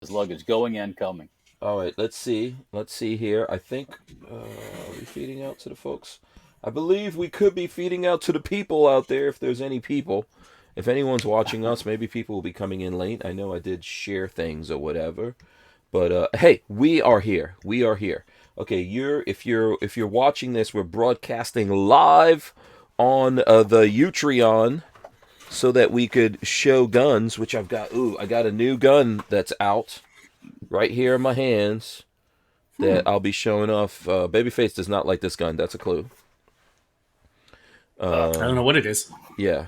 his luggage going and coming. All right, let's see. Let's see here. I think are we feeding out to the folks? I believe we could be feeding out to the people out there if there's any people. If anyone's watching us, maybe people will be coming in late. I know I did share things or whatever. But hey, we are here. We are here. Okay, if you're watching this, we're broadcasting live on the Utreon so that we could show guns, which I've got. Ooh, I got a new gun that's out right here in my hands that I'll be showing off. Babyface does not like this gun. That's a clue. I don't know what it is. Yeah,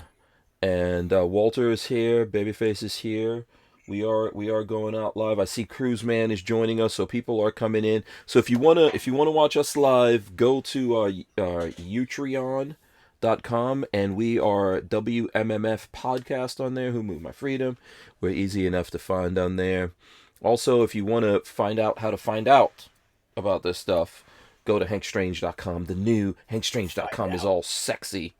and Walter is here. Babyface is here. We are going out live. I see Cruiseman is joining us, so people are coming in. So if you wanna watch us live, go to Utreon.com, and we are WMMF podcast on there. Who Moved My Freedom? We're easy enough to find on there. Also, if you want to find out how to find out about this stuff, go to hankstrange.com. The new hankstrange.com is all sexy.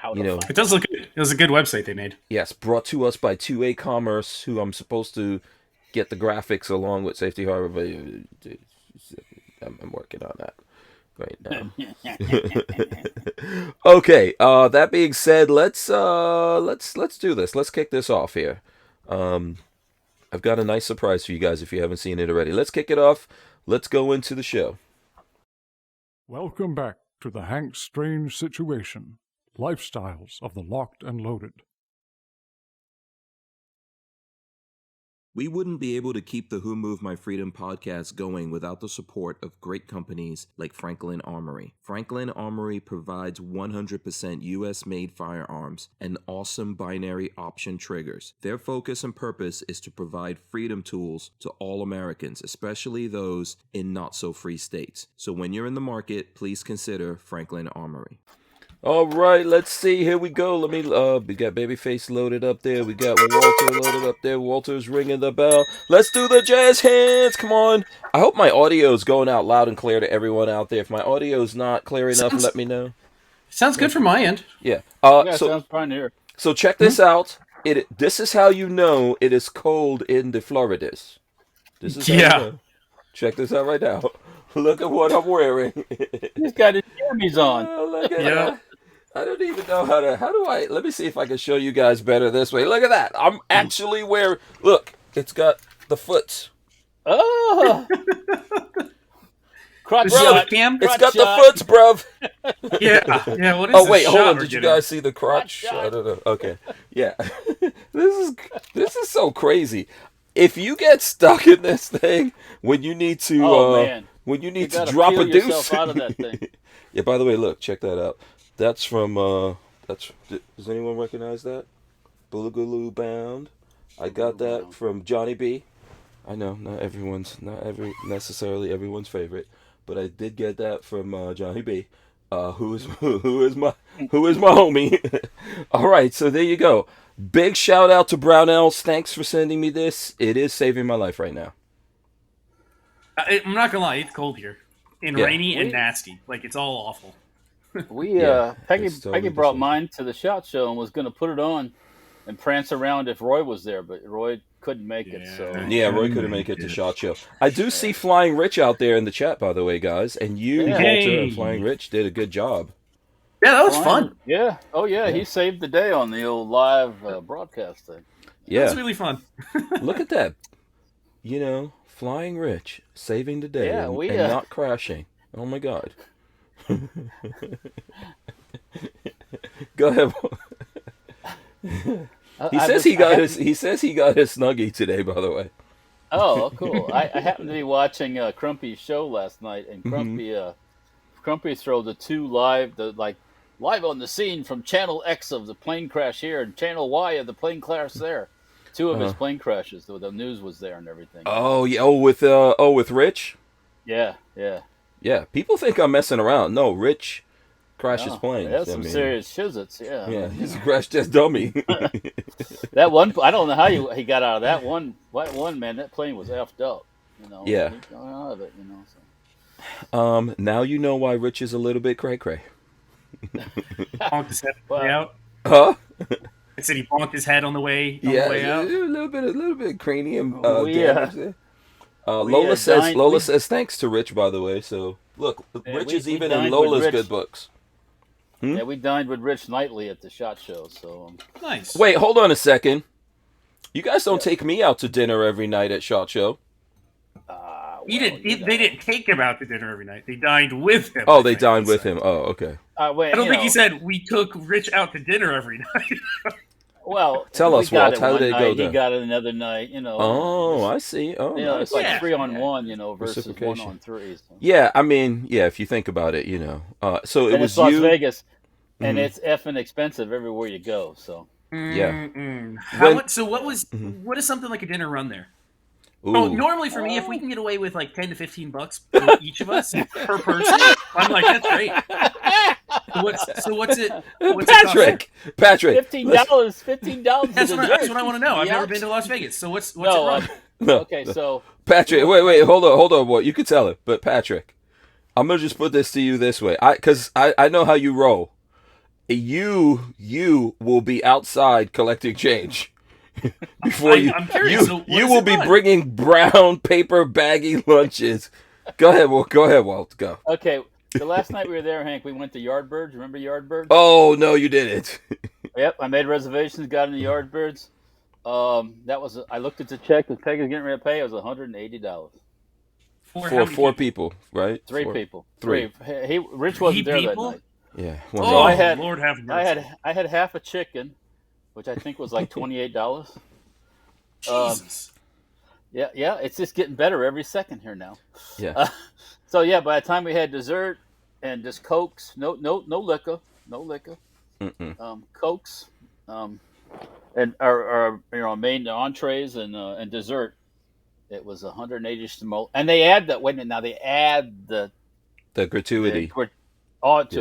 It does look good. It was a good website they made. Yes, brought to us by 2A Commerce, who I'm supposed to get the graphics along with Safety Harbor, but I'm working on that right now. Okay, that being said, let's do this. Let's kick this off here. I've got a nice surprise for you guys if you haven't seen it already. Let's kick it off. Let's go into the show. Welcome back to the Hank Strange Situation. Lifestyles of the Locked and Loaded. We wouldn't be able to keep the Who Moved My Freedom podcast going without the support of great companies like Franklin Armory. Franklin Armory provides 100% US-made firearms and awesome binary option triggers. Their focus and purpose is to provide freedom tools to all Americans, especially those in not-so-free states. So when you're in the market, please consider Franklin Armory. All right, let's see. Here we go. We got Babyface loaded up there. We got Walter loaded up there. Walter's ringing the bell. Let's do the jazz hands. Come on. I hope my audio is going out loud and clear to everyone out there. If my audio is not clear enough, let me know. Sounds good from my end. Yeah. Sounds fine here. So check this out. This is how you know it is cold in the Floridas. This is how you know. Check this out right now. Look at what I'm wearing. He's got his jammies on. Look at that. I don't even know how do I, let me see if I can show you guys better this way. Look at that. I'm actually wearing, look, it's got the foots. Oh. Crotch shot. It's got the foots, bruv. Yeah, what is Oh, wait, hold on. Did getting? You guys see the crotch? I don't know. Okay. Yeah. This is so crazy. If you get stuck in this thing when you need to, when you need to drop a deuce. Out of that thing. Yeah, by the way, look, check that out. That's from, does anyone recognize that? Boogaloo Bound. I got that from Johnny B. I know, not necessarily everyone's favorite, but I did get that from Johnny B. Who is my homie. All right, so there you go. Big shout out to Barnauls. Thanks for sending me this. It is saving my life right now. I'm not gonna lie, it's cold here and rainy and nasty. Like, it's all awful. Peggy brought mine to the SHOT Show and was going to put it on and prance around if Roy was there, but Roy couldn't make it. So Roy couldn't make it to SHOT Show. I do see Flying Rich out there in the chat, by the way, guys, and you, Walter, and Flying Rich did a good job. Yeah, that was fun. Yeah. Oh yeah, he saved the day on the old live broadcast thing. Yeah, it was really fun. Look at that. Flying Rich saving the day and not crashing. Oh my God. Go ahead. He says he got his Snuggie today, by the way. Oh, cool. I happened to be watching Crumpy's show last night, and Crumpy threw the two live on the scene from Channel X of the plane crash here and Channel Y of the plane crash there. Two of his plane crashes. The news was there and everything. Oh yeah. With Rich. Yeah. Yeah, people think I'm messing around. No, Rich crashes planes. That's some serious shizits, yeah. Yeah, he's a crash test dummy. That one, I don't know how he got out of that one. Man, that plane was effed up. Yeah. He got out of it, So. Now you know why Rich is a little bit cray-cray. Honk the set out. Huh? It said he bonked his head on the way out. A little bit of cranium We, damage there. Lola says thanks to Rich, by the way. So look, Rich is even in Lola's good books. Yeah, we dined with Rich nightly at the SHOT Show. So Nice. Wait, hold on a second. You guys don't take me out to dinner every night at SHOT Show. They didn't take him out to dinner every night. They dined with him. Oh, they dined with him. Oh, okay. Wait, I don't think he said we took Rich out to dinner every night. Well, tell us, Walt, how did it go down? He got it another night, Oh, I see. Oh, it's like 3-on-1, versus 1-on-3. So. Yeah, I mean, if you think about it, So it was it's Las Vegas, and it's effing expensive everywhere you go. So yeah. What is something like a dinner run there? Ooh. Oh, normally for me, if we can get away with like $10 to $15 for each of us per person, I'm like, that's great. What's it? Patrick. $15. That's what I want to know. I've never been to Las Vegas, so what's it run? Okay, so Patrick, wait, hold on, Walt. You could tell it, but Patrick, I'm gonna just put this to you this way, because I know how you roll. You will be outside collecting change. Before I'm curious, you will be bringing brown paper baggy lunches. Go ahead, Walt. Go. Okay, the last night we were there, Hank, we went to Yardbirds. Remember Yardbirds? Oh no, you didn't. Yep, I made reservations, got in the Yardbirds. I looked at the check that Peg was getting ready to pay. It was $180 for four people, right? Three people. Three. Rich wasn't there that night. Yeah. So Lord have mercy. I had half a chicken, which I think was like $28. Jesus. Yeah, it's just getting better every second here now. Yeah. So by the time we had dessert and just Cokes, no liquor, Cokes, and our main entrees and dessert, it was 180 simoleons. And they add that. Wait a minute, now they add the gratuity. To it.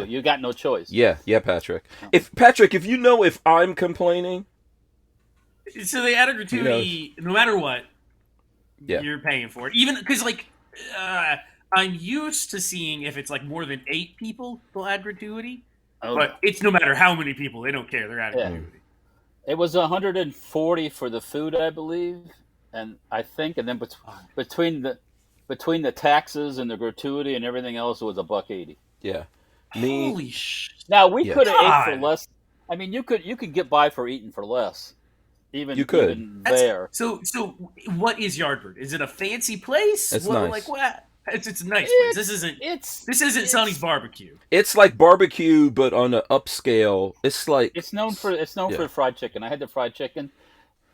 You got no choice. Yeah, Patrick. If you know if I'm complaining, so they add a gratuity no matter what. Yeah. You're paying for it, even because I'm used to seeing if it's like more than 8 people, they'll add gratuity. But it's no matter how many people, they don't care. They're adding gratuity. It was 140 for the food, I believe, and then between the taxes and the gratuity and everything else, it was $180. Yeah. Holy shit! Now we could have ate for less. I mean, you could get by for eating for less. Even there. So what is Yardbird? Is it a fancy place? It's nice. Like what? It's a nice place. This isn't Sonny's Barbecue. It's like barbecue, but on an upscale. It's known for fried chicken. I had the fried chicken.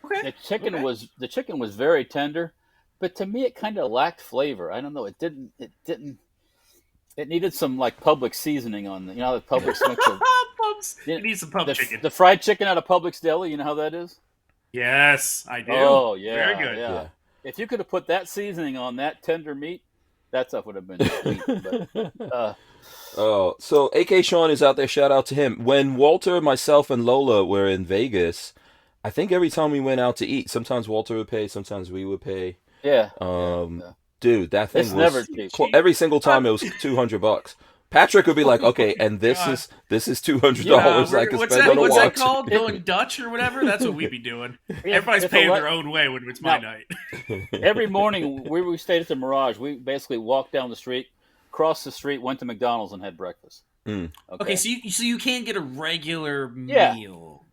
Okay. The chicken was very tender, but to me it kind of lacked flavor. I don't know. It didn't. It needed some like Publix seasoning on the. The Publix mix. You need some pub chicken. The fried chicken out of Publix deli. You know how that is? Yes, I do. Oh yeah, very good. Yeah. If you could have put that seasoning on that tender meat, that stuff would have been sweet. So AK Sean is out there. Shout out to him. When Walter, myself, and Lola were in Vegas, I think every time we went out to eat, sometimes Walter would pay, sometimes we would pay. Yeah. Dude, that thing was never cheap. Every single time it was $200. Patrick would be like, okay, and this is $200 I can spend on a watch. What's that called? Going Dutch or whatever? That's what we'd be doing. Everybody's paying their own way when it's my night. Every morning we stayed at the Mirage. We basically walked down the street, crossed the street, went to McDonald's and had breakfast. Okay, so you can't get a regular meal.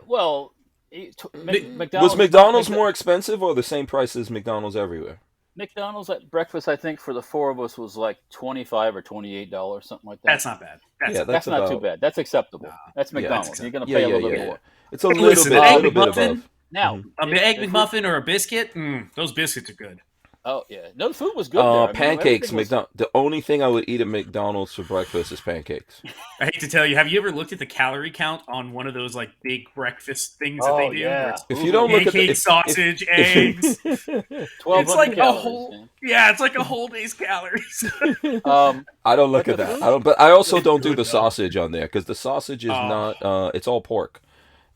Well, was McDonald's more expensive or the same price as McDonald's everywhere? McDonald's at breakfast, I think, for the 4 of us was like $25 or $28, something like that. That's not bad. That's not too bad. That's acceptable. That's McDonald's. You're going to pay a little bit more. It's a little bit above. Now, an Egg McMuffin or a biscuit, those biscuits are good. Oh, yeah. No, the food was good there. Pancakes. The only thing I would eat at McDonald's for breakfast is pancakes. I hate to tell you, have you ever looked at the calorie count on one of those like big breakfast things that they do? Yeah. If you don't look at the sausage, eggs, 1,200 it's like calories, a whole it's like a whole day's calories. I don't look at that. But I also don't do the sausage on there because the sausage is not. It's all pork.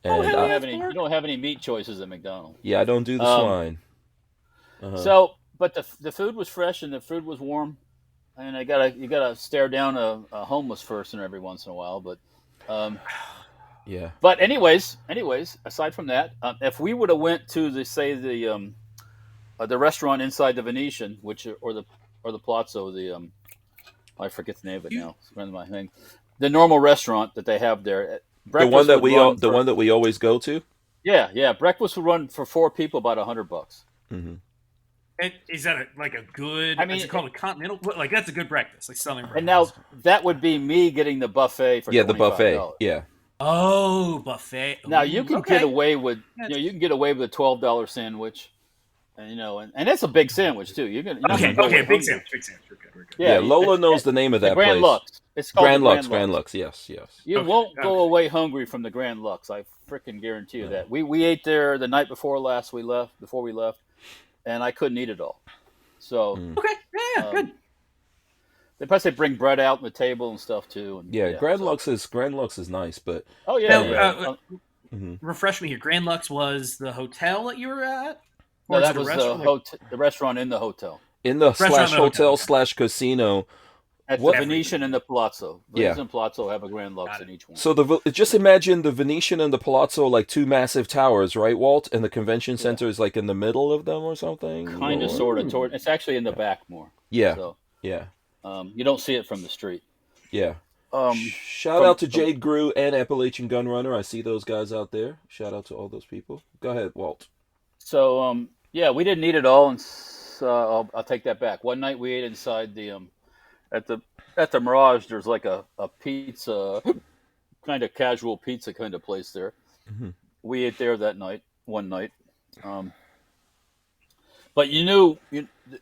And you don't have any meat choices at McDonald's. Yeah, I don't do the swine. So. But the food was fresh and the food was warm, and you gotta stare down a homeless person every once in a while. But Yeah. But anyways, aside from that, if we would have went to the restaurant inside the Venetian, or the Palazzo, I forget the name of it You now. It's one of my things. The normal restaurant that they have there. The one Breakfast that would run the for, one that we always go to. yeah. Breakfast would run for 4 people about $100. Mm-hmm. And is that like a good? I mean, is it called a continental? Like that's a good breakfast, like Southern breakfast. And now that would be me getting the buffet for Yeah, the $25. buffet. Yeah. Oh, buffet. Now Ooh, you can okay. get away with you can get away with a $12 sandwich, and and that's a big sandwich too. You're not Okay, gonna go okay, away big hungry. sandwich, big sandwich. We're good. Yeah, Lola knows the name of the that Grand place. Lux. It's called Grand the Lux. Grand Lux. Yes. You Okay, won't go away hungry from the Grand Lux. I freaking guarantee you that. We ate there the night before we left, and I couldn't eat it all. So Okay, yeah, good. they bring bread out on the table and stuff too. And, Yeah, Grand Lux is nice, but Oh yeah. Now, mm-hmm. refresh me here. Grand Lux was the hotel that you were at? No, Or is that it a was restaurant? the restaurant in the hotel. in the Restaurant slash in the hotel, hotel okay. / casino. At What- the Venetian and the Palazzo. Yeah. Venetian and Palazzo have a Grand Lux Got in it. each one. So just imagine the Venetian and the Palazzo like two massive towers, right, Walt? And the convention center is like in the middle of them or something. Kind of, Or- sort of. It's actually in the back more. Yeah, So yeah, you don't see it from the street. yeah. Um, Shout out to Jade Grew and Appalachian Gunrunner. I see those guys out there. Shout out to all those people. Go ahead, Walt. So yeah, we didn't eat it all, and so I'll take that back. One night we ate inside the at the Mirage. There's like a pizza, kind of casual pizza kind of place there. Mhm. We ate there one night. But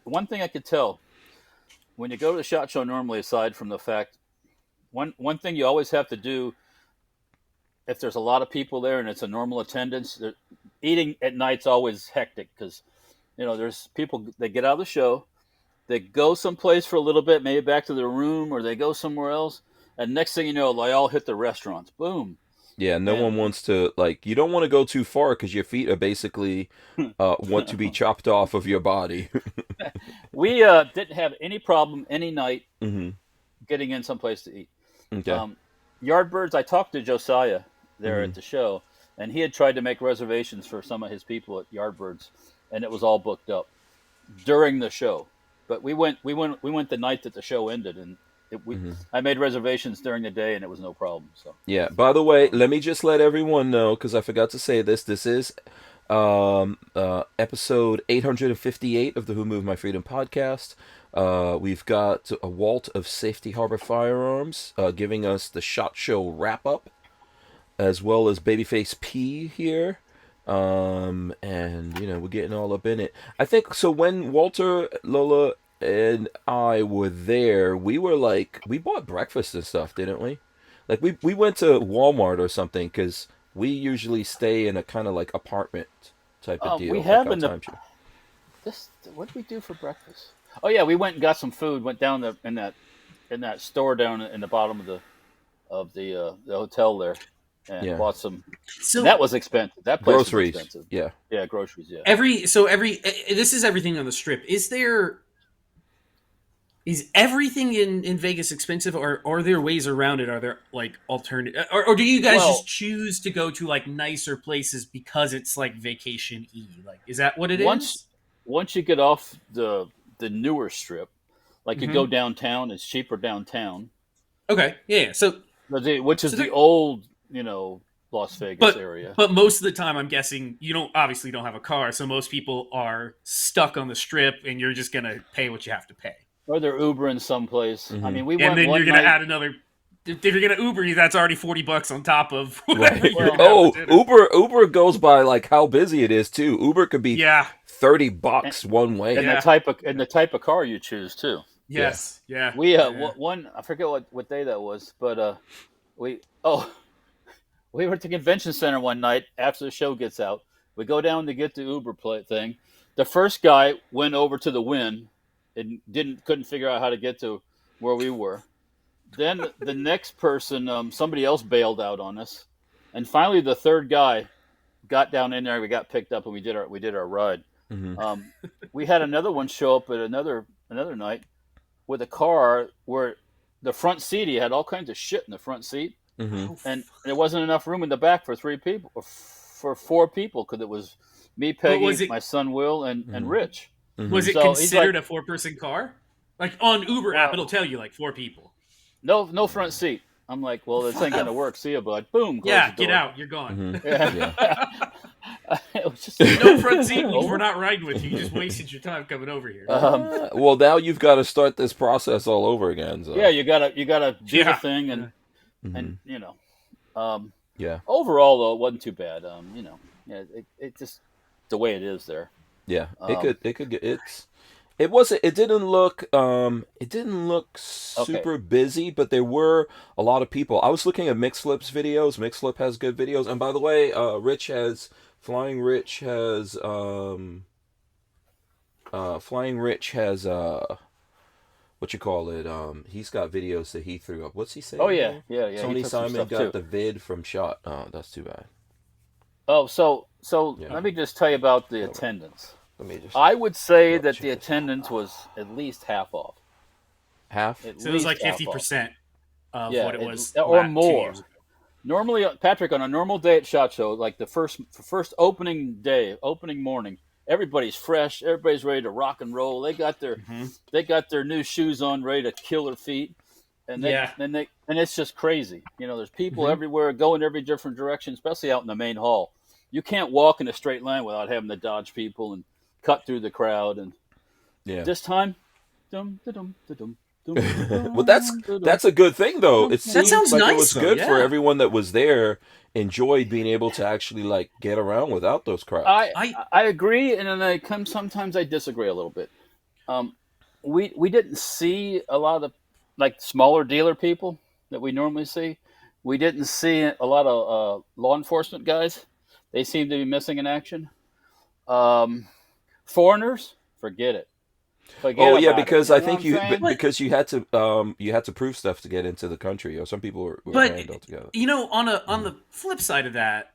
one thing I could tell when you go to the SHOT Show normally, aside from the fact, one thing you always have to do if there's a lot of people there and it's a normal attendance, eating at night's always hectic because there's people that get out of the show, they go someplace for a little bit, maybe back to their room, or they go somewhere else, and next thing you know, they all hit the restaurants. Boom. Yeah, no And- one wants to you don't want to go too far because your feet are basically want to be chopped off of your body. We didn't have any problem any night hmm getting in someplace to eat. Okay. Yardbirds, I talked to Josiah there Mhm. at the show, and he had tried to make reservations for some of his people at Yardbirds, and it was all booked up during the show. But we went the night that the show ended, and I made reservations during the day, and it was no problem. So Yeah. By the way, let me just let everyone know because I forgot to say this. This is episode 858 of the Who Moved My Freedom podcast. We've got a Walt of Safety Harbor Firearms giving us the SHOT Show wrap up, as well as Babyface P here. And we're getting all up in it. I think so. When Walter, Lola, and I were there, we bought breakfast and stuff, didn't we? Like we went to Walmart or something because we usually stay in a kind of like apartment type of deal. we like have our in the timeshare. what did we do for breakfast? Oh yeah, we went and got some food. Went down in that store down in the bottom of the hotel there, and Yeah. bought some. So That was expensive. That place Groceries. was expensive. Yeah. Yeah, groceries. Yeah. this is everything on the strip. Is everything in Vegas expensive, or are there ways around it? Are there like alternative, or do you guys Well- just choose to go to like nicer places because it's like vacation-y? Like, is that what it is? Once you get off the newer strip, like you Mhm. go downtown, it's cheaper downtown, Okay, yeah. So, which is So the there- old Las Vegas but area. but most of the time, I'm guessing you don't have a car, so most people are stuck on the strip, and you're just gonna pay what you have to pay. Or they're Ubering someplace. I Mhm. mean, we And went then one you're gonna night. add another. If you're gonna Uber you, that's already $40 on top of whatever Right. you're gonna Oh, have for dinner. Uber goes by like how busy it is too. Uber could be Yeah. $30 one way. And Yeah. the type of car you choose too. Yes. Yeah. We Yeah. one I forget what day that was, but we we were at the convention center one night after the show gets out. We go down to get the Uber thing. The first guy went over to the Wynn and couldn't figure out how to get to where we were. Then the next person, somebody else bailed out on us, and finally the third guy got down in there. We got picked up and we did our ride. Mhm. We had another one show up at another night with a car where the front seat, he had all kinds of shit in the front seat. and there wasn't enough room in the back for 3 people, or for 4 people, because it was me, Peggy, my son Will, and Rich. Was it So he's considered like, a 4-person car? Like on Uber app, it'll tell you like 4 people. no front seat. I'm like, well, this ain't gonna work. See ya, bud. Boom. Close the door. Get out. You're gone. Yeah. It was just No front seat means we're not riding with you. You just wasted your time coming over here. Well, now you've got to start this process all over again. So. Yeah, you gotta do the thing, and you know, yeah. Overall, though, it wasn't too bad. You know, yeah, it just the way it is there. Yeah, it could get It wasn't. It didn't look. It didn't look super busy, but there were a lot of people. I was looking at Mixflip's videos. Mixflip has good videos, and by the way, Flying Rich has what you call it? He's got videos that he threw up. What's he saying? Oh yeah. Tony Simon got the vid from Shot. Oh, that's too bad. Oh, so let me just tell you about the attendance. I would say that the attendance was at least half off. Half? So it was like 50% of what it was, or more. Normally, Patrick, on a normal day at SHOT Show, like the first opening morning, everybody's fresh, everybody's ready to rock and roll. They got their new shoes on, ready to kill their feet, and it's just crazy. You know, there's people everywhere, going every different direction, especially out in the main hall. You can't walk in a straight line without having to dodge people and cut through the crowd. And this time, well, that's a good thing, though. It seems like nice, it was good for everyone that was there. Enjoyed being able to actually like get around without those crowds. I agree, and then sometimes I disagree a little bit. We didn't see a lot of like smaller dealer people that we normally see. We didn't see a lot of law enforcement guys. They seem to be missing in action. Foreigners, forget it. Because I think because you had to prove stuff to get into the country, or some people were banned altogether. You know, on the flip side of that,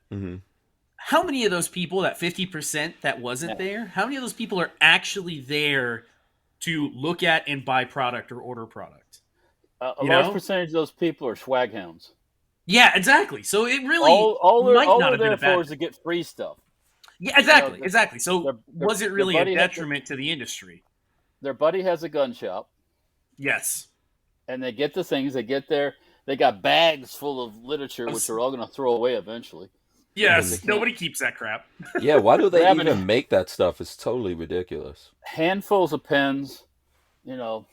how many of those people, that 50% that wasn't there, how many of those people are actually there to look at and buy product or order product? A large percentage of those people are swag hounds. Yeah, exactly. So it really all might not they're have been there a bad for is to get free stuff. Yeah, exactly, exactly. So was it really a detriment to the industry? Their buddy has a gun shop. Yes. And they get the things. They get there. They got bags full of literature, which they're all going to throw away eventually. Yes, nobody keeps that crap. Yeah, why do they even make that stuff? It's totally ridiculous. Handfuls of pens, you know.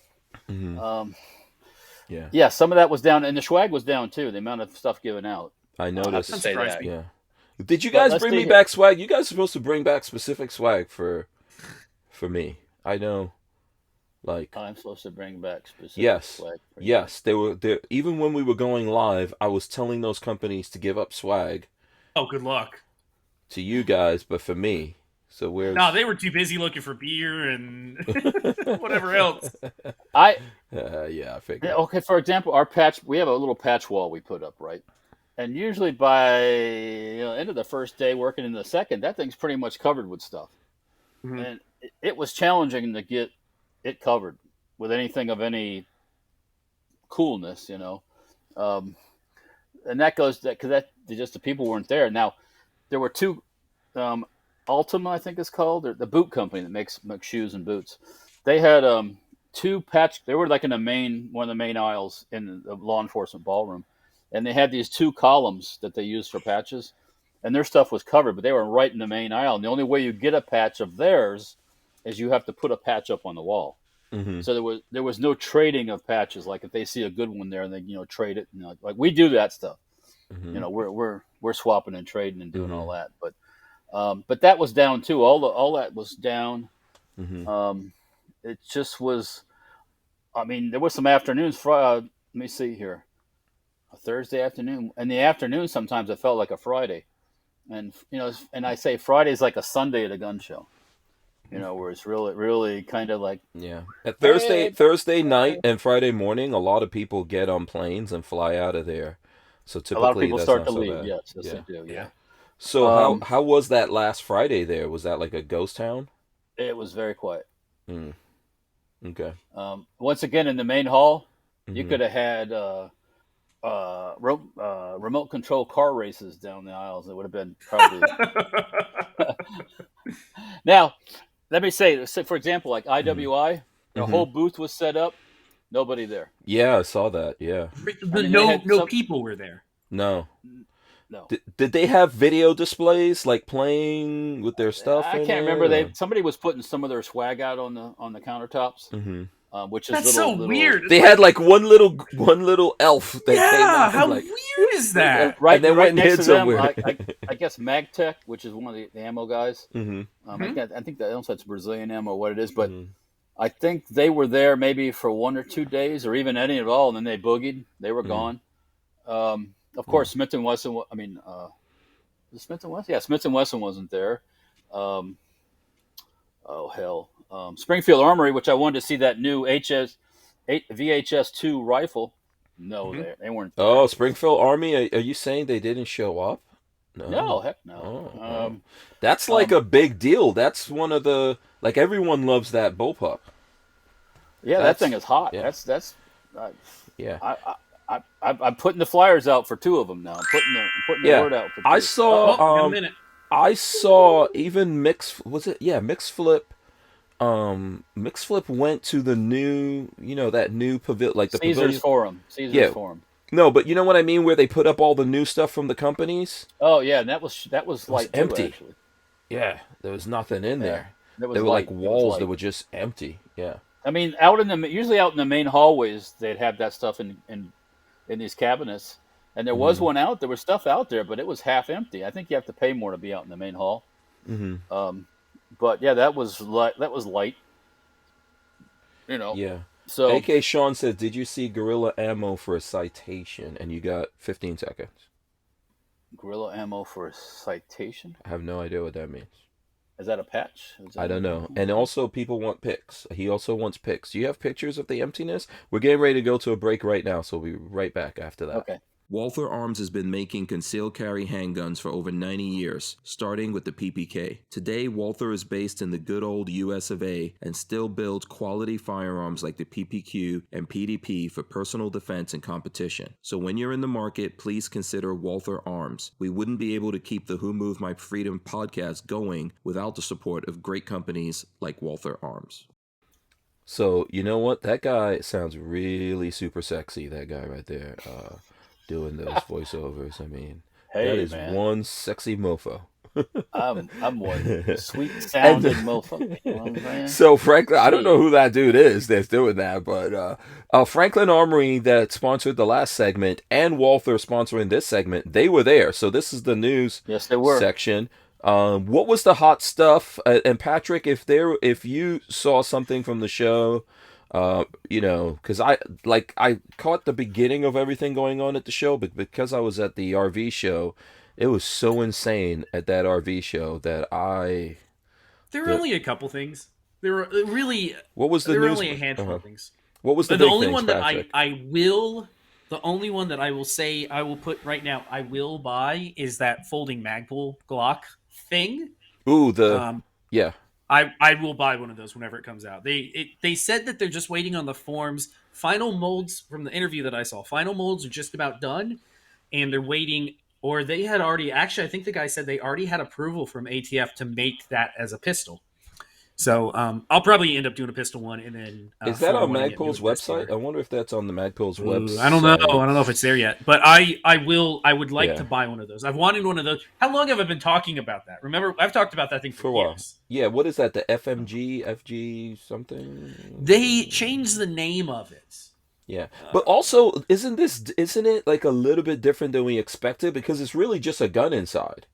Yeah, some of that was down, and the swag was down too. The amount of stuff given out. I noticed. To say that. Yeah. Did you guys bring me back swag? You guys are supposed to bring back specific swag for me. I know. Like I'm supposed to bring back specific swag. Yes, they were there. Even when we were going live, I was telling those companies to give up swag. Oh, good luck to you guys, but for me. So No, they were too busy looking for beer and whatever else. I figured. Okay, for example, our patch. We have a little patch wall we put up, right? And usually by end of the first day, working in the second, that thing's pretty much covered with stuff. And it was challenging to get it covered with anything of any coolness, you know. And that goes because just the people weren't there. Now, there were two, Ultima, I think it's called, or the boot company that makes shoes and boots. They had two patch. They were like in one of the main aisles in the law enforcement ballroom, and they had these 2 columns that they used for patches, and their stuff was covered, but they were right in the main aisle. And the only way you get a patch of theirs is you have to put a patch up on the wall. So there was no trading of patches. Like if they see a good one there, and they trade it. Like we do that stuff. You know, we're swapping and trading and doing all that. But that was down too. All that was down. It just was. I mean, there was some afternoons. Let me see here. A Thursday afternoon. In the afternoon, sometimes it felt like a Friday, and and I say Friday is like a Sunday at a gun show. Where it's really kind of like At Thursday night and Friday morning, a lot of people get on planes and fly out of there. So typically, a lot of people start to so leave. bad. Yes, they do. Yeah. So how was that last Friday there? Was that like a ghost town? It was very quiet. Okay. Once again, in the main hall, you could have had remote control car races down the aisles. It would have been probably now. Let me say, for example, like IWI, the whole booth was set up, nobody there. Yeah, I saw that. Yeah. I mean, no people were there. No. No. Did they have video displays like playing with their stuff? I can't remember. Somebody was putting some of their swag out on the countertops, which is that's so weird. They had like one little elf. That came out how like, weird is that? Right, and then right went and next hid to them, somewhere. I guess MagTech, which is one of the ammo guys. I think that also it's Brazilian ammo, what it is, but I think they were there maybe for 1 or 2 days, or even any at all, and then they boogied. They were gone. Of course, Smith and Wesson. I mean, Smith and Wesson. Yeah, Smith and Wesson wasn't there. Oh hell, Springfield Armory, which I wanted to see that new VHS2 rifle. No, they weren't there. Oh, Springfield Army. Are you saying they didn't show up? No, heck no. That's like a big deal. That's one of the everyone loves that bullpup. Yeah, that thing is hot. Yeah. That's. Yeah. I'm putting the flyers out for 2 of them now. I'm putting the word out for 2. I saw. In a minute. I saw even Mix Flip. Mix Flip went to the new, that new pavilion, like the Caesar's pavilion. Caesar's Forum. No, but you know what I mean, where they put up all the new stuff from the companies. Oh yeah, and that was light empty. too, actually. Yeah, there was nothing in there. They were like walls that were just empty. Yeah. I mean, usually out in the main hallways, they'd have that stuff in these cabinets, and there was one out. There was stuff out there, but it was half empty. I think you have to pay more to be out in the main hall. But yeah, that was light. Yeah. So AK Sean said, "Did you see Gorilla Ammo for a citation?" And you got 15 seconds. Gorilla Ammo for a citation? I have no idea what that means. Is that a patch? I don't know. And also, people want pics. He also wants pics. Do you have pictures of the emptiness? We're getting ready to go to a break right now, so we'll be right back after that. Okay. Walther Arms has been making concealed carry handguns for over 90 years, starting with the PPK. Today, Walther is based in the good old US of A and still builds quality firearms like the PPQ and PDP for personal defense and competition. So when you're in the market, please consider Walther Arms. We wouldn't be able to keep the Who Moved My Freedom podcast going without the support of great companies like Walther Arms. So, you know what? That guy sounds really super sexy, that guy right there. Doing those voiceovers. I mean, that is one sexy mofo. I'm one sweet sounding mofo. You know what I'm saying? So Franklin, I don't know who that dude is that's doing that, but Franklin Armory that sponsored the last segment and Walther sponsoring this segment, they were there. So this is the news section. What was the hot stuff? And Patrick, if you saw something from the show, because I caught the beginning of everything going on at the show, but because I was at the RV show, it was so insane at that RV show that There were only a couple things. There were really. What was the there news? Were only a handful of things. What was the only things, one Patrick? The only one that I will say I will put right now I will buy is that folding Magpul Glock thing. Ooh, yeah. I will buy one of those whenever it comes out. They said that they're just waiting on the forms. Final molds from the interview that I saw. Final molds are just about done, and they're waiting. Or they had already. Actually, I think the guy said they already had approval from ATF to make that as a pistol. So I'll probably end up doing a pistol one, and then is that on Magpul's website? I wonder if that's on the Magpul's website. I don't know. I don't know if it's there yet, but I would like to buy one of those. I've wanted one of those. How long have I been talking about that? Remember, I've talked about that thing for years. Yeah, what is that? The FG something? They changed the name of it. Yeah, but also isn't it like a little bit different than we expected, because it's really just a gun inside.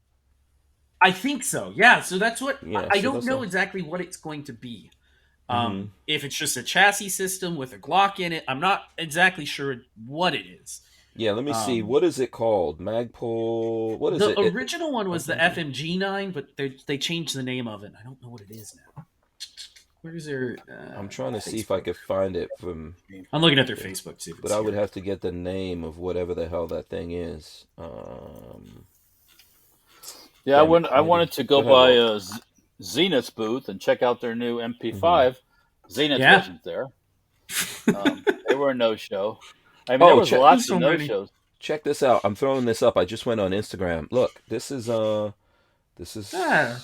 I think so. Yeah. So that's what I don't know exactly what it's going to be. If it's just a chassis system with a Glock in it, I'm not exactly sure what it is. Yeah, let me see. What is it called? Magpul. What is it? The original one was the FMG9, but they changed the name of it. I don't know what it is now. Where's their? I'm trying to see if I could find it from. I'm looking at their Facebook too. But I would have to get the name of whatever the hell that thing is. Yeah, I wanted to go by Zenith's booth and check out their new MP5. Zenith wasn't there. They were a no-show. I mean, there was check, lots so of many. no-shows. check this out. I'm throwing this up. I just went on Instagram. Look, this is Yeah.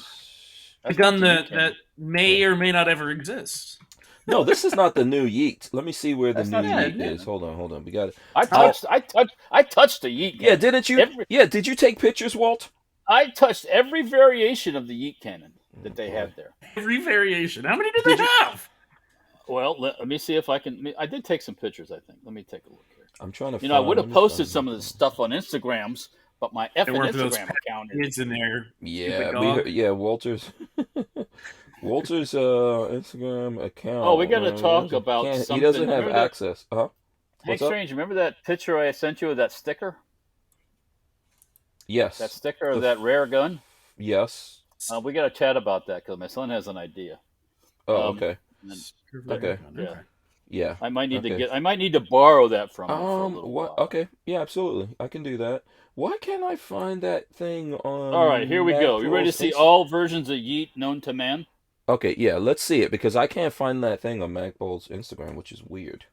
A That's gun not the that Cannon. may or may not ever exist. no, this is not the new Yeet. Let me see where the That's new not it. Yeet is. Hold on. We got it. I touched the Yeet Yeah, cannon. didn't you? Yeah, did you take pictures, Walt? I touched every variation of the Yeet cannon that they had there. Every variation. How many did they have? Well, let me see if I can. I did take some pictures, I think. Let me take a look here. I'm trying to. I would let have me posted find some it. of this stuff on Instagrams, but my effing weren't those Instagram account is. Kids in there. Yeah, Stupid dog. Walter's Instagram account. Oh, we got to talk about something. He doesn't have Remember that- access. Huh? Hey, What's up? Strange, remember that picture I sent you of that sticker? Yes. That sticker of that rare gun? Yes. We got to chat about that because my son has an idea. Oh, okay. Okay. Yeah. Yeah. I might need Okay. I might need to borrow that from him for a little what? while. Okay. Yeah, absolutely. I can do that. Why can't I find that thing on? All right, here we go. You ready to see all versions of Yeet known to man? Okay, yeah, let's see it because I can't find that thing on Magpul's Instagram, which is weird.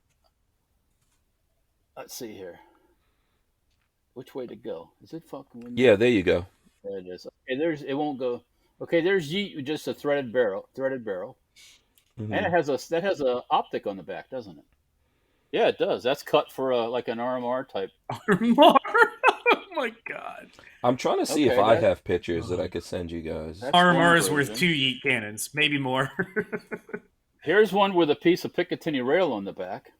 Let's see here. Which way to go? Is it fucking? Yeah, there you go. There it is. Okay, it won't go. Okay, there's Yeet with just a threaded barrel, Mhm. and that has a optic on the back, doesn't it? Yeah, it does. That's cut for like an RMR type. RMR? Oh my god. I'm trying to see if Okay, I have pictures that I could send you guys. That's RMR one is worth version. 2 Yeet cannons, maybe more. Here's one with a piece of Picatinny rail on the back.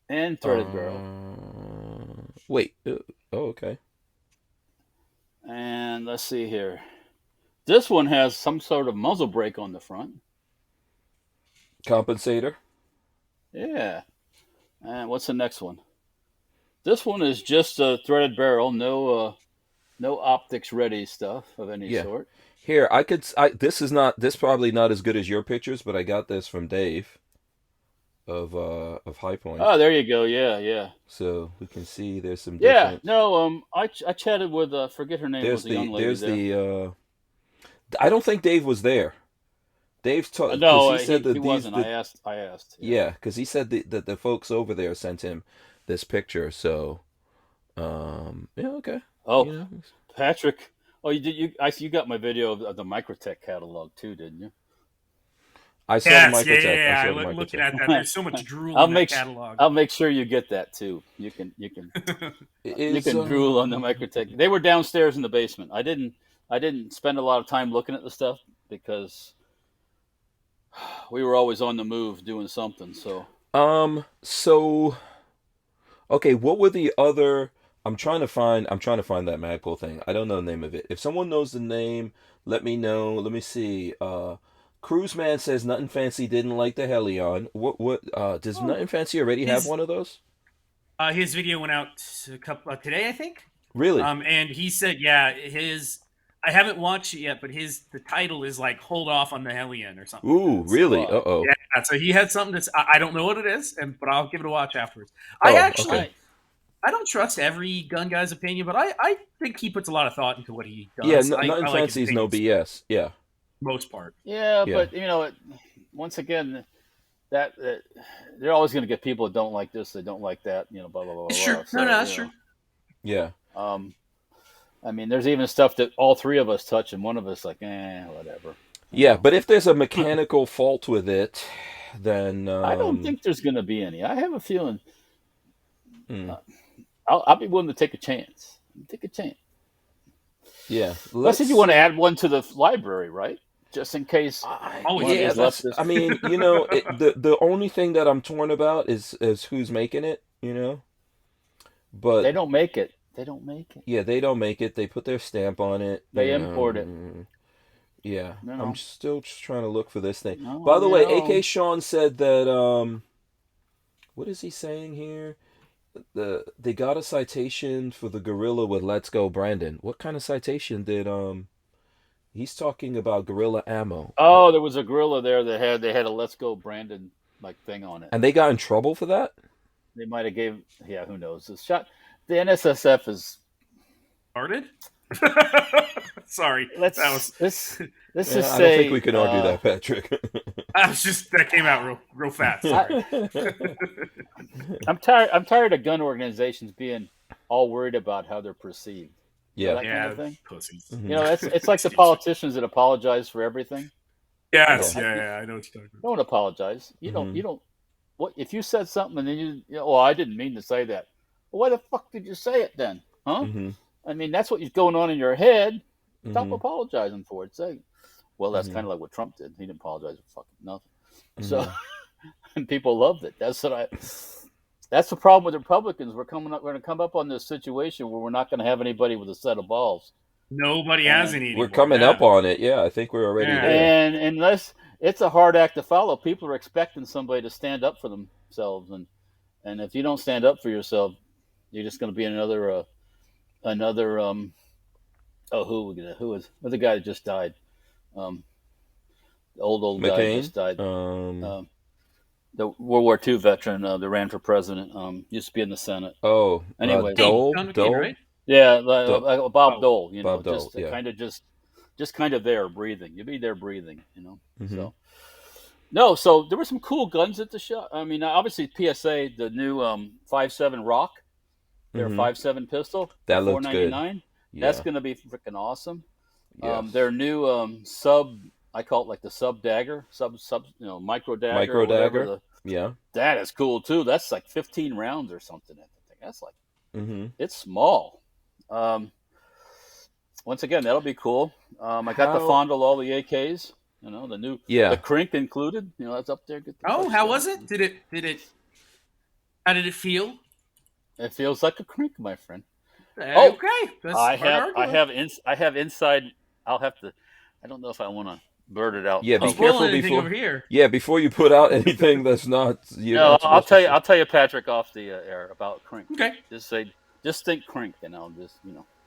And threaded barrel. Wait. Oh, okay. And let's see here. This one has some sort of muzzle brake on the front. Compensator. Yeah. And what's the next one? This one is just a threaded barrel, no optics ready stuff of any sort. Here, this probably not as good as your pictures, but I got this from Dave of High Point. Oh, there you go. Yeah. So we can see there's some Yeah. different. No. I chatted with forget her name. There's was a young lady there. I don't think Dave was there. Dave's talking. No, he said that he wasn't. I asked. Yeah, because he said that the folks over there sent him this picture. So, yeah, okay. Oh, Patrick. Oh, you got my video of the Microtech catalog too, didn't you? I saw Yes, Microtech. yeah. I showed Looking Microtech. at that, there's so much drool I'll in make that catalog. I'll make sure you get that too. You can you can drool on the Microtech. They were downstairs in the basement. I didn't spend a lot of time looking at the stuff because we were always on the move doing something. So okay, what were the other? I'm trying to find that Magpul thing. I don't know the name of it. If someone knows the name, let me know. Let me see. Cruiseman says Nothing Fancy didn't like the Helion. What does Nothing Fancy already have one of those? His video went out today, I think. Really? And he said, yeah, I haven't watched it yet, but the title is like "Hold Off on the Hellion" or something. Ooh, really? So, Uh-oh. Yeah, so he had something that's I don't know what it is, but I'll give it a watch afterwards. Okay. I don't trust every gun guy's opinion, but I think he puts a lot of thought into what he does. Yeah, Nothing Fancy is no BS. Yeah. Most part. yeah. But once again, that they're always going to get people that don't like this, they don't like that. Blah blah blah. Blah. It's true. So, No, that's true. Yeah. I mean, there's even stuff that all three of us touch, and one of us like, whatever. Yeah, but if there's a mechanical fault with it, then I don't think there's going to be any. I have a feeling. I'll be willing to take a chance. Yeah. Unless if you want to add one to the library, right? Just in case. Yeah, I mean, the only thing that I'm torn about is who's making it, But they don't make it. Yeah, they don't make it. They put their stamp on it. They import it. Yeah. No. I'm still just trying to look for this thing. No, By the way, AK Sean said that what is he saying here? They got a citation for the gorilla with "Let's Go Brandon." What kind of citation did he's talking about gorilla ammo? Oh, there was a gorilla there that had a "Let's Go Brandon" like thing on it. And they got in trouble for that? They might have who knows. The NSSF is Started? Sorry. let's say I don't think we can argue that, Patrick. that came out real fast. Sorry. I'm tired. I'm tired of gun organizations being all worried about how they're perceived. You know, Yeah. that kind of thing. Pussies. Mhm. You know, it's like the Excuse me. politicians that apologize for everything. Yes, Yeah. I know what you're talking about. Don't apologize. You don't. Mhm. You don't. What if you said something and then well, I didn't mean to say that. Well, why the fuck did you say it then? Huh? Mhm. I mean, that's what's going on in your head. Stop Mhm. apologizing for it. Say, well, that's Mhm. kind of like what Trump did. He didn't apologize for fucking nothing. So, Mhm. and people loved it. That's the problem with Republicans. We're going to come up on this situation where we're not going to have anybody with a set of balls. Nobody has And any We're anymore. coming yeah. up on it. Yeah, I think we're already Yeah. there. and unless it's a hard act to follow, people are expecting somebody to stand up for themselves, and if you don't stand up for yourself, you're just going to be another who was the guy that just died, the old guy McCain. just died. The World War II veteran that ran for president, used to be in the Senate. Oh, Anyway, Hey, John McCain, Dole. right? yeah, Bob Oh. Dole, Bob Dole, just yeah. kind of just kind of there breathing. You'd be there breathing, Mhm. So no, so there were some cool guns at the show. I mean, obviously PSA, the new 5.7 Rock, their Mhm. 5.7 pistol, That looked good. $4.99. That's Yeah. going to be freaking awesome. Yes. Their new sub, I call it like the sub dagger, micro dagger, Micro or whatever. dagger. Yeah. That is cool too. That's like 15 rounds or something. That's like, Mhm. it's small. Once again, that'll be cool. I got to fondle all the AKs. The new, the Krink included. That's up there. Oh, how was it? How did it feel? It feels like a Krink, my friend. Okay, that's I have inside. I'll have to. I don't know if I want to blurt it out. Yeah, be careful before. Over here. Yeah, before you put out anything that's not. No, I'll tell you. I'll tell you, Patrick, off the air about Krink. Okay. Just think Krink, and I'll just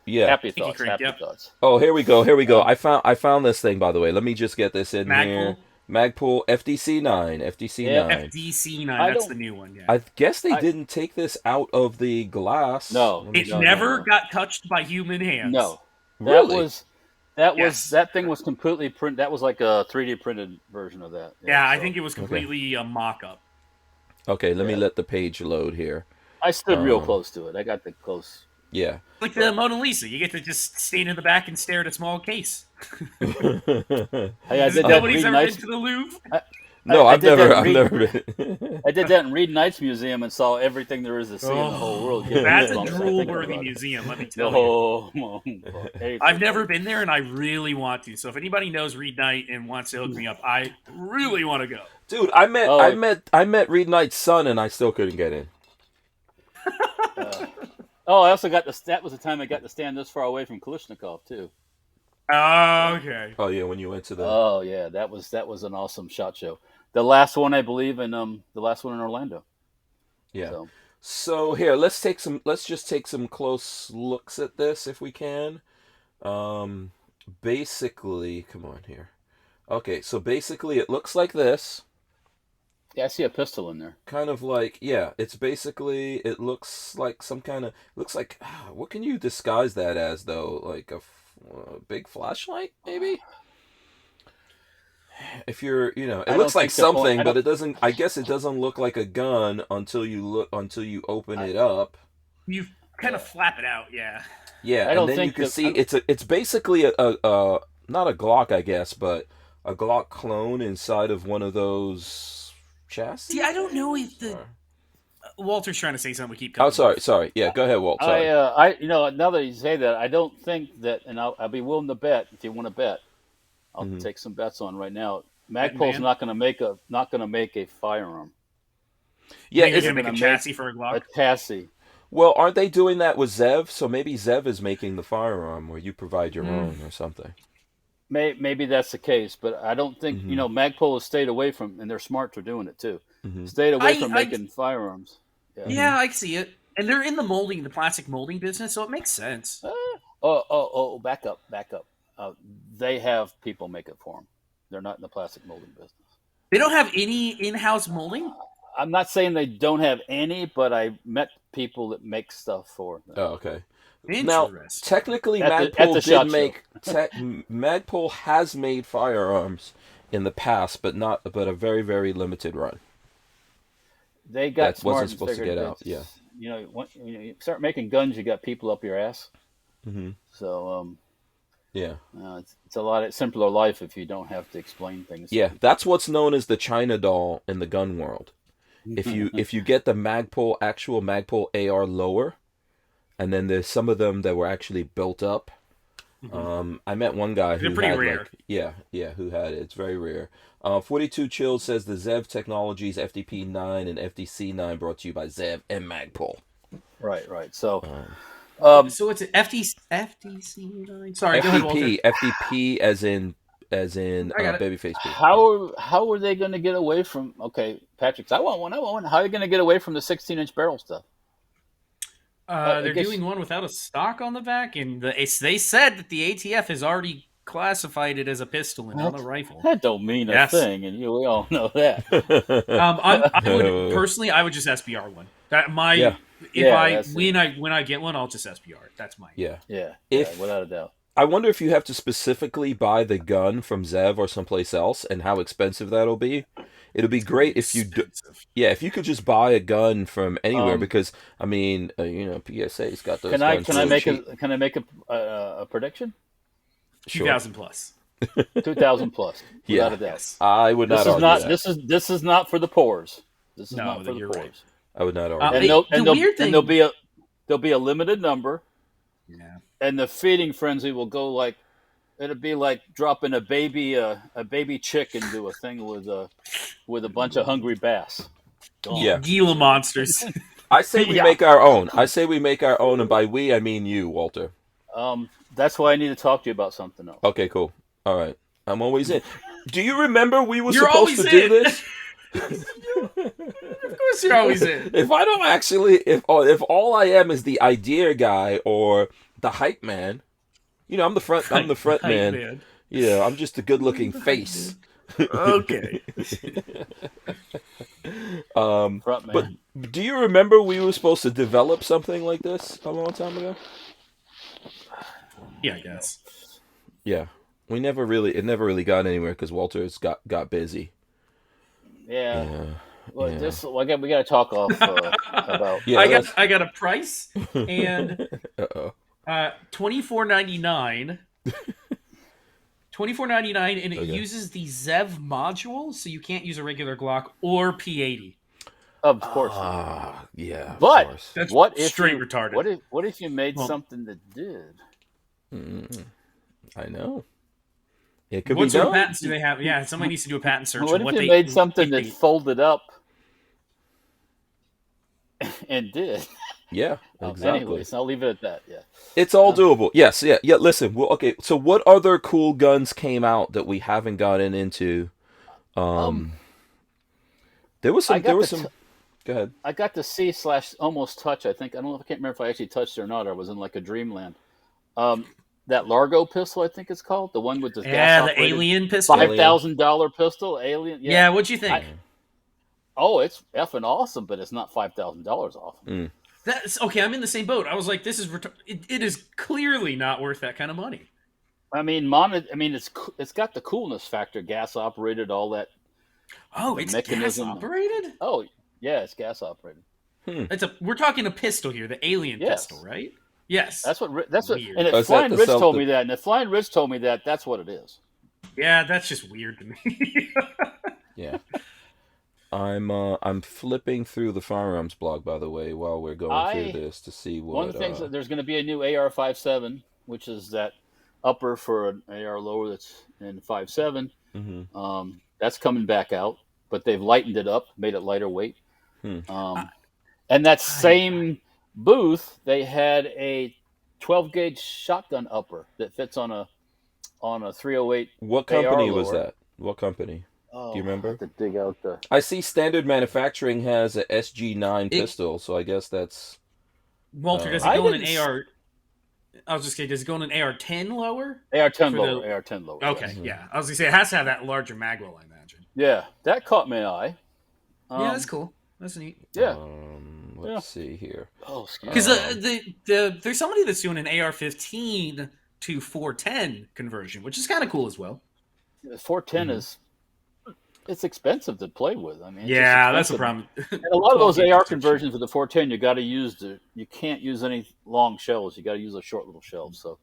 Yeah. Happy thoughts. Krink, happy thoughts. Oh, here we go. I found this thing, by the way. Let me just get this in here. Magpul FDC 9. FDC 9. FDC 9. That's the new one. Yeah. I guess they didn't take this out of the glass. No, it never got touched by human hands. No, really? That thing was completely printed. That was like a 3D printed version of that. Yeah, I think it was completely a mock-up. Okay, let me let the page load here. I stood real close to it. I got the close. Yeah. Like the Mona Lisa. You get to just stand in the back and stare at a small case. Hey, I did that. Nobody's ever been to the Louvre? No, I've never been. I did that in Reed Knight's museum and saw everything there is to see in the whole world. That's a drool-worthy museum, let me tell you. I've never been there, and I really want to. So if anybody knows Reed Knight and wants to hook me up, I really want to go. Dude, I met Reed Knight's son, and I still couldn't get in. I also got that was the time I got to stand this far away from Kalishnikov too. Oh, okay. Oh yeah, when you went to the. Oh yeah, that was an awesome shot show. The last one, I believe, in the last one in Orlando. Yeah. So here, let's just take some close looks at this if we can. Basically, come on here. Okay, so basically it looks like this. Yeah, I see a pistol in there. Kind of like, it's basically, it looks like some kind of, what can you disguise that as though? Like a big flashlight, maybe? If you're, it looks like something, but it doesn't, I guess it doesn't look like a gun until you open it up. You kind of flap it out, yeah. Yeah, and then you can see, it's basically a not a Glock, I guess, but a Glock clone inside of one of those chassis? See, I don't know if Walter's trying to say something. We keep cutting. Oh, sorry. Yeah, go ahead, Walt. Sorry. Now that you say that, I don't think that, and I'll be willing to bet if you want to bet. I'll take some bets on right now. Magpul's not going to make a firearm. Yeah, it's going to make a chassis for a Glock. A chassis. Well, aren't they doing that with Zev? So maybe Zev is making the firearm, where you provide your own or something. Maybe that's the case, but I don't think Magpul has stayed away from, and they're smart for doing it too. Stayed away from making firearms. Yeah, I see it, and they're in the plastic molding business, so it makes sense. Back up. They have people make it for them. They're not in the plastic molding business. They don't have any in-house molding? I'm not saying they don't have any, but I met people that make stuff for them. Oh, okay. Now, technically, Magpul has made firearms in the past, but a very, very limited run. they got that smart wasn't and supposed to figured get that, out. Yeah. You start making guns, you got people up your ass. Mm-hmm. So Yeah. it's a lot simpler life if you don't have to explain things. Yeah, that's what's known as the China doll in the gun world. If you get the actual Magpul AR lower, and then there's some of them that were actually built up. I met one guy They're who pretty had rare. who had it. It's very rare. 42 Chills says the Zev Technologies FDP9 and FDC9 brought to you by Zev and Magpul. Right. So So it's an FDC9. Sorry, go ahead, Walter. FDP as in I got it. Babyface P. how are they going to get away from? Okay, Patrick's. I want one. How are you going to get away from the 16-inch barrel stuff? They're doing one without a stock on the back, and they said that the ATF has already classified it as a pistol and not a rifle. That don't mean a thing, and we all know that. I would just SBR one. When I get one, I'll just SBR it. That's mine. Yeah. Without a doubt. I wonder if you have to specifically buy the gun from Zev or someplace else, and how expensive that'll be. It'll be great if you if you could just buy a gun from anywhere, because I mean, PSA's got those. Can I make a prediction? Sure. 2,000 plus. 2,000 plus. Without a doubt. Yes. I would not argue that. This is not for the pores. This is not for the pores. Right. I would not argue. There'll be a limited number. Yeah. And the feeding frenzy will go like, it'll be like dropping a baby chick into a thing with a bunch of hungry bass. Gila monsters. I say we make our own. And by we I mean you, Walter. That's why I need to talk to you about something else. Okay, cool. All right, I'm always in. Do you remember we were You're supposed to do this? Of course, you're always in. If I don't actually, if all I am is the idea guy or the hype man, I'm the front man. Yeah, I'm just a good-looking face. Okay. But do you remember we were supposed to develop something like this a long time ago? Yeah, I guess. Yeah, it never really got anywhere because Walter's got busy. Yeah. Well, we got to talk off about. Yeah, I got a price and $24.99. $24.99, and it uses the Zev module, so you can't use a regular Glock or P80. Of course. Yeah. But that's what if straight retarded? What if you made something that did? I know. It could what be sort done. of patents do they have? Yeah, somebody needs to do a patent search. What if you made something that folded up and did? Yeah, exactly. Anyways, I'll leave it at that. Yeah, it's all doable. Yes, yeah. Listen, okay. So, what other cool guns came out that we haven't gotten into? There was some. Go ahead. I got to see / almost touch. I think I can't remember if I actually touched it or not. Or I was in like a dreamland. That Largo pistol, I think it's called, the one with the the alien pistol, $5,000 pistol, alien. Yeah, what'd you think? It's effing awesome, but it's not $5,000 awesome. That's okay. I'm in the same boat. I was like, this is it is clearly not worth that kind of money. I mean, it's got the coolness factor, gas operated, all that. Oh, it's gas operated. Oh, yeah, it's gas operated. We're talking a pistol here, the alien pistol, right? Yes, that's what. And if Flying Rich told me that, that's what it is. Yeah, that's just weird to me. Yeah, I'm flipping through the firearms blog, by the way, while we're going through this to see what. One of the things that there's going to be a new AR-57, which is that upper for an AR lower that's in 5.7. Mm-hmm. That's coming back out, but they've lightened it up, made it lighter weight. And that same booth, they had a 12 gauge shotgun upper that fits on a 308. What company was that? What company? Do you remember? I have to dig out I see Standard Manufacturing has a SG9 pistol, so I guess that's. Walter, does it go in an AR? I was just kidding. Does it go in an AR-10 lower? AR-10 lower. AR-10 lower. Okay, yeah. I was gonna say it has to have that larger mag well, I imagine. Yeah, that caught my eye. Yeah, that's cool. That's neat. Yeah. Let's see here. Oh, because there's somebody that's doing an AR-15 to 410 conversion, which is kind of cool as well. 410 is it's expensive to play with. I mean, it's Yeah, that's just the expensive. problem. And a lot of those 12 AR gauge conversions with the 410, you can't use any long shells. You got to use a short little shells. So,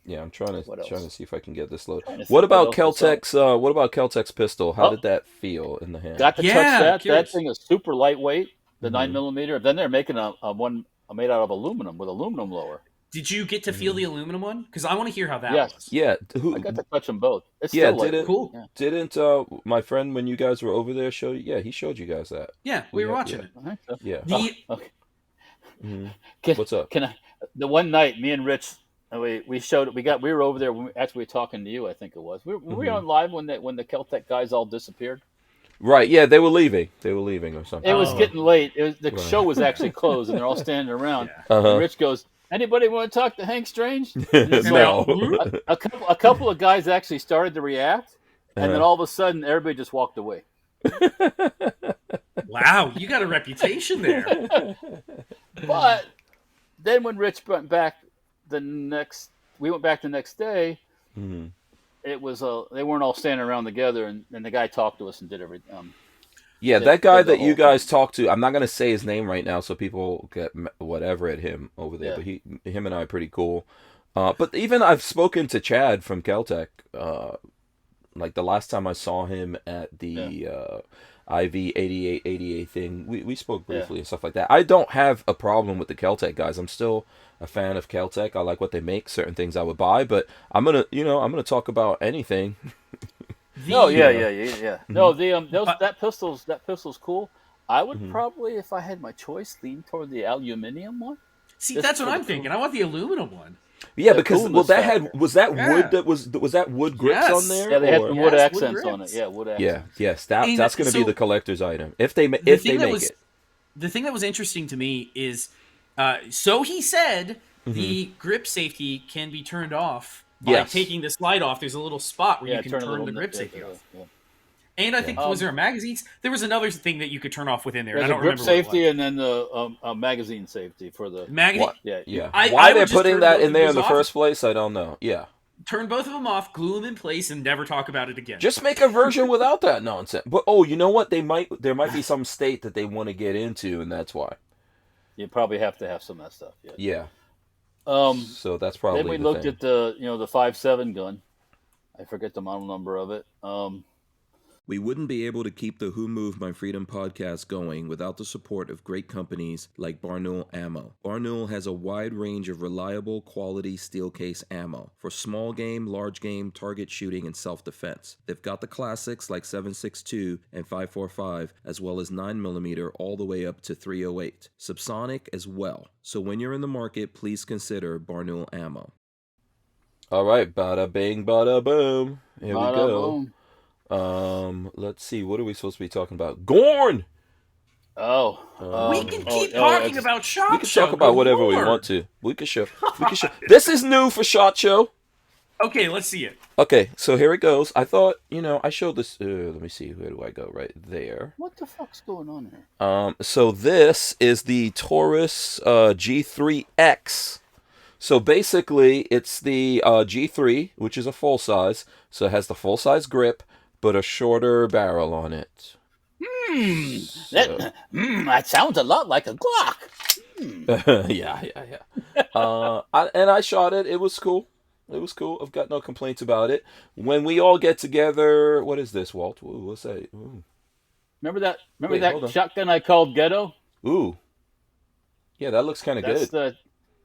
Yeah, I'm trying what to else? see if I can get this load. Trying to What think what about else was up. Keltec's? What about Keltec's pistol? How Oh, did that feel in the hand? got to touch Yeah, that. That curious. thing is super lightweight. The 9mm. Then they're making a one made out of aluminum with aluminum lower. Did you get to feel the aluminum one? Because I want to hear how that Yes. was. Yeah, I got to touch them both. It's yeah, still lightweight. Cool. Yeah. Didn't my friend when you guys were over there show you? Yeah, he showed you guys that. Yeah, we were watching it. I think so. Yeah. Okay. Mhm. What's up? Can I? The one night, me and Rich, we showed. We were over there when we were talking to you. I think it was. Were we on live when the Keltec guys all disappeared? Right, yeah, they were leaving. They were leaving or something. It was getting late. The Right. show was actually closed, and they're all standing around. Yeah. And Rich goes, "Anybody want to talk to Hank Strange?" No. A couple of guys actually started to react, and then all of a sudden, everybody just walked away. Wow, you got a reputation there. But then when Rich went back we went back the next day. It was they weren't all standing around together, and the guy talked to us and did everything. Yeah, that guy that you guys talked to, I'm not going to say his name right now so people get whatever at him over there, but him and I are pretty cool. But even I've spoken to Chad from Keltec, like the last time I saw him at the IV 8888 thing, we spoke briefly and stuff like that. I don't have a problem with the Keltec guys. I'm still a fan of Keltec. I like what they make. Certain things I would buy, but I'm gonna talk about anything. No, yeah. No, that pistol's cool. I would probably, if I had my choice, lean toward the aluminum one. See, Just that's for what the I'm thinking. I want the aluminum one. Yeah, The because coolness factor. was that Yeah. wood that was that wood grips Yes. on there? Yeah, they had or- the wood Yes, wood accents on it. grips. Yeah, wood Yeah, accents. yes, And that's going to be so- the collector's item if they make The it. thing that was interesting to me is, so he said the grip safety can be turned off by Yes. taking the slide off. There's a little spot where you can a turn little the grip bit, safety yeah, off. yeah. And I think, was there a magazines? There was another thing that you could turn off within there. There's I don't a grip remember what it safety was. and then the magazine safety for the Magazine. Yeah. Yeah, I why would they're just putting turn that both in there of in the those first place, I don't know. Yeah, Turn both of them off, glue them in place, and never talk about it again. just make a version without that nonsense. But you know what? There might be some state that they want to get into, and that's why. You probably have to have some of that stuff. Yeah. So that's probably. Then we the looked thing. at the 5.7 gun. I forget the model number of it. We wouldn't be able to keep the Who Moved My Freedom podcast going without the support of great companies like Barnauls Ammo. Barnauls has a wide range of reliable, quality steel case ammo for small game, large game, target shooting, and self-defense. They've got the classics like 7.62 and 5.45, as well as 9mm all the way up to 308. Subsonic as well. So when you're in the market, please consider Barnauls Ammo. All right, bada bing, bada boom. Here we go. Boom. Let's see. What are we supposed to be talking about? Gorn. We can keep talking about SHOT We can Show. talk about Good whatever we Lord. want to. We can show. This is new for SHOT Show. Okay, let's see it. Okay, so here it goes. I thought, I showed this. Let me see. Where do I go? Right there. What the fuck's going on here? So this is the Taurus G3X. So basically, it's the G3, which is a full size. So it has the full size grip, but a shorter barrel on it. That sounds a lot like a Glock. Yeah. And I shot it. It was cool. I've got no complaints about it. When we all get together, what is this, Walt? Ooh, what's that? Ooh. Remember that hold on. shotgun I called Ghetto? Ooh. Yeah, that looks kind of good. That's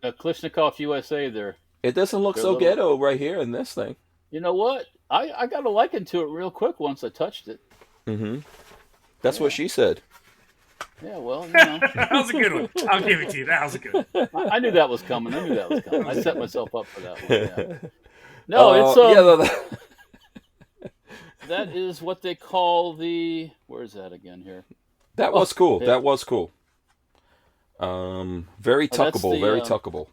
the Klishnikov USA there. It doesn't look so ghetto right here in this thing. You know what? I got a liking to it real quick once I touched it. Mm-hmm. That's what she said. Yeah, well, That was a good one. I'll give it to you. That was a good one. I knew that was coming. I set myself up for that one. Yeah. No, it's that is what they call the. Where is that again here? That was cool. Yeah. That was cool. Very tuckable. Very tuckable.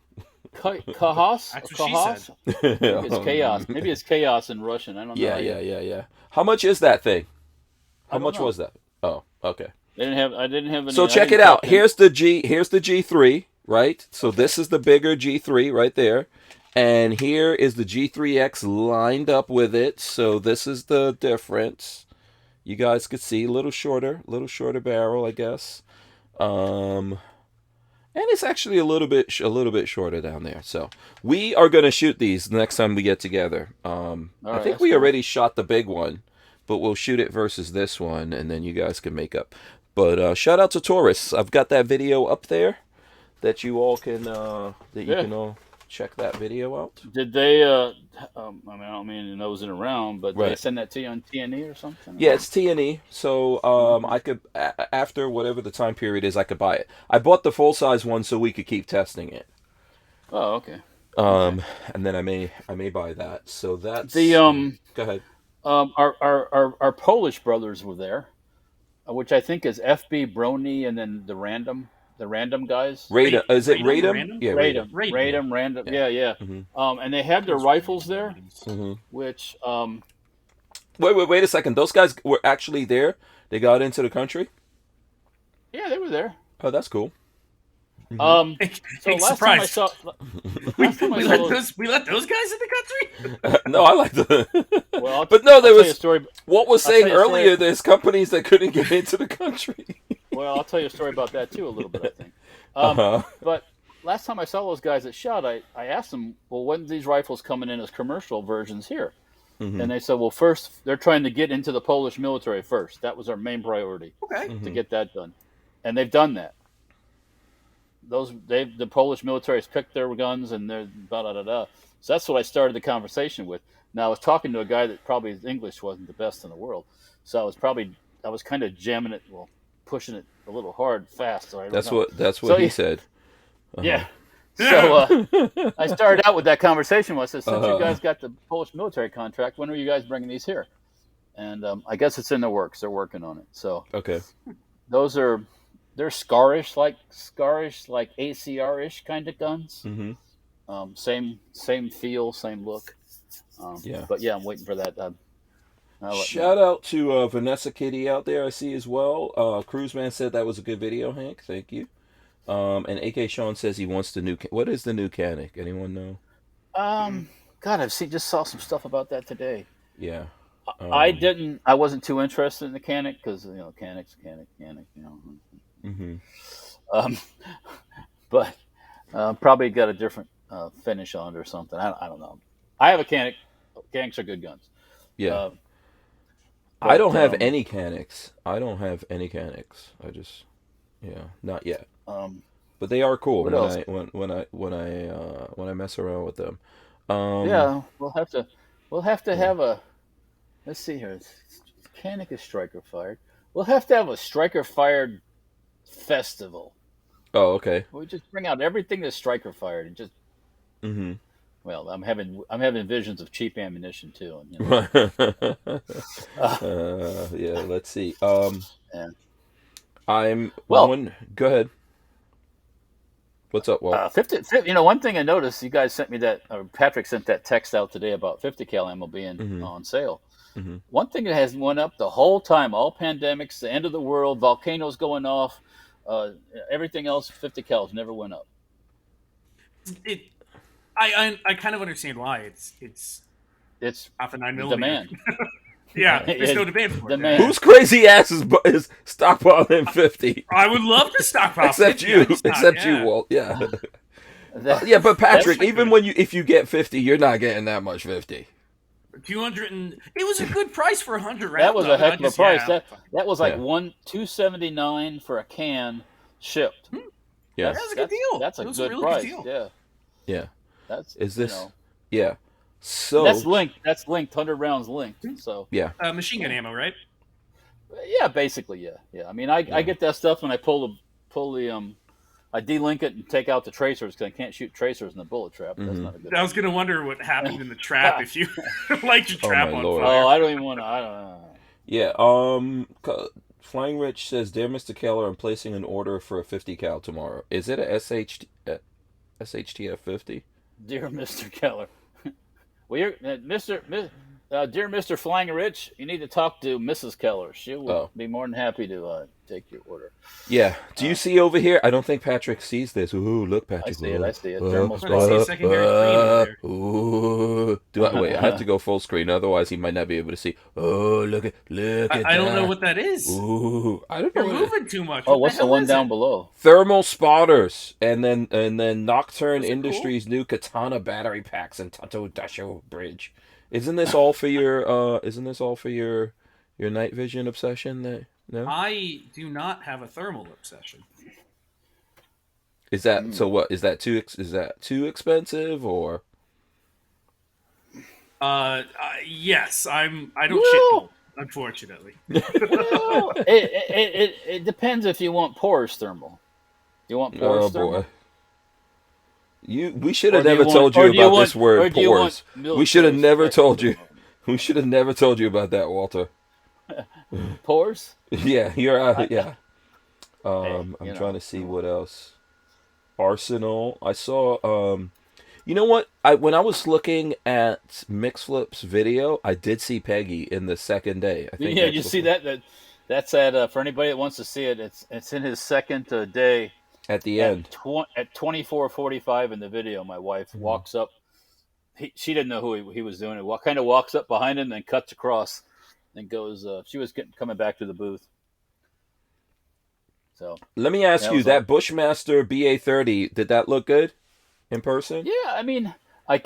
Kahas? That's what she said. Maybe it's chaos. Maybe it's chaos in Russian. I don't know. Yeah. How much is that thing? How much know. was that? Oh, okay. I didn't have any. So check it out. Here's the G3, right? So this is the bigger G3 right there. And here is the G3X lined up with it. So this is the difference. you guys could see a little shorter barrel, I guess. And it's actually a little bit shorter down there. So we are going to shoot these next time we get together. I think we already shot the big one, but we'll shoot it versus this one, and then you guys can make up. But shout out to Taurus. I've got that video up there that you all can can all check that video out. Did they? I don't mean to nose it around, but did they send that to you on T&E or something? Yeah, it's T&E. So I could after whatever the time period is, I could buy it. I bought the full size one so we could keep testing it. Oh, okay. And then I may buy that. So that's the Go ahead. Our Polish brothers were there, which I think is FB Brony, and then the random guys. Radom. Is it Radom? Yeah, Random. Yeah. Mm-hmm. And they had their rifles there, which Wait a second. Those guys were actually there. They got into the country. Yeah, they were there. Oh, that's cool. So last time I saw, we let those guys in the country. No, I like the. Well, but no, there was. Story. Walt was saying earlier, there's companies that couldn't get into the country. Well, I'll tell you a story about that too, a little bit, I think. But last time I saw those guys that shot, I asked them, well, when are these rifles coming in as commercial versions here? Mm-hmm. And they said, well, first, they're trying to get into the Polish military first. That was our main priority, to get that done. And they've done that. The Polish military has picked their guns, and they're da-da-da-da. So that's what I started the conversation with. Now, I was talking to a guy that probably his English wasn't the best in the world. So I was kind of jamming it, pushing it a little hard, fast. So that's what he said. Yeah. So I started out with that conversation. I said, since you guys got the Polish military contract, when are you guys bringing these here? And I guess it's in the works. They're working on it. So they're scarish like ACR-ish kind of guns. Mm-hmm. Same feel, same look. But yeah, I'm waiting for that. Shout out to Vanessa Kitty out there, I see as well. Cruiseman said that was a good video, Hank. Thank you. And AK Sean says he wants the new. What is the new Canic? Anyone know? God, just saw some stuff about that today. Yeah. I wasn't too interested in the Canic because Canic's Canic. Mm-hmm. But probably got a different finish on it or something. I don't know. I have a Canic. Canics are good guns. Yeah. I don't have any Canics. I just, not yet. But they are cool when I mess around with them. Yeah, we'll have to have a. Let's see here. Canic is striker fired. We'll have to have a striker fired festival. Oh, okay. We just bring out everything that's striker fired and just. Mm-hmm. Well, I'm having visions of cheap ammunition too. Yeah, let's see. Go ahead. What's up, Walt? 50, one thing I noticed, you guys sent me that, or Patrick sent that text out today about 50 cal ammo being on sale. Mm-hmm. One thing that has went up the whole time, all pandemics, the end of the world, volcanoes going off, everything else, 50 cals never went up. I kind of understand why. It's off a 9mm. Demand. Yeah, there's no demand for it. Whose crazy ass is stockpiling 50? I would love to stockpile except 50. Except you, Walt. Yeah. Yeah, but Patrick, even if you get 50, you're not getting that much 50. 200 and it was a good price for 100 rounds. That was a heck of a price. That was like $279 for a can shipped. Yeah, that's a good deal. That's a good really price. Good deal. Yeah. That's Yeah. So that's linked. 100 rounds linked. So yeah, machine gun ammo, right? Yeah, basically, yeah. I mean, I get that stuff when I pull the I delink it and take out the tracers because I can't shoot tracers in the bullet trap. That's not a good. I was gonna wonder what happened in the trap if you light your trap on Lord. fire. Oh, I don't even want to. I don't know. Yeah. Flying Rich says, "Dear Mr. Keller, I'm placing an order for a 50 cal tomorrow. Is it a SHTF 50?" Dear Mr. Keller. Well, Dear Mr. Flying Rich, you need to talk to Mrs. Keller. She will be more than happy to take your order. Yeah. Do you see over here? I don't think Patrick sees this. Ooh, look, Patrick. I see it. Thermal I see a secondary screen over there. Ooh. Wait, I have to go full screen, otherwise he might not be able to see. Oh, look at that. I don't know what that is. Ooh. I don't know. You're moving too much. What's the one down below? Thermal spotters, and then Nocturne Industries' cool? new Katana battery packs and Tato Dasho bridge. Isn't this all for your night vision obsession? No? I do not have a thermal obsession. Is that so? What is that too? Is that too expensive or? Yes, I don't shit gold, unfortunately. Well, it depends if you want porous thermal. You want porous thermal? Boy. We should have never told you about this word porous. We should have never told you. We should have never told you about that, Walter. Pores? Yeah, you're out. Yeah. I'm trying to see what else. Arsenal. I saw. You know what? When I was looking at MixFlip's video, I did see Peggy in the second day. I think. Yeah, you see that? That's at for anybody that wants to see it. It's in his second day. At the end. At 24:45 in the video, my wife walks up. She didn't know who he was doing it. Kind of walks up behind him and cuts across, and goes. She was coming back to the booth. So let me ask you: that Bushmaster BA30, did that look good in person? Yeah, I mean, I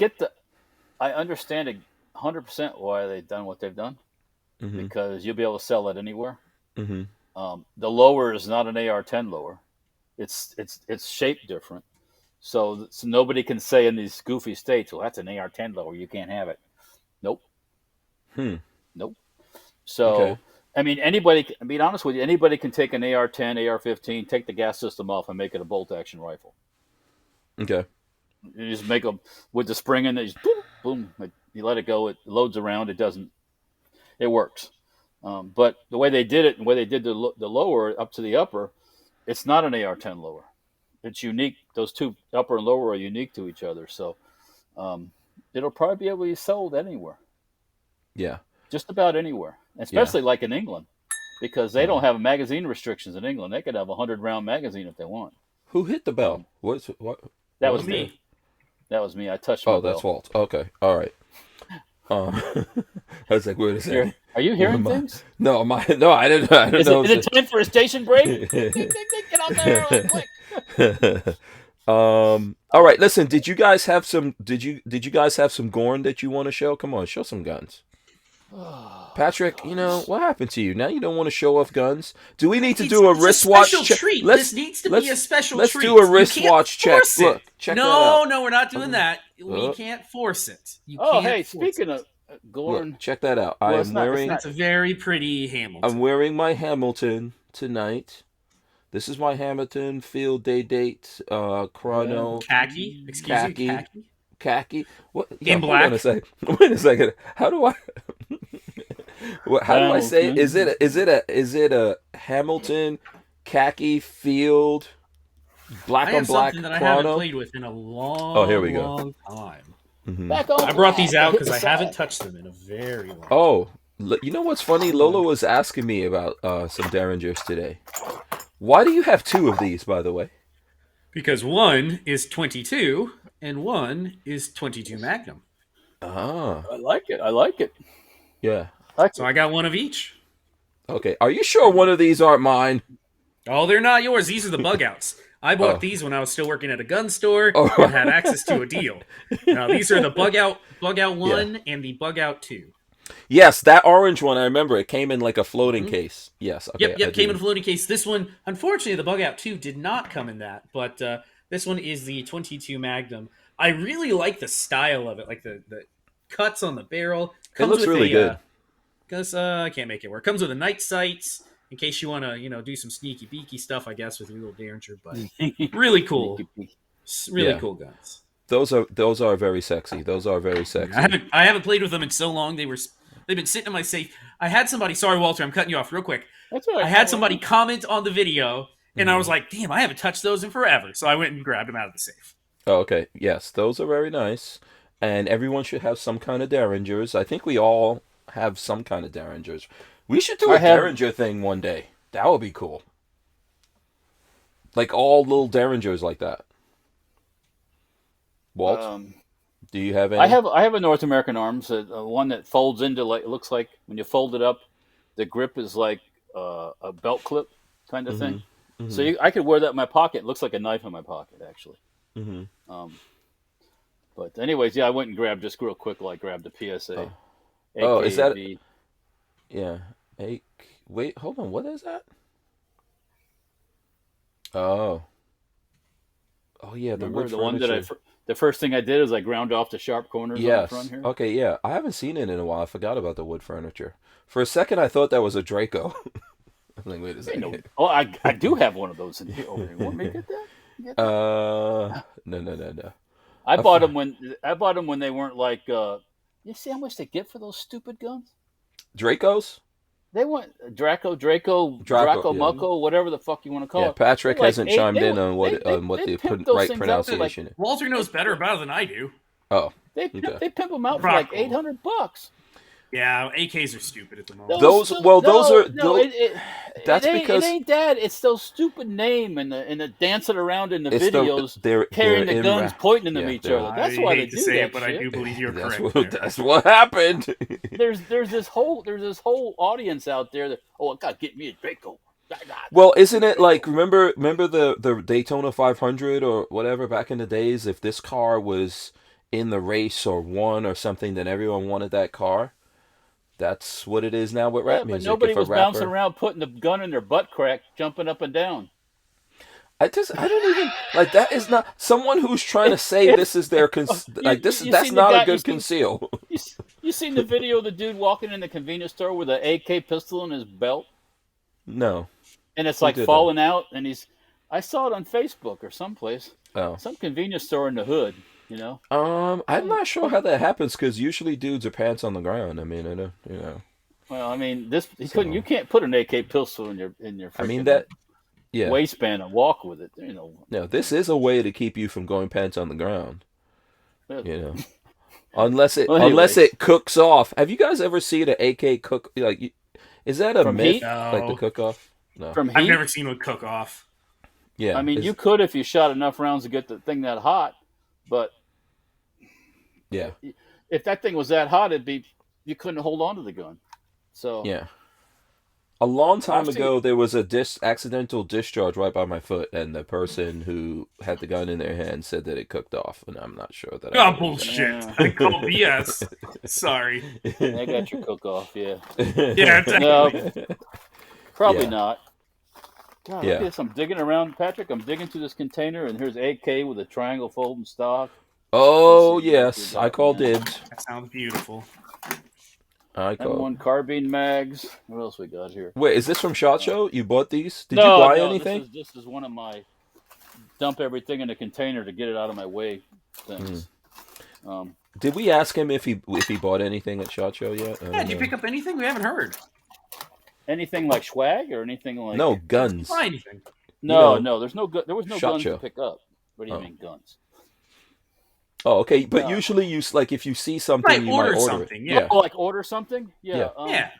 understand 100% why they've done what they've done, because you'll be able to sell it anywhere. The lower is not an AR-10 lower. It's shaped different, so nobody can say in these goofy states, well, that's an AR-10 lower, you can't have it. Nope. Nope. So, okay. I mean, be honest with you, anybody can take an AR-10, AR-15, take the gas system off and make it a bolt-action rifle. Okay. You just make them with the spring in it, boom, you let it go, it loads around, it works. But the way they did it, and the way they did the lower up to the upper, it's not an AR-10 lower. It's unique. Those two, upper and lower, are unique to each other. So it'll probably be able to be sold anywhere. Yeah. Just about anywhere. Especially like in England, because they don't have magazine restrictions in England. They could have a 100-round magazine if they want. Who hit the bell? What? That was me. That was me. I touched my bell. Oh, that's Walt. Okay. All right. I was like, wait a second. Are you hearing things? No, I didn't know. Is it time for a station break? Get on there real quick. All right, listen, did you guys have some Gorn that you want to show? Come on, show some guns. Patrick, what happened to you? Now you don't want to show off guns? Do we need to do a wristwatch check? This needs to be a special treat. Let's do a wristwatch check. Look, check that out. No, we're not doing that. We can't force it. Speaking of Gorn, look, check that out. That's a very pretty Hamilton. I'm wearing my Hamilton tonight. This is my Hamilton field day date chrono. Khaki? Excuse me, khaki? Khaki? What? In black? Wait a second. How do I? How do I say it? Is it a Hamilton khaki field black on black something that chrono? I haven't played with in a long time. I brought these out because I haven't touched them in a very long time. Oh, you know what's funny? Lola was asking me about some Derringers today. Why do you have two of these, by the way? Because one is 22 and one is 22 Magnum. Ah. I like it. Yeah. So I got one of each. Okay. Are you sure one of these aren't mine? Oh, they're not yours. These are the bug outs. I bought these when I was still working at a gun store and had access to a deal. Now, these are the bug out 1 and the bug out 2. Yes, that orange one, I remember. It came in like a floating case. Yes. Okay, Yep, came in a floating case. This one, unfortunately, the bug out 2 did not come in that, but this one is the 22 Magnum. I really like the style of it, like the cuts on the barrel. It looks really good. Because I can't make it work. Comes with a night sights in case you want to, do some sneaky beaky stuff, I guess, with your little Derringer. But really cool, really cool guns. Those are very sexy. Those are very sexy. I haven't played with them in so long. They've been sitting in my safe. I had somebody. Sorry, Walter, I'm cutting you off real quick. That's all right. I had somebody comment on the video, and I was like, "Damn, I haven't touched those in forever." So I went and grabbed them out of the safe. Oh, okay. Yes, those are very nice. and everyone should have some kind of Derringers. I think we all have some kind of Derringers. We should do a Derringer thing one day. That would be cool. Like all little Derringers like that. Walt, do you have any? I have a North American Arms, one that folds into, like, it looks like when you fold it up, the grip is like a belt clip kind of thing. Mm-hmm. So I could wear that in my pocket. It looks like a knife in my pocket, actually. Mm-hmm. But anyways, yeah, I went and grabbed, just real quick, like grabbed the PSA. Oh, is that? Yeah. Wait, hold on. What is that? Oh. Oh yeah, the wood one that the first thing I did is I ground off the sharp corners on the front here. Okay, yeah. I haven't seen it in a while. I forgot about the wood furniture. For a second, I thought that was a Draco. I'm like, wait a second. Oh, I do have one of those in here. You want me to get that? No. I bought them when they weren't like. You see how much they get for those stupid guns? Dracos? They want Draco, Mucko, whatever the fuck you want to call it. Patrick hasn't chimed in on what the right pronunciation is. Walter knows better about it than I do. Oh, they pimp them out for like $800. Yeah, AKs are stupid at the moment. It ain't that. It's those stupid name and the dancing around in the videos, carrying the guns, pointing them at each other. That's why they do that. But I do believe you're correct. That's what happened. There's this whole audience out there that God, get me a Draco. Well, isn't it like remember the Daytona 500 or whatever back in the days? If this car was in the race or won or something, then everyone wanted that car. That's what it is now with rap music. But nobody was bouncing around putting the gun in their butt crack, jumping up and down. I don't even like that. Is not someone who's trying to say this is their that's not a good conceal. You seen the video of the dude walking in the convenience store with an AK pistol in his belt? No. And it's like falling out, and I saw it on Facebook or someplace. Oh. Some convenience store in the hood. You know? I'm not sure how that happens because usually dudes are pants on the ground. I mean, Well, I mean, you can't put an AK pistol in your. I mean waistband and walk with it. No, this is a way to keep you from going pants on the ground. Unless it cooks off. Have you guys ever seen an AK cook? Like, is that a myth? No. Like the cook off? No, from heat? I've never seen one cook off. Yeah, I mean, you could if you shot enough rounds to get the thing that hot, but. Yeah. If that thing was that hot, you couldn't hold on to the gun. So yeah. A long time ago, there was a accidental discharge right by my foot, and the person who had the gun in their hand said that it cooked off, and I'm not sure that. Oh, bullshit! I call BS. Sorry. I got your cook off. Yeah. Yeah. Exactly. No, probably not. God, look at this. I'm digging around, Patrick. I'm digging through this container, and here's AK with a triangle folding stock. Oh, yes. I call dibs. That sounds beautiful. M1 carbine mags. What else we got here? Wait, is this from SHOT Show? You bought these? Did you buy anything? This is one of my dump everything in a container to get it out of my way things. Did we ask him if he bought anything at SHOT Show yet? Yeah, did you pick up anything? We haven't heard. Anything like swag or anything like... No, guns. Buy anything. No, there was no guns Show. to pick up. What do you mean guns? Oh, okay. But usually, if you see something, you might order something. it. Yeah. Oh, like order something? Yeah. Yeah.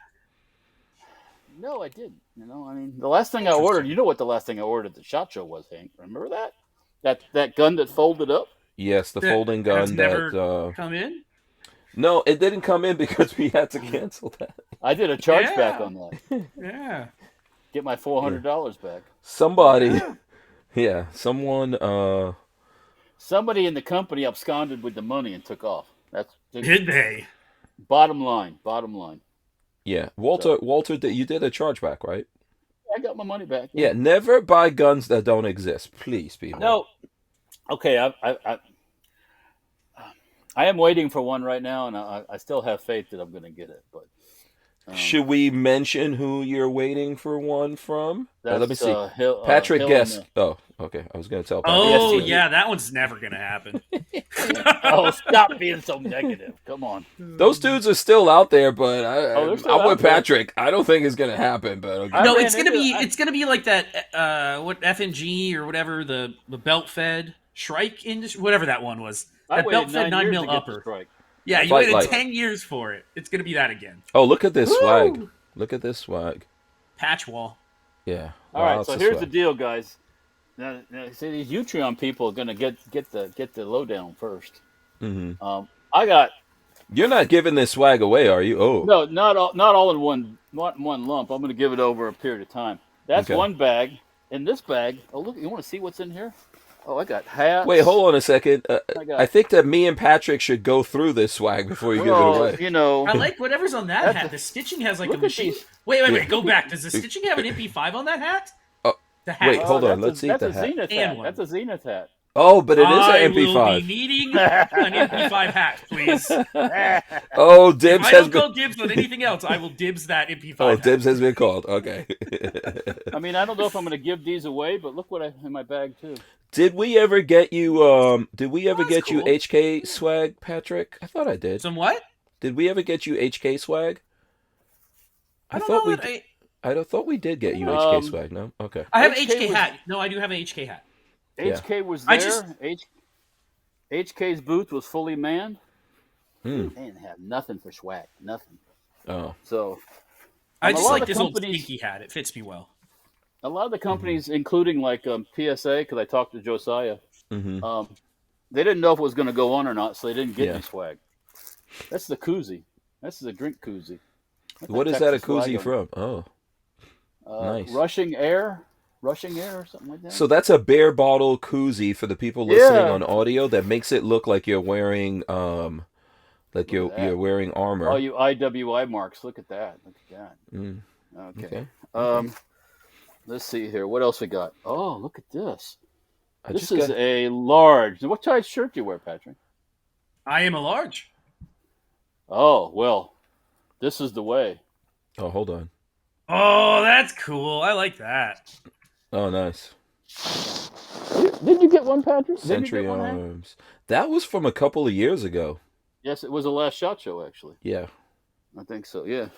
No, I didn't. I mean, the last thing I ordered. You know what the last thing I ordered at the SHOT Show was, Hank? Remember that? That gun that folded up. Yes, the folding gun that come in. No, it didn't come in because we had to cancel that. I did a chargeback on that. Yeah. Get my $400 back. Somebody. Yeah, someone. Somebody in the company absconded with the money and took off. Did they? Bottom line. Yeah, Walter, you did a chargeback, right? I got my money back. Yeah, never buy guns that don't exist, please, people. No. Okay, I am waiting for one right now, and I still have faith that I'm going to get it. But should we mention who you're waiting for one from? Let me see. Patrick Hill guessed. Oh, okay. I was going to tell Patrick. Oh, yeah, that one's never going to happen. Oh, stop being so negative. Come on. Those dudes are still out there, but I'm with Patrick. There. I don't think it's going to happen. But no, it's going to be like that. What FNG or whatever the belt fed Shrike industry, whatever that one was. That belt waited fed 9 years mil to get the upper. strike. Yeah, you Fight waited Light. 10 years for it. It's gonna be that again. Oh, look at this Woo! swag. Look at this swag. Patch wall. Yeah. All right, so here's the deal, guys. Now, see, these Utreon people are gonna get the lowdown first. Mm-hmm. I got. You're not giving this swag away, are you? Oh. No, not all in one lump. I'm gonna give it over a period of time. That's Okay. one bag. In this bag, oh look, you want to see what's in here? Oh, I got hats. Wait, hold on a second. got- I think that me and Patrick should go through this swag before you give it away. You know, I like whatever's on that hat. The stitching has like a machine. Wait, go back. Does the stitching have an MP5 on that hat? Oh, the hat. wait, hold on. Let's see the That's a hat. Zenith hat. That's a Zenith hat. Oh, but it is an MP5. I will be needing an MP5 hat, please. Oh, dibs If I has don't been... go dibs on anything else, I will dibs that MP5 Oh, hat. dibs has been called. Okay. I mean, I don't know if I'm going to give these away, but look what I in my bag too. Did we ever get you? Did we ever get cool. you HK swag, Patrick? I thought I did. Some what? Did we ever get you HK swag? I don't thought know. I thought we did get you HK swag. No. Okay. I have HK HK was- hat. No, I do have an HK hat. HK was I there. just- HK's booth was fully manned. Hmm. They didn't have nothing for swag, nothing. Oh. So I a just lot like of this old companies- stinky hat. It fits me well. a lot of the companies, including like PSA, because I talked to Josiah, Mm-hmm. they didn't know if it was going to go on or not, so they didn't get Yeah. any swag. That's the koozie. This is a drink koozie. What is that a koozie from? Oh. Nice. Rushing Air or something like that. So that's a beer bottle koozie for the people listening Yeah. on audio that makes it look like you're wearing you're wearing armor. all you IWI marks, look at that. Look at that. Mm. Okay. Okay. Let's see here. What else we got? Oh, look at this. I This just is got- a large. What size shirt do you wear, Patrick? I am a large. Oh, well, this is the way. Oh, hold on. Oh, that's cool. I like that. Oh, nice. Did you get one, Patrick? Did you Century get one, Hank? Arms. That was from a couple of years ago. Yes, it was the last SHOT Show, actually. Yeah. I think so, yeah.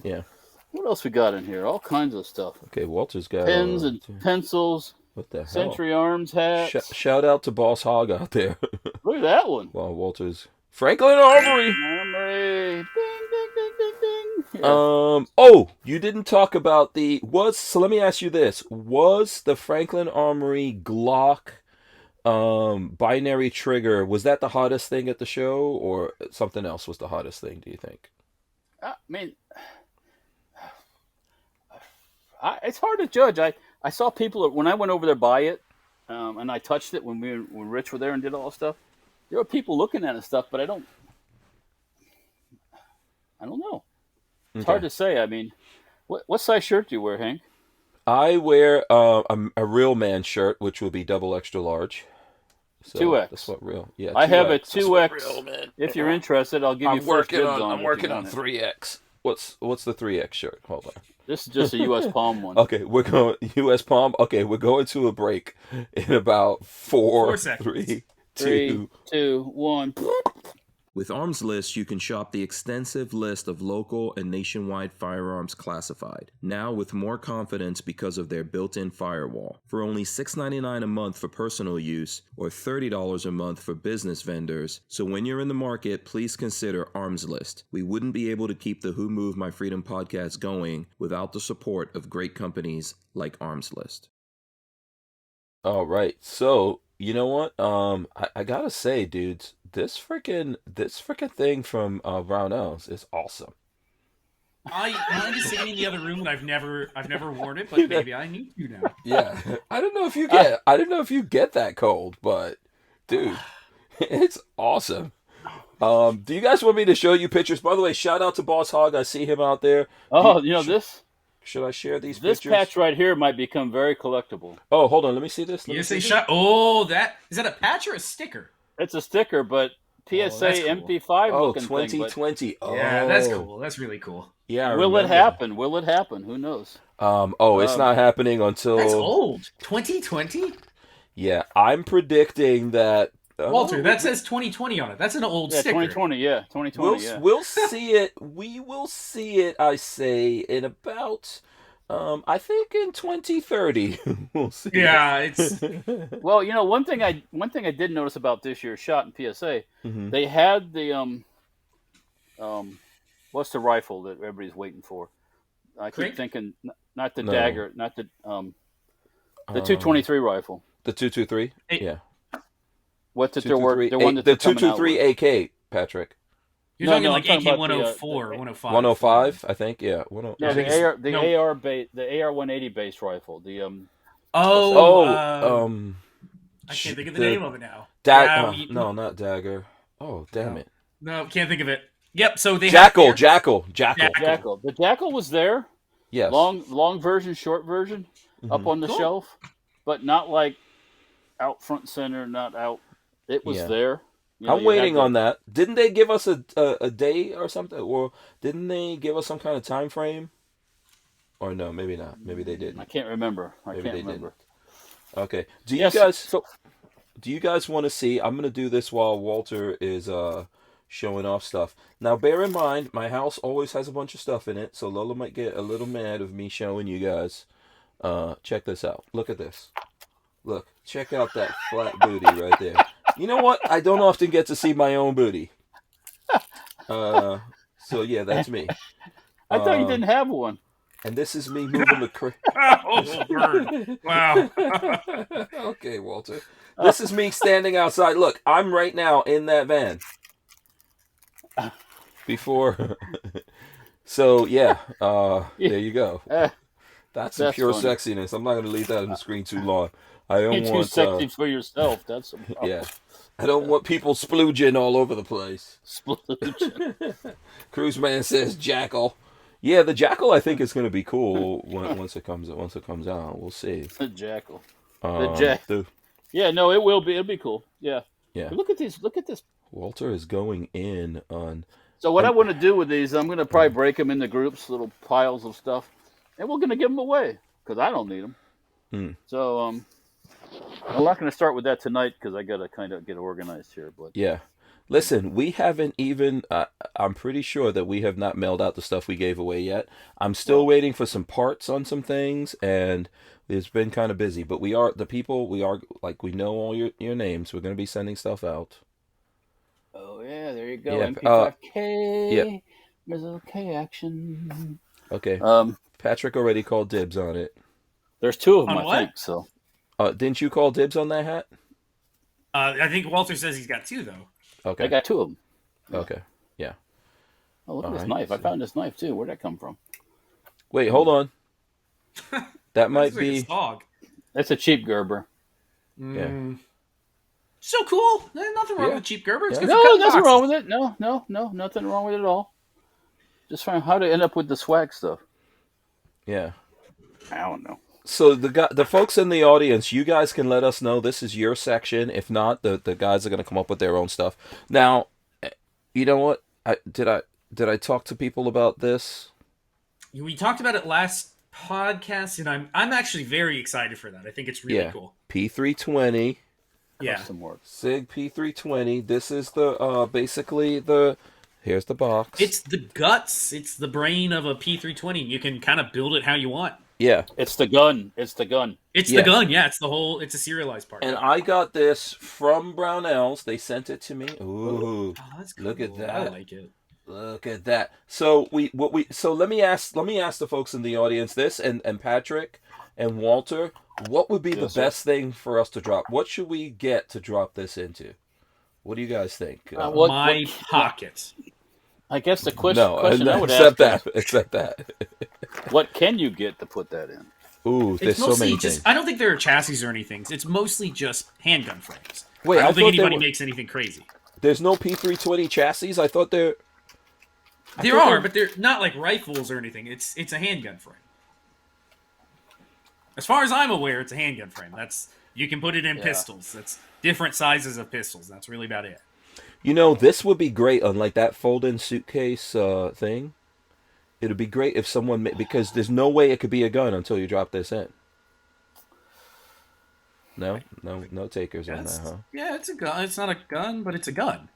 Yeah. What else we got in here? All kinds of stuff. Okay, Walter's got Pens and pencils, what the hell? Century Arms hats. Shout out to Boss Hog out there. Look at that one. Wow, Walter's Franklin Armory. Armory. Ding, ding, ding, ding, ding. Yeah. Oh, you didn't talk about so let me ask you this. Was the Franklin Armory Glock binary trigger, was that the hottest thing at the show, or something else was the hottest thing, do you think? I mean, it's hard to judge. I saw people when I went over there buy it, and I touched it when Rich were there and did all the stuff. There were people looking at it and stuff, but I don't know. It's hard to say. I mean, what size shirt do you wear, Hank? I wear a real man shirt, which will be double extra large. So 2X. That's what real. Yeah, I have a 2X. That's what 2X. real, man. If you're interested, I'll give you first dibs on it. I'm if working you on want it. 3X. What's the 3X shirt? Hold on. This is just a U.S. Palm one. Okay, we're going U.S. Palm. Okay, we're going to a break in about 4 seconds. 3, 3, 2. 2, 1. With Arms List, you can shop the extensive list of local and nationwide firearms classified, now with more confidence because of their built-in firewall. For only $6.99 a month for personal use, or $30 a month for business vendors, so when you're in the market, please consider Arms List. We wouldn't be able to keep the Who Moved My Freedom podcast going without the support of great companies like Arms List. All right, so you know what? I gotta say, dudes, this freaking thing from Barnauls is awesome. Mine is sitting in the other room, and I've never worn it, but maybe I need to now. Yeah, I don't know if you get that cold, but dude, it's awesome. Do you guys want me to show you pictures? By the way, shout out to Boss Hog. I see him out there. Oh, this Should I share these this pictures? patch right here might become very collectible. Oh, hold on. Let me see this. Let me You say see shot. Oh, is that a patch or a sticker? It's a sticker, but PSA that's cool. MP5 Oh, looking thing. 2020. Oh, Yeah, that's cool. That's really cool. Yeah. Will it remember. happen? Will it happen? Who knows? It's not happening until. That's old. 2020. Yeah, I'm predicting that. Walter, that says 2020 on it. That's an old Yeah, sticker. 2020. Yeah, 2020. We'll yeah. we'll see it. We will see it. I say in about I think in 2030 we'll see. Yeah, it's Well, one thing I did notice about this year's shot in PSA, they had the what's the rifle that everybody's waiting for? I keep Crank? thinking not the No. dagger, not the 223 rifle. The 223. Hey. Yeah. What's it? They're one that the they're coming out 223 AK, Patrick. you're talking like AK 104, 105. 105, I think. Yeah. No, I think the AR base, the AR 180 base rifle. The I can't think of the name of it now. No, not dagger. Oh, damn it. No, can't think of it. Yep. So they Jackal. The Jackal was there. Yes. Long version, short version, up on the shelf, but not like out front center. Not out. It was there. I'm waiting on that. Didn't they give us a day or something, or didn't they give us some kind of time frame? Or no, maybe not. Maybe they didn't. I can't remember. Didn't. Okay. Do you guys want to see? I'm gonna do this while Walter is showing off stuff. Now, bear in mind, my house always has a bunch of stuff in it, so Lola might get a little mad of me showing you guys. Check this out. Look at this. Look, check out that flat booty right there. You know what? I don't often get to see my own booty. So yeah, that's me. I thought you didn't have one. And this is me moving the crate. Oh, bird. Wow. Okay, Walter. This is me standing outside. Look, I'm right now in that van. Before. So, yeah. There you go. That's some pure funny sexiness. I'm not going to leave that on the screen too long. I don't You're want too sexy for yourself. That's a problem. Yeah. I don't want people splooging all over the place. Splooging. Cruise Man says Jackal. Yeah, the Jackal I think is going to be cool once it comes out. We'll see. The Jackal. Yeah, no, it will be. It'll be cool. Yeah. Yeah. But look at these. Look at this. Walter is going in on. So what I want to do with these, I'm going to probably break them into groups, little piles of stuff, and we're going to give them away because I don't need them. So I'm not going to start with that tonight because I got to kind of get organized here. But yeah. Listen, we haven't even, I'm pretty sure that we have not mailed out the stuff we gave away yet. I'm still waiting for some parts on some things, and it's been kind of busy. But we know all your names. We're going to be sending stuff out. Oh, yeah, there you go. Yeah, MP5K. Yeah. There's a little K action. Okay. Patrick already called dibs on it. There's two of them, I think. So. Didn't you call dibs on that hat? I think Walter says he's got two, though. Okay. I got two of them. Okay. Yeah. Oh, look at this knife. I found this knife, too. Where'd that come from? Wait, hold on. That might be... Like a dog. That's a cheap Gerber. Yeah. So cool. There's nothing wrong with cheap Gerber. It's good no, for nothing wrong with it. No, nothing wrong with it at all. Just find how to end up with the swag stuff. Yeah. I don't know. So the folks in the audience, you guys can let us know this is your section. If not, the guys are going to come up with their own stuff. Now, you know what? Did I talk to people about this? We talked about it last podcast, and I'm actually very excited for that. I think it's really cool. P320. Yeah. Some work. Sig P320. This is the basically the. Here's the box. It's the guts. It's the brain of a P320. You can kind of build it how you want. Yeah. It's the gun. It's the gun. It's the gun. Yeah, it's a serialized part. And I got this from Barnauls. They sent it to me. Ooh. Oh, that's cool. Look at that. I like it. Look at that. So let me ask the folks in the audience this, and Patrick and Walter, what would be the best thing for us to drop? What should we get to drop this into? What do you guys think? My pocket. I guess the question I would accept ask that. What can you get to put that in? Ooh, there's so many things. I don't think there are chassis or anything. It's mostly just handgun frames. Wait, I don't think anybody makes anything crazy. There's no P320 chassis? I thought there... There are, but they're not like rifles or anything. It's a handgun frame. As far as I'm aware, it's a handgun frame. You can put it in pistols. That's different sizes of pistols. That's really about it. You know, this would be great on like that fold-in suitcase thing. It would be great if someone because there's no way it could be a gun until you drop this in. No takers on that, huh? Yeah, it's a gun. It's not a gun, but it's a gun.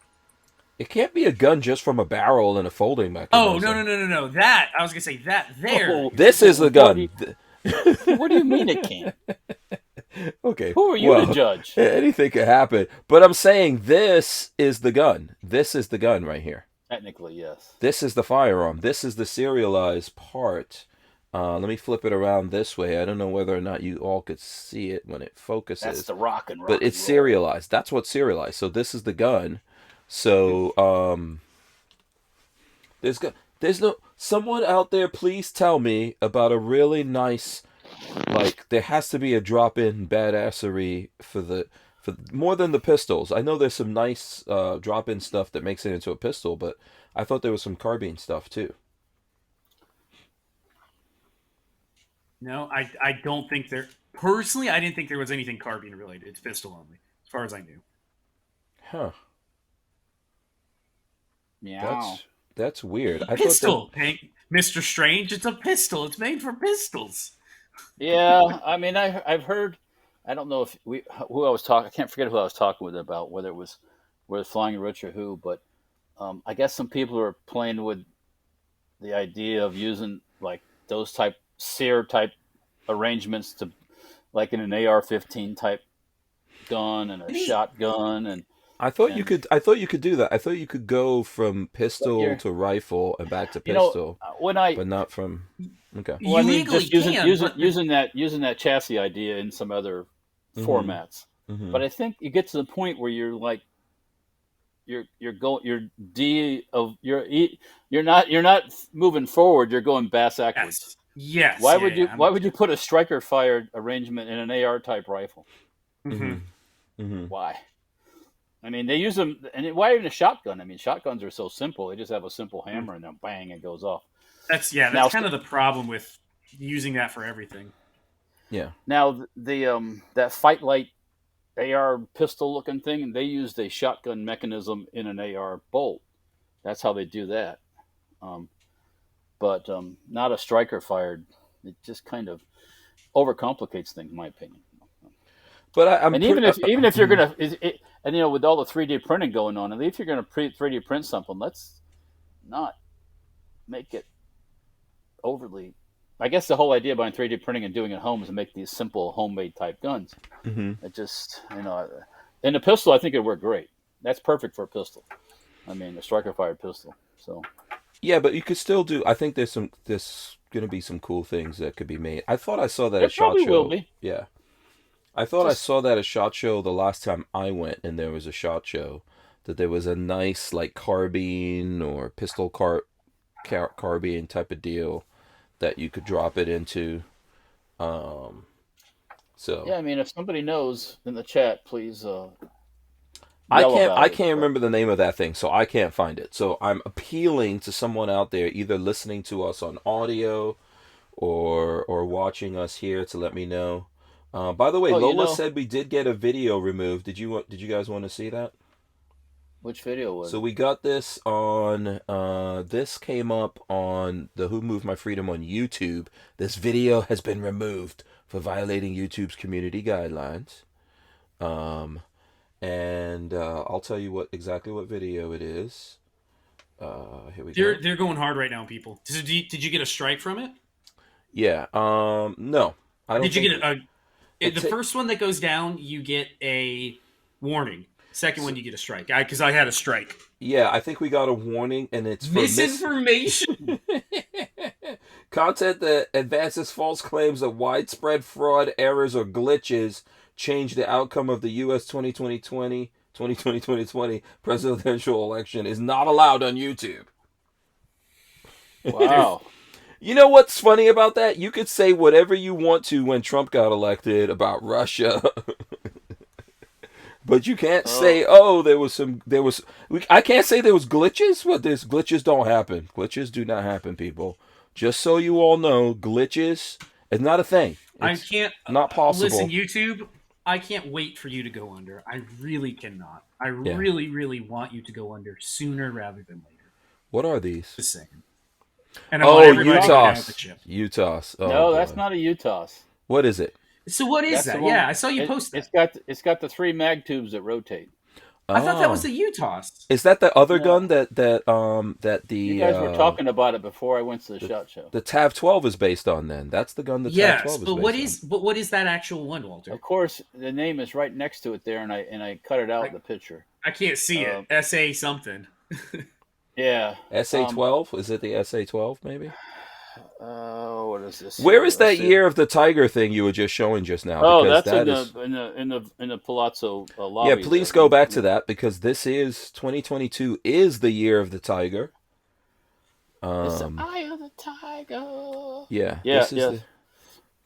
It can't be a gun just from a barrel and a folding mechanism. Oh, no. That, I was going to say that there. Oh, This is the gun. What do you mean it can't? Okay. Who are you to judge? Anything could happen. But I'm saying this is the gun. This is the gun right here. Technically, yes. This is the firearm. This is the serialized part. Let me flip it around this way. I don't know whether or not you all could see it when it focuses. That's the rock and roll. But it's serialized. That's what's serialized. So this is the gun. So there's no someone out there. Please tell me about a really nice, like, there has to be a drop-in badassery for more than the pistols. I know there's some nice drop-in stuff that makes it into a pistol, but I thought there was some carbine stuff too. No, I don't think there. Personally, I didn't think there was anything carbine related. It's pistol only, as far as I knew. Huh. Yeah. That's weird. Pistol, Mr. Strange. It's a pistol. It's made for pistols. Yeah, I mean, I've heard. I don't know if who I was talking. I can't forget who I was talking with about whether it was Flying Rich or who, but I guess some people are playing with the idea of using like those SEER type arrangements to, like, in an AR-15 type gun and a shotgun and. I thought you could do that. I thought you could go from pistol to rifle and back to pistol. But not from. Okay. Well, I mean, just using that chassis idea in some other formats. Mm-hmm. But I think you get to the point where you're like, you're not moving forward. You're going backwards. Yes. Why would you put a striker fired arrangement in an AR type rifle? Mm-hmm. Mm-hmm. Why? I mean, they use them, and why even a shotgun? I mean, shotguns are so simple; they just have a simple hammer, and then bang, it goes off. That's kind of the problem with using that for everything. Yeah. Now that Fight Light AR pistol looking thing, they used a shotgun mechanism in an AR bolt. That's how they do that. But not a striker fired. It just kind of overcomplicates things, in my opinion. But even if you're gonna, and with all the 3D printing going on, and if you're gonna 3D print something, let's not make it overly. I guess the whole idea behind 3D printing and doing it at home is to make these simple homemade type guns. Mm-hmm. It just, in a pistol, I think it worked great. That's perfect for a pistol. I mean, a striker fired pistol. So. Yeah, but you could still do. I think there's going to be some cool things that could be made. I thought I saw that at SHOT Show. Will be. Yeah. I thought I saw that at SHOT Show the last time I went, and there was a SHOT Show, that there was a nice, like, carbine or pistol carbine type of deal that you could drop it into. So yeah, I mean, if somebody knows in the chat, please. I can't remember the name of that thing, so I can't find it. So I'm appealing to someone out there, either listening to us on audio or watching us here, to let me know. By the way, Lola said we did get a video removed. Did you guys want to see that? Which video was it? So we got this on, this came up on the Who Moved My Freedom on YouTube. This video has been removed for violating YouTube's community guidelines. And I'll tell you exactly what video it is. Here we go. They're going hard right now, people. Did you get a strike from it? Yeah. No. I don't. Did you get the first one that goes down, you get a warning. Second one, you get a strike. Because I had a strike. Yeah, I think we got a warning, and it's for misinformation. Content that advances false claims of widespread fraud, errors, or glitches change the outcome of the U.S. 2020 presidential election is not allowed on YouTube. Wow. You know what's funny about that? You could say whatever you want to when Trump got elected about Russia. But you can't say, I can't say there was glitches. What, there's glitches don't happen. Glitches do not happen, people. Just so you all know, glitches is not a thing. It's not possible. Listen, YouTube, I can't wait for you to go under. I really cannot. I really, really want you to go under sooner rather than later. What are these? Just saying. And UTOS. Oh, no, that's not a UTOS. What is it? So what is that? Yeah, I saw you post that. It's got the 3 mag tubes that rotate. I thought that was Oh, the UTOS. is that the other No, gun that you the guys were talking about it before I went to the the shot show. the Tav 12 is based on? Then that's the gun the Tav Yes, 12 is but what based on. is but what is that actual one, Walter? Of course, the name is right next to it there, and I cut it out I, in the picture. I can't see it. Um, SA something. yeah. Um, SA-12? Is it the SA-12 maybe? what is this Where here? is Let's that see. year of the tiger thing you were just showing just now? Oh, Because that's that is in the Palazzo yeah. lobby Please there. go back to that because this is 2022 is the year of the tiger. It's the Um, eye of the tiger. yeah, Yeah, yeah.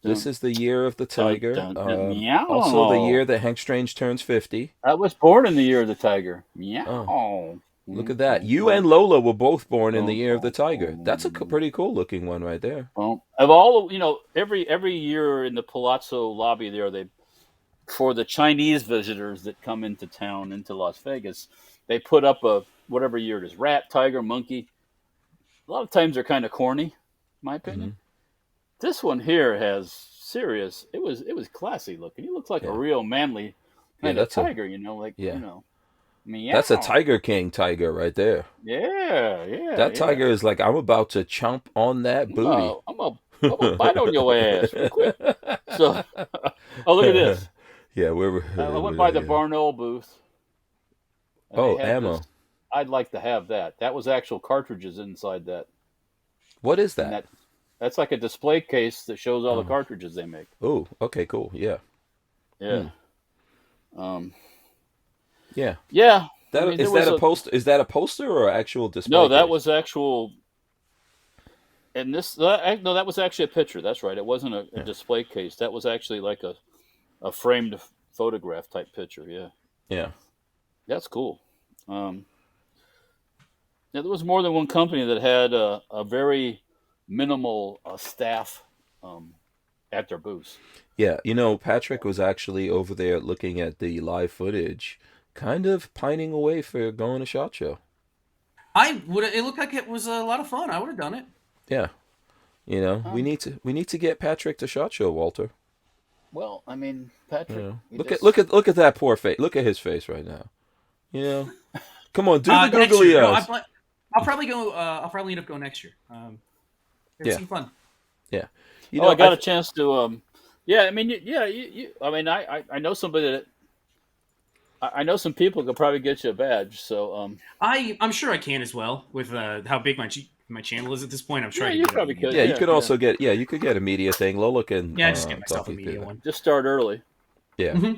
this Dun, is the year of the dun, tiger. dun, dun, Also the meow. year that Hank Strange turns 50. I was born in the year of the tiger. Oh, Meow. look Mm, at that! mm, You mm, and Lola were both born in the mm, year of the mm, tiger. That's a mm. pretty cool looking one right there. Of all, every year in the Palazzo lobby there, they for the Chinese visitors that come into town into Las Vegas, they put up a whatever year it is, rat, tiger, monkey. A lot of times they're kind of corny, in my opinion. Hmm. This one here has serious. It was classy looking. He looks like a Yeah, real manly yeah. kind of tiger, like Yeah. That's a meow. Tiger King tiger right there. Yeah, yeah, That yeah. tiger is like, I'm about to chomp on that I'm booty. a, I'm a, I'm a bite on your ass real quick. So, oh look at this. Yeah, we're I went by the Barnaul booth, and they oh, had this. ammo. I'd like to have that. That was actual cartridges inside that, What is and that? that's like a display case that shows all the Oh, cartridges they make. oh, okay, cool. Yeah, Yeah. hmm. Um. Yeah. Yeah. I That mean, there is was that a a poster? Is that a poster or actual display no. That case? was actual. And no, that was actually a picture. That's right. It wasn't a Yeah, display case. That was actually like a framed photograph type picture. Yeah. yeah, That's cool. Um. Yeah, there was more than one company that had a very minimal staff um, at their booths. yeah. Patrick was actually over there looking at the live footage, kind of pining away for going to SHOT Show. I would. It looked like it was a lot of fun. I would have done it. Yeah, we Um, need to get Patrick to SHOT Show, Walter. well, I mean, Patrick, we Look at just look at look at that poor face. Look at his face right now. You know, come on, do the Next googly year. No, eyes. I'll probably go. I'll probably end up going next year. It Yeah, seemed fun. yeah. oh, I I got a chance to yeah. I mean, yeah. I mean, I know somebody that I know some people could probably get you a badge. So I'm sure I can as well with how big my channel is at this point. I'm yeah, trying to you get a probably media could. yeah, one. you Yeah, could yeah. also get you could get a media thing. Lola can Yeah, just get myself talk a you through media that. one. Just start early. Yeah, Hmm.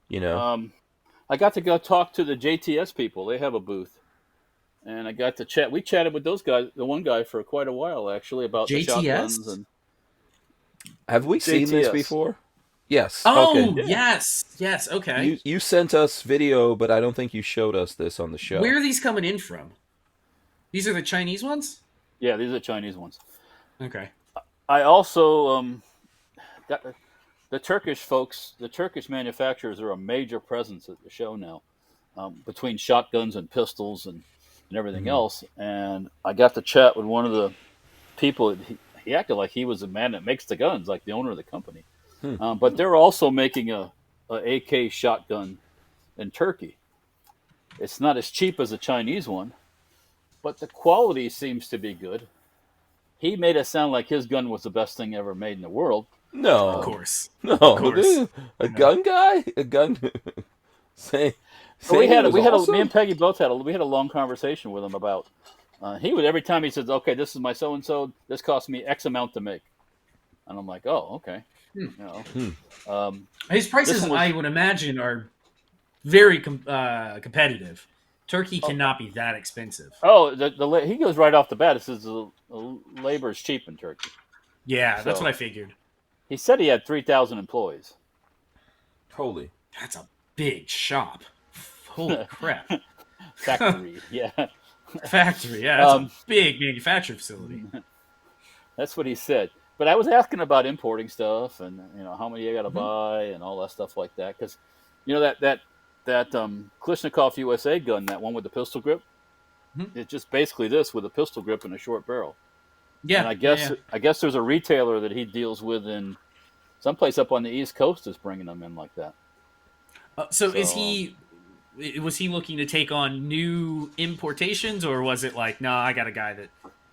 you know. I got to go talk to the JTS people. They have a booth, and I got to chat. We chatted with those guys, the one guy, for quite a while actually about the shotguns JTS. and Have we seen this JTS. before? Yes. Okay. Oh Yeah. yes. Okay. You sent us video, but I don't think you showed us this on the show. Where are these coming in from? These are the Chinese ones. Yeah, these are Chinese ones. Okay. I also got the Turkish folks. The Turkish manufacturers are a major presence at the show now, between shotguns and pistols and everything Hmm. else. And I got to chat with one of the people. He acted like he was the man that makes the guns, like the owner of the company. Hmm. But they're also making a AK shotgun in Turkey. It's not as cheap as a Chinese one, but the quality seems to be good. He made it sound like his gun was the best thing ever made in the world. Of No, course. no, Of course. a No. gun guy, a gun say, But we saying it had was we had me awesome. and Peggy both had a long conversation with him about. He would every time he says, "Okay, this is my so and so. This cost me X amount to make," and I'm like, "Oh, okay." Hmm. You know, Hmm. His this prices, one I was. would imagine, are very competitive. Turkey Oh, cannot be that expensive. he goes right off the bat. It says the labor is cheap in Turkey. Yeah, that's what So I figured. he said he had 3,000 employees. Holy, That's a big shop. Holy crap. Factory, yeah. Factory, yeah, that's a um, big manufacturing facility. that's what he said. But I was asking about importing stuff and how many you got to Hmm. buy and all that stuff like that because that Klishnikov USA gun, that one with the pistol grip, Hmm. it's just basically this with a pistol grip and a short barrel. And Yeah, I yeah, guess yeah. I guess there's a retailer that he deals with in someplace up on the East Coast is bringing them in like that. So is So he Was he looking to take on new importations, or was it like, no, I got a guy that?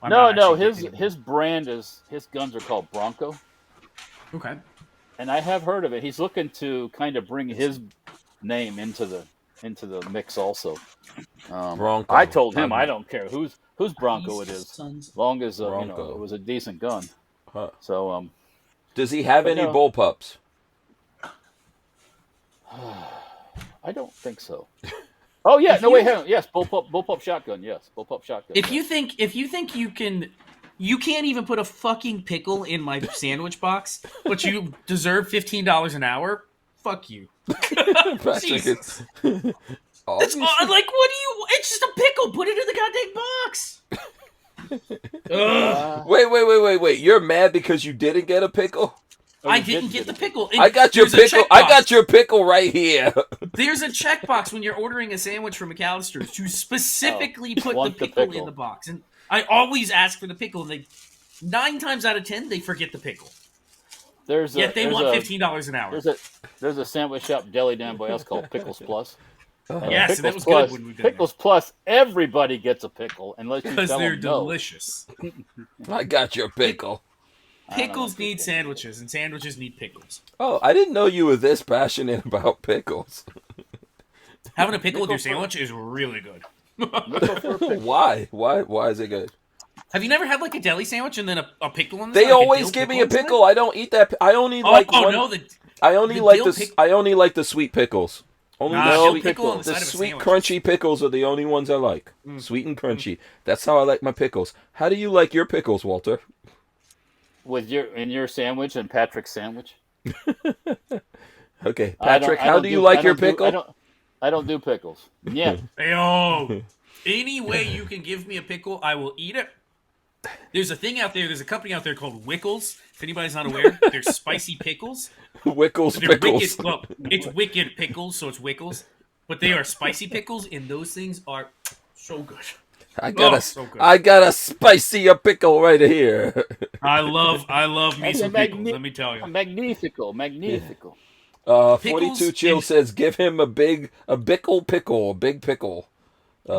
No. His brand his guns are called Bronco. Okay. And I have heard of it. He's looking to kind of bring his name into the mix also. Bronco. I told him I don't care whose Bronco it is, long as it was a decent gun. Huh. So does he have any bullpups? I don't think so. Oh yeah, no wait, hang on. Yes, bullpup shotgun. Yes, bullpup shotgun. If you think you can, you can't even put a fucking pickle in my sandwich box, but you deserve $15 an hour. Fuck you. Jesus. That's like, what do you? It's just a pickle. Put it in the goddamn box. Wait. You're mad because you didn't get a pickle? I didn't get the pickle. I got your pickle. I got your pickle right here. There's a checkbox when you're ordering a sandwich from McAllister's to specifically put the pickle in the box. And I always ask for the pickle. And 9 times out of 10, they forget the pickle. Yet they want $15 an hour. There's a sandwich shop deli down by us called Pickles Plus. Yes, that was good when we did Pickles Plus. Everybody gets a pickle unless you tell them no. Because they're delicious. I got your pickle. Pickles need sandwiches, and sandwiches need pickles. Oh, I didn't know you were this passionate about pickles. Having a pickle with your sandwich is really good. Why? Why is it good? Have you never had like a deli sandwich and then a pickle on the side? They always always give me a pickle. I don't eat that. I only like one. No, I only like the sweet pickles. Only the sweet crunchy pickles are the only ones I like. Sweet and crunchy. That's how I like my pickles. How do you like your pickles, Walter? With your sandwich and Patrick's sandwich. Okay, Patrick, how do you like your pickle? I don't do pickles. Yeah. Any way you can give me a pickle, I will eat it. There's a thing out there. There's a company out there called Wickles. If anybody's not aware, they're spicy pickles. Wickles pickles. It's Wicked Pickles, so it's Wickles. But they are spicy pickles, and those things are so good. I got a spicier pickle right here. I love me some pickles. Let me tell you, magnifico. 42 Chill says, give him a big pickle.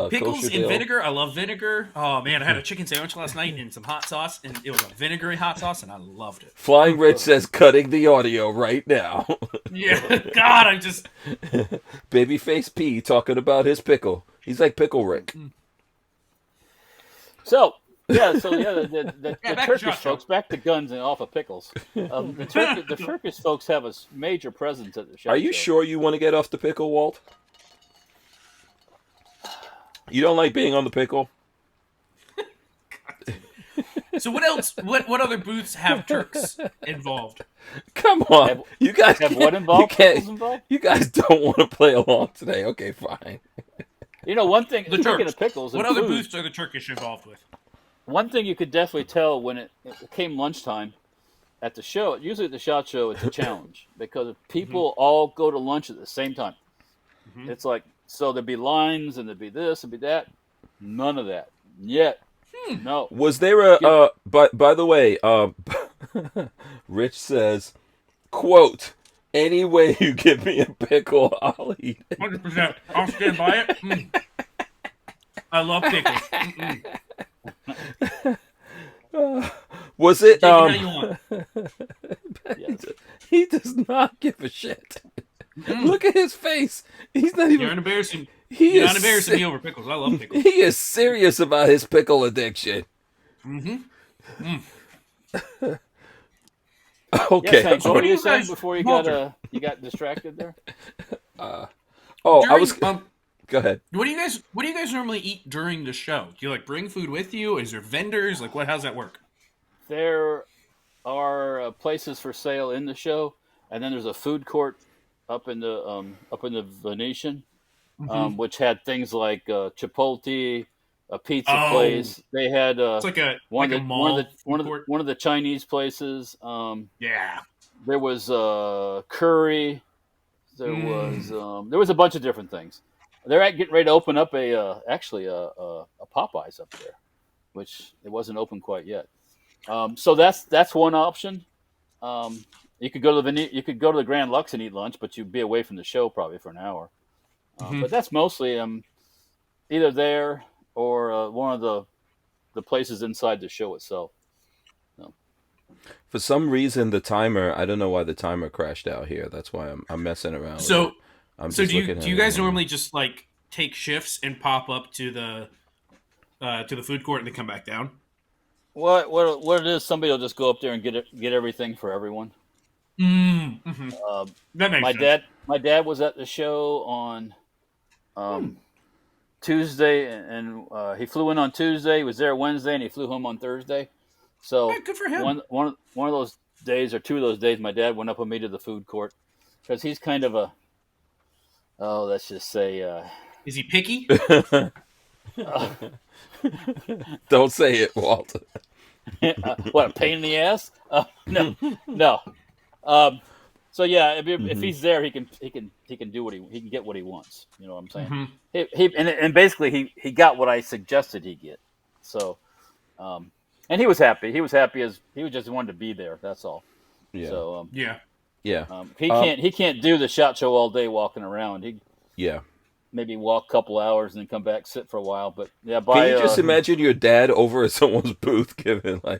Pickles in vinegar. I love vinegar. Oh man, I had a chicken sandwich last night and some hot sauce, and it was a vinegary hot sauce, and I loved it. Flying Rich says, cutting the audio right now. Yeah, God, I just Babyface P talking about his pickle. He's like Pickle Rick. So the Turkish folks, back to guns and off of pickles. The Turkish folks have a major presence at the show. Are you sure you want to get off the pickle, Walt? You don't like being on the pickle? So what else? What other booths have Turks involved? Come on, you guys have what involved? You guys don't want to play along today. Okay, fine. You know, one thing. Speaking of pickles, what other booths are the Turkish involved with? One thing you could definitely tell when it came lunchtime at the show. Usually at the SHOT Show, it's a challenge because people all go to lunch at the same time. Mm-hmm. It's like, so there'd be lines and there'd be this and be that. None of that yet. No. Was there a? By the way, Rich says, "Quote: Any way you give me a pickle, I'll eat it." 100%. I'll stand by it. I love pickles. Was it? Yes. He does not give a shit. Look at his face. He's not even. You're embarrassing. You're not embarrassing me over pickles. I love pickles. He is serious about his pickle addiction. Mm-hmm. Okay. Yes, what were you saying before you got distracted there? I was. Go ahead. What do you guys normally eat during the show? Do you like bring food with you? Is there vendors? Like how's that work? There are places for sale in the show, and then there's a food court up in the Venetian, which had things like Chipotle, a pizza place. They had it's like a mall. One of the Chinese places. Yeah. There was curry. There was a bunch of different things. They're getting ready to open up a Popeyes up there, which it wasn't open quite yet. So that's one option. You could go to the Grand Lux and eat lunch, but you'd be away from the show probably for an hour. But that's mostly either there or one of the places inside the show itself. So. For some reason, the timer, I don't know why the timer crashed out here. That's why I'm messing around with it. So do you guys normally just like take shifts and pop up to the food court and then come back down? What it is, somebody will just go up there and get everything for everyone. Mm-hmm. That makes sense. My dad was at the show on Tuesday, and he flew in on Tuesday. He was there Wednesday, and he flew home on Thursday. So good for him. One of those days, or two of those days, my dad went up with me to the food court because he's kind of let's just say, is he picky? Don't say it, Walt. What, a pain in the ass? No. So yeah, if he's there, he can do what he can get what he wants. You know what I'm saying? Mm-hmm. And basically he got what I suggested he get. So, and he was happy. He was happy as he just wanted to be there. That's all. Yeah. So yeah. He can't do the SHOT Show all day walking around. Yeah. Maybe walk a couple hours and then come back, sit for a while. But yeah, can you just imagine your dad over at someone's booth giving them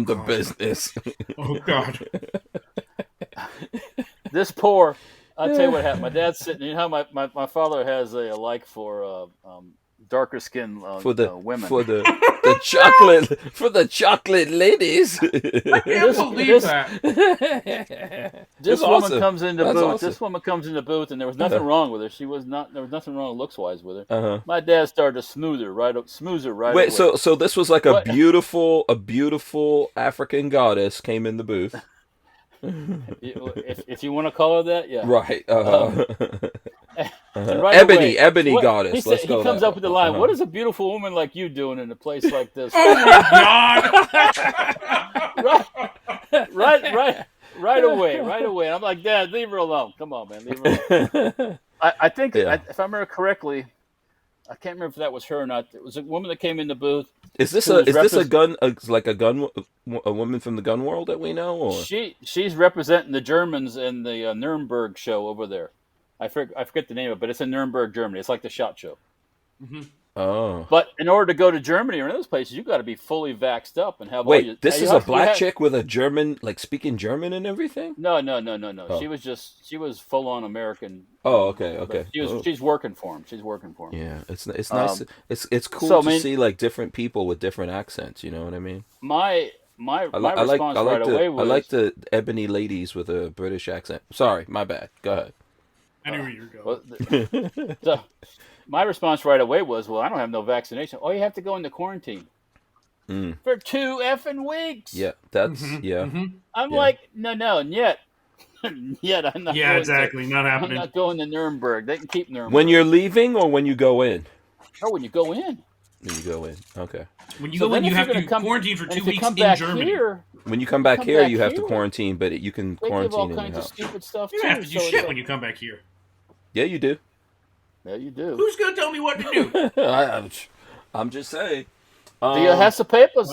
the business? Oh God. This poor. I'll tell you what happened. My dad's sitting. You know how my father has a like for darker skinned women. For the chocolate ladies. I can't believe that. This woman awesome. comes into That's booth. awesome. This woman comes into booth, and there was nothing wrong with her. There was nothing wrong looks wise with her. Uh-huh. My dad started to smooth her right away. Wait, so this was like a beautiful African goddess came in the booth. If you want to call her that, yeah. Right. Right Ebony goddess. He comes up with the line, "What is a beautiful woman like you doing in a place like this?" Oh my God! right away. And I'm like, Dad, leave her alone. Come on, man, leave her alone. I think if I remember correctly, I can't remember if that was her or not. It was a woman that came in the booth. Is this a woman from the gun world that we know? Or? She's representing the Germans in the Nuremberg show over there. I forget the name of it, but it's in Nuremberg, Germany. It's like the SHOT Show. Mm-hmm. Oh. But in order to go to Germany or those places, you got to be fully vaxxed up and have. Wait, this is a black chick with a German, like speaking German and everything? No. Oh. She was full on American. Oh, okay. She's working for him. Yeah, it's nice. It's cool to see like different people with different accents. You know what I mean? My response right away was, I like the ebony ladies with a British accent. Sorry, my bad. Go ahead. I knew where you were going. So, my response right away was, well, I don't have no vaccination. Oh, you have to go into quarantine for 2 effing weeks. Yeah, that's I'm like, no, and yet I'm not. Yeah, exactly. Not happening. I'm not going to Nuremberg. They can keep Nuremberg. When you're leaving or when you go in? Oh, when you go in. When you go in, okay. When you go in, you have to quarantine for 2 weeks in Germany. When you come back here, you have to quarantine, but you can quarantine in your house. They give all kinds of stupid stuff you too. You have to do shit when you come back here. Yeah, you do. Yeah, you do. Who's going to tell me what to do? I'm just saying. Do you have some papers?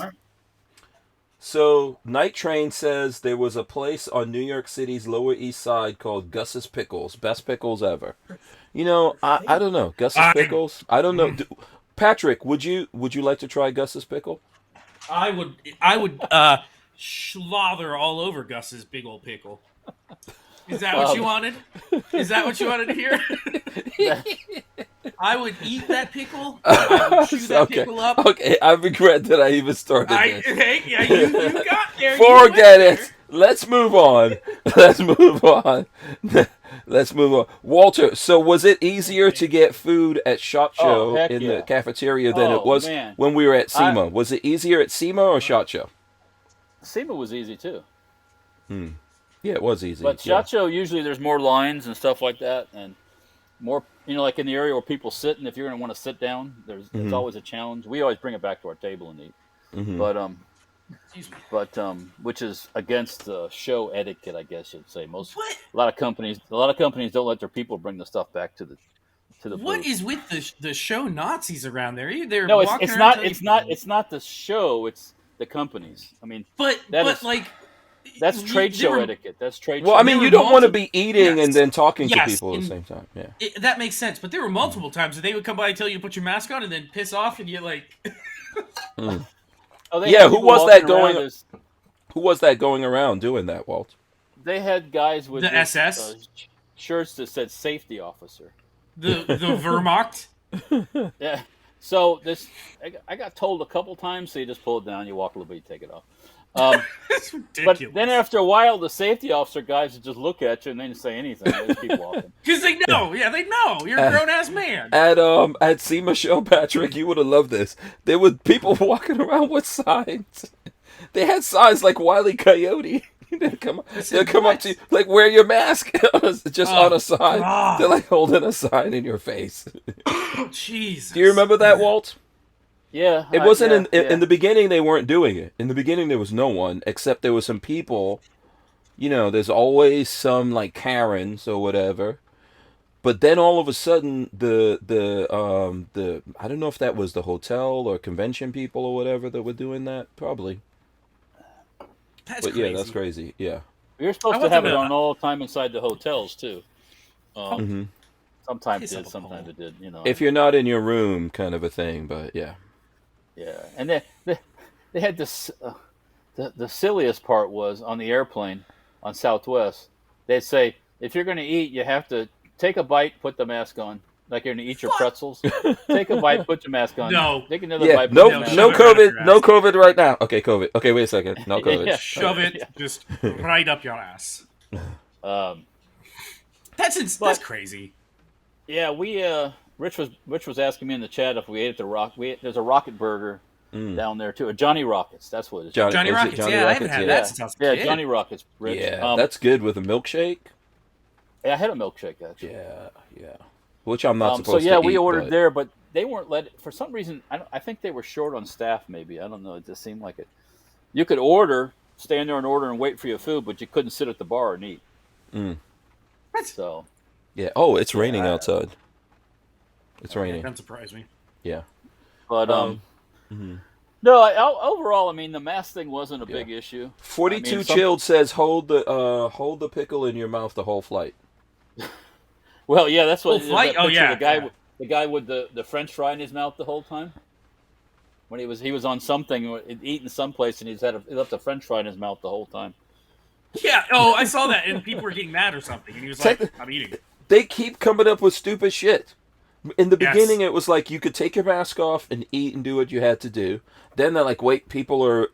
So, Night Train says there was a place on New York City's Lower East Side called Gus's Pickles. Best pickles ever. You know, I don't know. Gus's Pickles? I don't know. Patrick, would you like to try Gus's Pickle? I would schlather all over Gus's big old pickle. Is that what you wanted? Is that what you wanted to hear? I would eat that pickle. I would chew that pickle up. Okay, I regret that I even started this. You got there. Forget it. Let's move on. Let's move on. Walter, so was it easier to get food at SHOT Show the cafeteria than it was when we were at SEMA? Was it easier at SEMA or SHOT Show? SEMA was easy too. Yeah, it was easy. But SHOT Show, usually there's more lines and stuff like that, and more, like in the area where people sit, and if you're going to want to sit down, there's always a challenge. We always bring it back to our table and eat. But which is against the show etiquette, I guess you'd say. A lot of companies don't let their people bring the stuff back to the What booth. is with the show Nazis around there? No, it's not the show. It's the companies. I mean, but like That's trade show etiquette. That's trade Well, show. I mean, you don't want to be eating and then talking to Yes, people at the same time. Yeah. That makes sense. But there were multiple times that they would come by and tell you to put your mask on and then piss off and you like. Oh, Yeah, who was that going? Who was that going around doing that, Walt? They had guys with The SS? Shirts that said "safety officer." The Wehrmacht. Yeah. So I got told a couple times. So you just pull it down, you walk a little bit, you take it off. That's ridiculous. But then after a while, the safety officer guys would just look at you and they didn't say anything. They just keep walking. Because they know. Yeah, they know. You're a grown ass man. At SEMA show, Patrick, you would have loved this. There were people walking around with signs. They had signs like Wile E. Coyote. They'll come up to you, like, wear your mask, just on a sign. God. They're like holding a sign in your face. Jesus. Do you remember that, Walt? Yeah. It wasn't in the beginning. They weren't doing it. In the beginning, there was no one except there was some people. You know, there's always some like Karens or whatever. But then all of a sudden, the I don't know if that was the hotel or convention people or whatever that were doing that. Probably. That's crazy. Yeah, that's crazy. Yeah. You're supposed to have it on all the time inside the hotels too. Sometimes it did, sometimes it did. You know, if you're not in your room, kind of a thing. But yeah. Yeah, and they had this. The silliest part was on the airplane on Southwest. They'd say, if you're going to eat, you have to take a bite, put the mask on. Like you're going to eat your pretzels. Take a bite, put your mask on. No. Take another bite, no, put your mask no on. COVID, no COVID right now. Okay, COVID. Okay, wait a second. No COVID. Yeah. Shove it just right up your ass. That's crazy. Yeah, we Rich was asking me in the chat if we ate at the Rock. There's a Rocket Burger down there too. Johnny Rockets. That's what it is. Johnny Rockets. Johnny I Rockets? haven't had that since I was a kid. Yeah, Johnny Rockets. Rich. Yeah, that's good with a milkshake. Yeah, I had a milkshake actually. Yeah. Which I'm not supposed to eat. So yeah, we ordered there, but they weren't let. For some reason, I think they were short on staff. Maybe I don't know. It just seemed like it. You could stand there and order and wait for your food, but you couldn't sit at the bar and eat. So. Yeah. Oh, it's raining outside. It's raining. That doesn't surprise me. Yeah. But no. Overall, I mean, the mask thing wasn't a big issue. 42 Chilled says hold the pickle in your mouth the whole flight. Well, yeah, that's what. Whole flight? Oh yeah. The guy with the French fry in his mouth the whole time. When he was on something, eating someplace, and he left a French fry in his mouth the whole time. Yeah. Oh, I saw that, and people were getting mad or something, and he was like, "I'm eating." They keep coming up with stupid shit. In the beginning, it was like you could take your mask off and eat and do what you had to do. Then they're like, wait, people are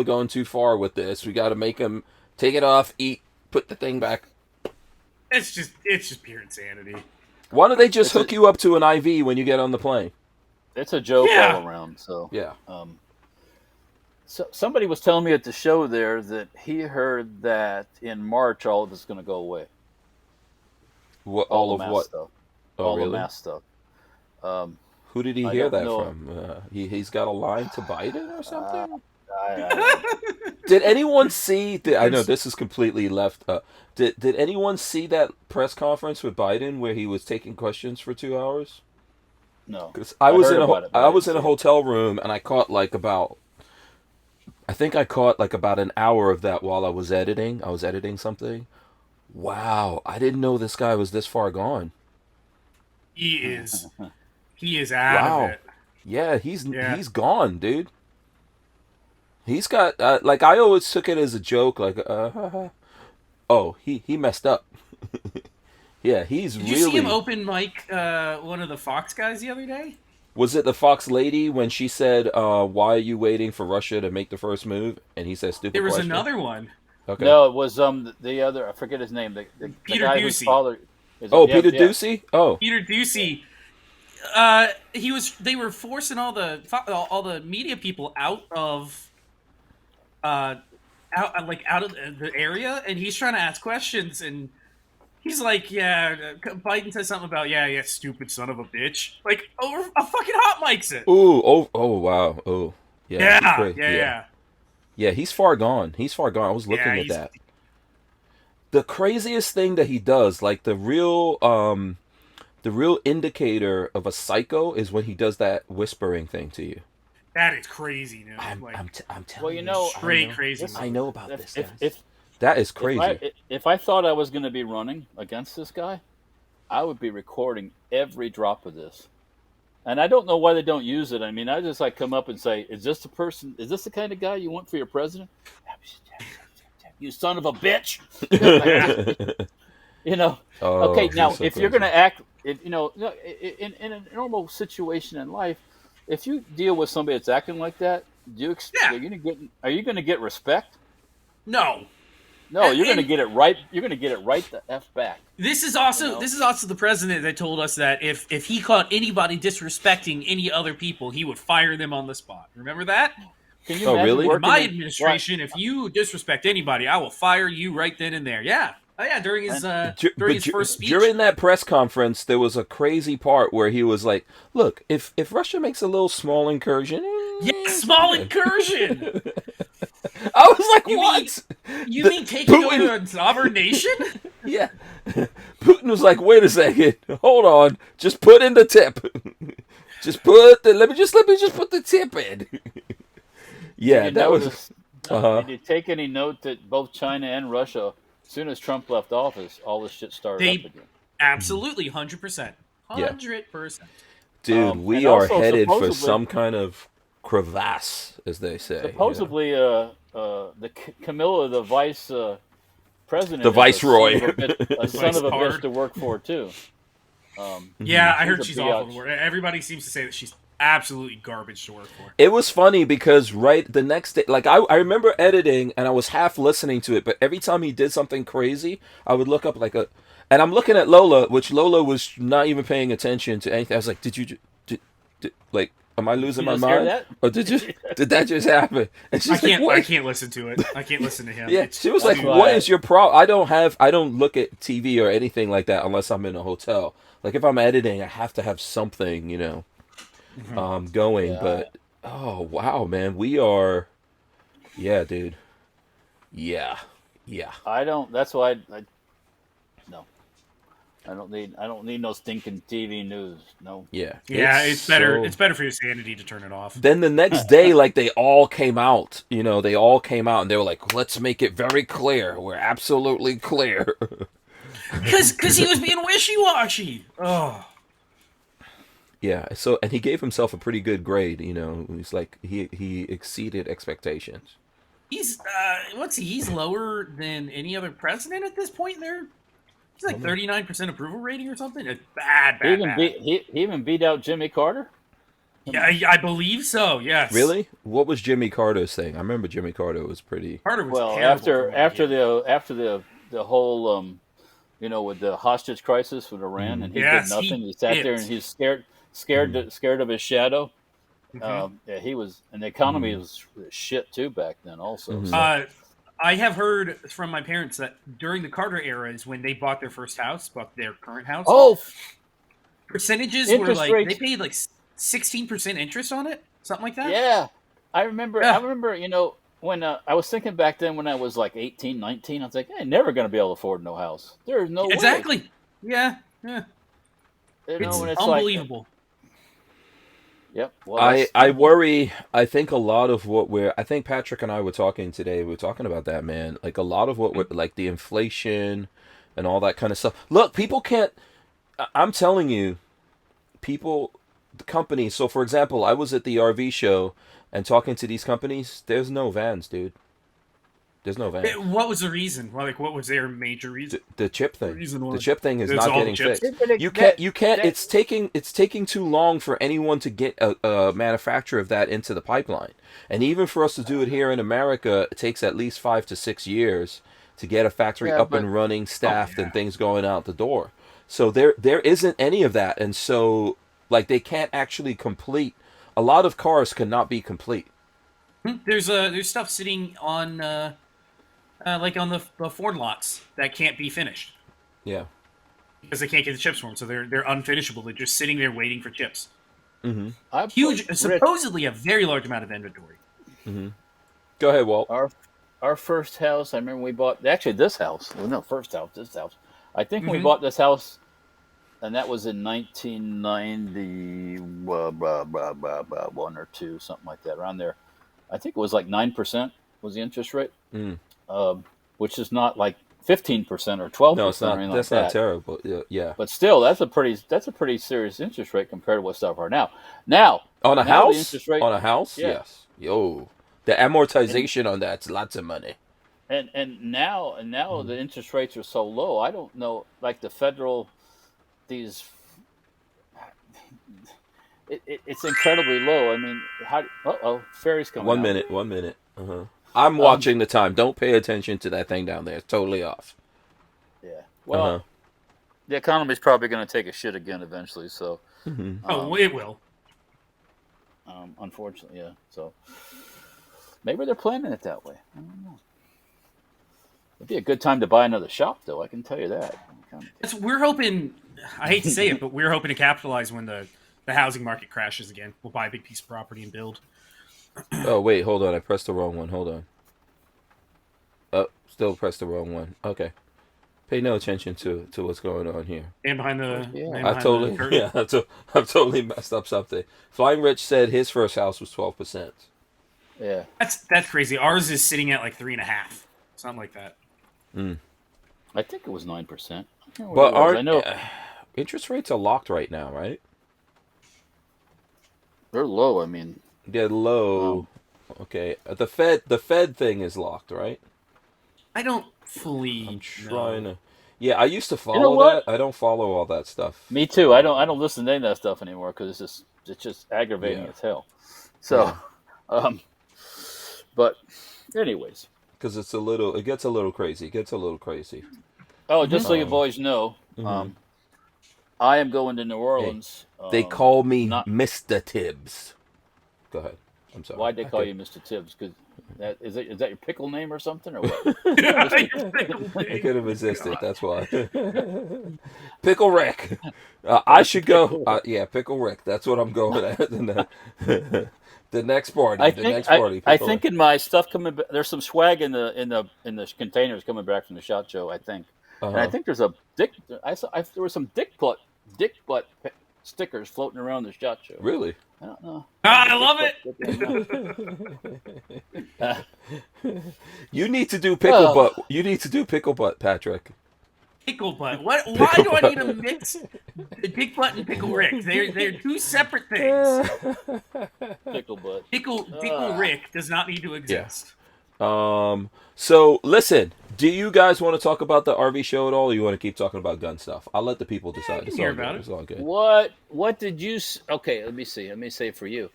going too far with this. We got to make them take it off, eat, put the thing back. It's just pure insanity. Why don't they just hook you up to an IV when you get on the plane? It's a joke all around. So yeah. So somebody was telling me at the show there that he heard that in March all of it's going to go away. All of what? Stuff. Oh, all really? the mask stuff. Who did he hear that from? He's got a line to Biden or something? Did anyone see? I know this is completely left. Did anyone see that press conference with Biden where he was taking questions for 2 hours? No, because I was in a hotel room and I caught about an hour of that while I was editing. I was editing something. Wow, I didn't know this guy was this far gone. He is out of it. Yeah, he's gone, dude. He's got I always took it as a joke, he messed up. Yeah, he's Did you see him open mic one of the Fox guys the other day? Was it the Fox lady when she said, "Why are you waiting for Russia to make the first move?" And he said, "Stupid." There was question. another one. Okay. No, it was the other. I forget his name. The Peter guy Ducey. whose father. Peter Ducey. Oh, Peter Ducey. They were forcing all the media people out of the area, and he's trying to ask questions, and he's like, Biden says something about, stupid son of a bitch, like over a fucking hot mics it. Oh, wow, oh, yeah. Yeah, he's far gone. I was looking at that. The craziest thing that he does, like the real indicator of a psycho is when he does that whispering thing to you. That is crazy, dude. I'm telling Well, you. straight crazy. I know about this, guys. If That is crazy. if I thought I was going to be running against this guy, I would be recording every drop of this. And I don't know why they don't use it. I mean, I just like come up and say, "Is this the person? Is this the kind of guy you want for your president?" You son of a bitch! You know. Oh, Okay, now so if you're crazy. going to act, in a normal situation in life, if you deal with somebody that's acting like that, Yeah. are you going to get respect? No. No, you're going to And- get it right. You're going to get it right the f back. This is also the president that told us that if he caught anybody disrespecting any other people, he would fire them on the spot. Remember that? Can you Oh, imagine really? In working my in- administration, if you disrespect anybody, I will fire you right then and there. Yeah. Oh yeah, during his first speech. During that press conference, there was a crazy part where he was like, "Look, if Russia makes a little small incursion, small incursion. I was like, "What?" You mean taking over a sovereign nation? Yeah. Putin was like, "Wait a second, hold on, just put in the tip. Let me just put the tip in." Yeah, Did you that was. notice- Uh-huh. Did you take any note that both China and Russia, as soon as Trump left office, all this shit started They- up again? Absolutely, 100%. Yeah. 100%. Dude, we and are also headed for supposedly- some kind of crevasse, as they say. Supposedly, Camilla, the vice president, The is viceroy. a son of a Vice bitch to work for too. Yeah, I She's heard a she's awful biatch. to work. Everybody seems to say that she's absolutely garbage to work for. It was funny because right the next day, like I remember editing and I was half listening to it, but every time he did something crazy, I would look up and I'm looking at Lola, which Lola was not even paying attention to anything. I was like, like, am I losing my just hear mind? that? Or did that just happen? And she's like, I what? can't listen to it. I can't listen to him. Yeah, It's she was like, too- "What is your problem?" I don't look at TV or anything like that unless I'm in a hotel. Like if I'm editing, I have to have something, going. Yeah. But oh wow, man, we are, yeah, dude, yeah. I don't. That's why no. I don't need no stinking TV news. No. Yeah, Yeah, it's better. so- It's better for your sanity to turn it off. Then the next day, like they all came out, and they were like, "Let's make it very clear. We're absolutely clear." Because he was being wishy-washy. Oh. Yeah, so and he gave himself a pretty good grade, He's like he exceeded expectations. He's he's lower than any other president at this point there. He's like 39% approval rating or something. It's bad. He even beat out Jimmy Carter. Yeah, I believe so. Yes. Really? What was Jimmy Carter's thing? I remember Jimmy Carter was pretty. Carter was Well, terrible after the whole with the hostage crisis with Iran, and he Yes, did nothing. he He sat did. there and he's scared of his shadow. Yeah, he was, and the economy was shit too back then. Also, so- I have heard from my parents that during the Carter era is when they bought their first house, bought their current house. oh, percentages were interest like rates. they paid like 16% interest on it, something like that. yeah, I remember. Yeah. I remember. When I was thinking back then, when I was like 18, 19, I was like, I ain't never gonna be able to afford no house. There's no way. Exactly. Yeah. It's It's and it's unbelievable. Yep. Well, I worry. I think a lot of what I think Patrick and I were talking today. We were talking about that, man. Like a lot of what we're like the inflation and all that kind of stuff. Look, people can't. I'm telling you, the companies. So, for example, I was at the RV show and talking to these companies. There's no vans, dude. There's no vans. What was the reason? Like, what was their major reason? The chip thing. reason The was- chip thing is It's not all the getting chips. fixed. You can't. It's taking too long for anyone to get a manufacturer of that into the pipeline, and even for us to do it here in America, it takes at least 5 to 6 years to get a factory up and running, staffed, and things going out the door. So there isn't any of that, and so like they can't actually complete. A lot of cars cannot be complete. There's stuff sitting on like on the Ford lots that can't be finished Yeah. because they can't get the chips for them, so they're unfinishable. They're just sitting there waiting for chips. I put- Huge, Rich, supposedly a very large amount of inventory. Go ahead, Walt. Our first house. I remember we bought actually this house. Well, no, first house. This house. I think when we bought this house, and that was in 1991 or two, something like that, around there. I think it was like 9% was the interest rate, which is not like 15% or 12% No, it's or not. anything That's like not that. terrible. Yeah. But still, that's a pretty serious interest rate compared to what stuff are now. Now On a now the house? interest rate, On a house? yeah, Yes. Yo. The amortization on that's lots of money. and now the interest rates are so low. I don't know, like the federal these. It's incredibly low. I mean, how? Fairy's coming. 1 out. minute. 1 minute. I'm watching the time. Don't pay attention to that thing down there. It's totally off. Yeah. Well, the economy's probably going to take a shit again eventually. So. It will. Unfortunately, yeah. So maybe they're planning it that way. I don't know. It'd be a good time to buy another shop, though. I can tell you that. We're hoping. I hate to say it, but we're hoping to capitalize when the housing market crashes again. We'll buy a big piece of property and build. Oh, wait. Hold on. I pressed the wrong one. Hold on. Oh, still pressed the wrong one. Okay. Pay no attention to what's going on here. And behind the. Yeah. I've totally messed up something. Flying Rich said his first house was 12%. Yeah. That's crazy. Ours is sitting at like 3.5, something like that. I think it was 9%. But I know interest rates are locked right now, right? they're low. I mean, They're low. Okay. The Fed thing is locked, right? I don't fully. I'm trying to. Yeah, I used to follow You know what? that. I don't follow all that stuff. me too. I don't listen to any of that stuff anymore because it's just aggravating as hell. So, but anyways. Because it gets a little crazy. Oh, just so you boys know, I am going to New Orleans. They call me not- Mr. Tibbs. Go ahead. I'm sorry. Why'd they call you Mr. Tibbs? Because is that your pickle name or something, or what? I could have resisted. That's why. Pickle Rick. I should go. Yeah, Pickle Rick. That's what I'm going at. The next party. I Pickle think in my stuff coming. There's some swag in the containers coming back from the SHOT Show. I think, and I think there's a dick. There was some dick butt stickers floating around the SHOT Show. Really? I don't know. I love it. You need to do pickle butt. You need to do pickle butt, Patrick. Pickle butt. What? Why do I need to mix Dick Butt and Pickle Rick? They're two separate things. Pickle butt. Pickle Rick does not need to exist. So listen. Do you guys want to talk about the RV show at all, or you want to keep talking about gun stuff? I'll let the people decide. It's hear all good. about it. It's all good. What did you? Okay, let me see. Let me say for you.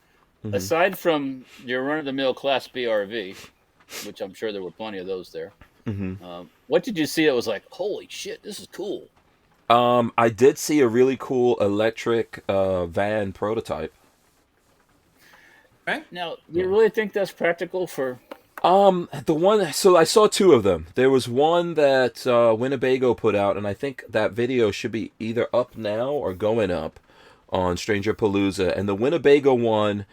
Aside from your run-of-the-mill Class B RV, which I'm sure there were plenty of those there. What did you see that was like, holy shit, this is cool? I did see a really cool electric van prototype. Right? Now, you really think that's practical for? So I saw two of them. There was one that Winnebago put out, and I think that video should be either up now or going up on Stranger Palooza. And the Winnebago one,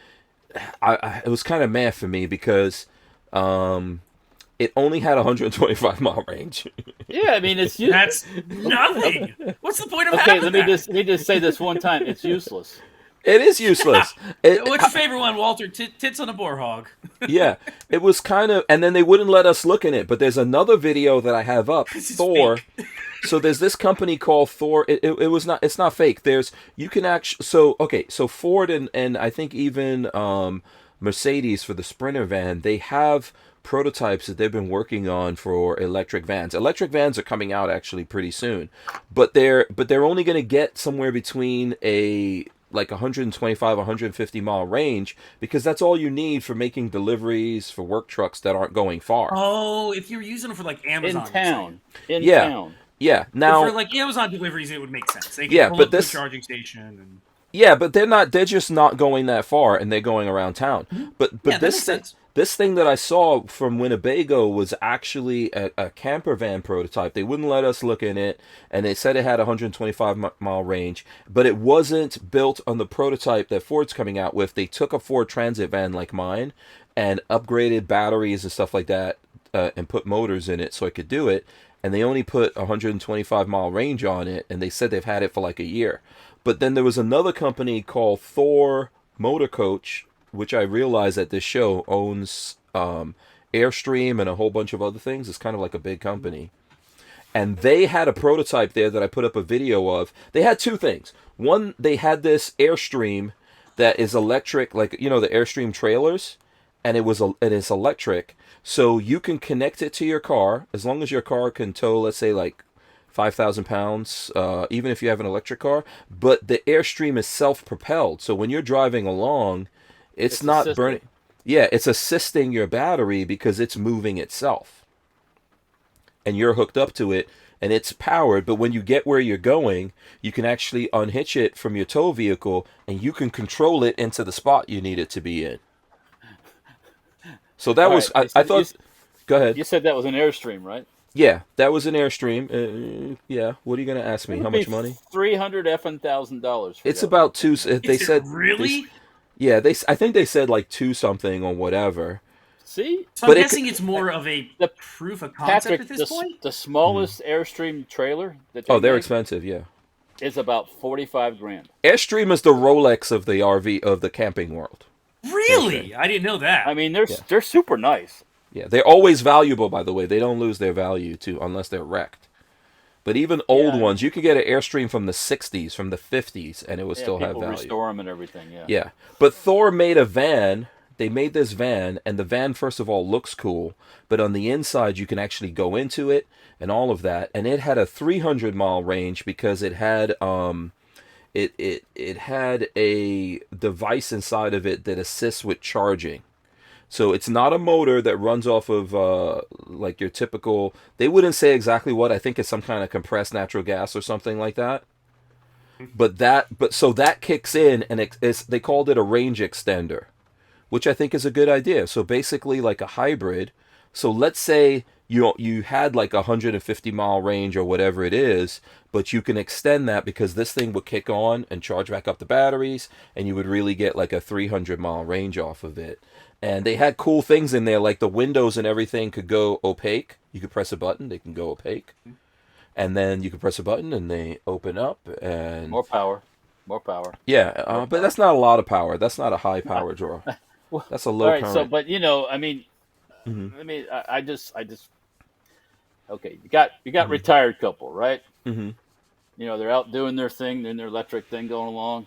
it was kind of meh for me because it only had 125-mile range. Yeah, I mean it's that's nothing. What's the point of having let me just say this one time. It's useless. It is useless. What's your favorite one, Walter? Tits on a boar hog. Yeah, it was kind of, and then they wouldn't let us look in it. But there's another video that I have up, Thor. So there's this company called Thor. It was not. It's not fake. You can actually. So Ford and I think even Mercedes for the Sprinter van, they have prototypes that they've been working on for electric vans. Electric vans are coming out actually pretty soon, but they're only going to get somewhere between a 125, 150 mile range, because that's all you need for making deliveries for work trucks that aren't going far. Oh, if you're using them for like Amazon. In town. Yeah. Now, for like Amazon deliveries, it would make sense. They can pull up to the charging station. And... Yeah, but they're just not going that far, and they're going around town. But this thing that I saw from Winnebago was actually a camper van prototype. They wouldn't let us look in it, and they said it had 125-mile range, but it wasn't built on the prototype that Ford's coming out with. They took a Ford Transit van like mine and upgraded batteries and stuff like that and put motors in it so it could do it. and they only put 125-mile range on it, and they said they've had it for like a year. But then there was another company called Thor Motor Coach, which I realized at this show owns Airstream and a whole bunch of other things. It's kind of like a big company. And they had a prototype there that I put up a video of. They had two things. One, they had this Airstream that is electric, like, you know, the Airstream trailers, and it is electric. So you can connect it to your car, as long as your car can tow, let's say, like 5,000 pounds, even if you have an electric car. But the Airstream is self-propelled. So when you're driving along, it's not assisting. burning. Yeah, it's assisting your battery because it's moving itself. And you're hooked up to it, and it's powered. But when you get where you're going, you can actually unhitch it from your tow vehicle, and you can control it into the spot you need it to be in. So that All was, right, I thought, go ahead. You said that was an Airstream, right? Yeah, that was an Airstream. Yeah, what are you going to ask me? How much money? $300,000. It's about two, they Is it said. really? Yeah, I think they said like two something or whatever. See? So But I'm it guessing it's more of a The- proof of concept Patrick, at this point? the smallest Airstream trailer that Oh, they're make expensive, yeah. is about 45 grand. Airstream is the Rolex of the RV, of the camping world. Really? I didn't know that. I mean, they're super nice. Yeah, they're always valuable, by the way. They don't lose their value, too, unless they're wrecked. But even old ones, you could get an Airstream from the 60s, from the 50s, and it would still have people value. restore them and everything, yeah. Yeah, but Thor made a van. They made this van, and the van, first of all, looks cool. But on the inside, you can actually go into it and all of that. And it had a 300-mile range because it had it had a device inside of it that assists with charging. So it's not a motor that runs off of like your typical. They wouldn't say exactly what. I think it's some kind of compressed natural gas or something like that. So that kicks in, and they called it a range extender, which I think is a good idea. So basically like a hybrid. So let's say you had like 150-mile range or whatever it is, but you can extend that because this thing would kick on and charge back up the batteries, and you would really get like a 300-mile range off of it. And they had cool things in there, like the windows and everything could go opaque. You could press a button, they can go opaque. And then you can press a button and they open up, and More power. yeah, but that's not a lot of power. That's not a high power draw. Well, That's a low all right, current. so but I mean, Mhm. I just okay. You got retired couple, right? Mm-hmm. They're out doing their thing, doing their electric thing, going along.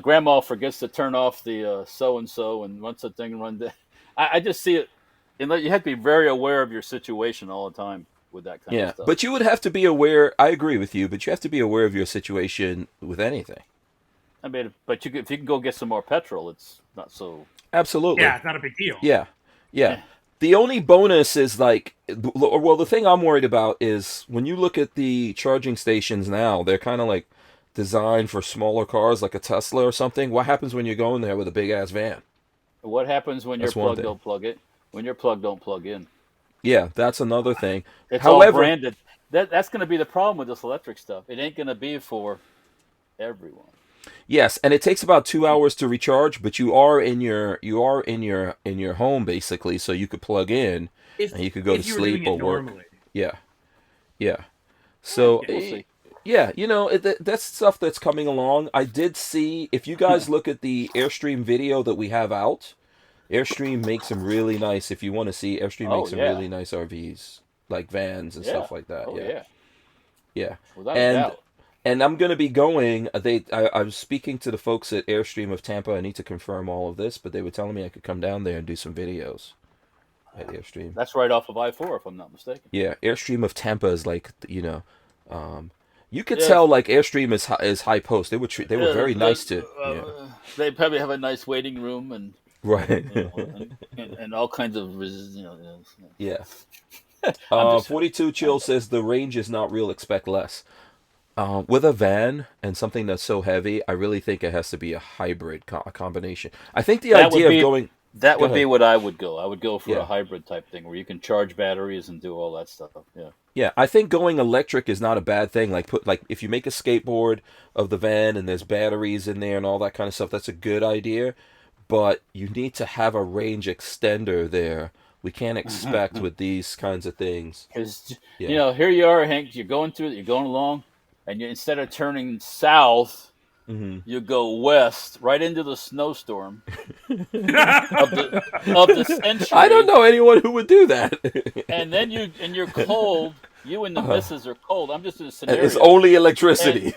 Grandma forgets to turn off the so and so, and once the thing runs down. I just see it. You have to be very aware of your situation all the time with that kind of Yeah, stuff. but you would have to be aware. I agree with you, but you have to be aware of your situation with anything. I mean, but if you can go get some more petrol, it's not so. Absolutely. yeah, it's not a big deal. Yeah. The only bonus is like, well, the thing I'm worried about is when you look at the charging stations now, they're kind of like designed for smaller cars, like a Tesla or something. What happens when you're going there with a big ass van? What happens when That's you're one plugged? thing. Don't plug it. When you're plugged, don't plug in. Yeah, that's another thing. It's However, all branded. That's going to be the problem with this electric stuff. It ain't going to be for everyone. yes, and it takes about 2 hours to recharge, but you are in your home basically, so you could plug in and you could go to if you were sleep doing or it work. normally. Yeah. So We'll see. yeah, that's stuff that's coming along. I did see, if you guys look at the Airstream video that we have out, Airstream makes some really nice. If you want to see, Airstream makes some really nice RVs, like vans and stuff like that. Oh, yeah. Without a doubt. And I'm going to be going. I was speaking to the folks at Airstream of Tampa. I need to confirm all of this, but they were telling me I could come down there and do some videos at Airstream. That's right off of I-4, if I'm not mistaken. Yeah, Airstream of Tampa is like, you could tell like Airstream is high post. They were very nice to. They probably have a nice waiting room and Right. and all kinds of Yeah. just- 42 Chill says the range is not real. Expect less. With a van and something that's so heavy, I really think it has to be a hybrid combination. I think the That would idea be- of going. That would Go be ahead. what I would go. I would go for Yeah. a hybrid type thing where you can charge batteries and do all that stuff. Yeah. Yeah, I think going electric is not a bad thing. Like if you make a skateboard of the van and there's batteries in there and all that kind of stuff, that's a good idea. But you need to have a range extender there We can't expect with these kinds of things. Because Yeah. here you are, Hank. You're going along, and instead of turning south, you go west right into the snowstorm of the century. I don't know anyone who would do that. And then you're cold. You and the missus are cold. I'm just in a scenario. It's only electricity.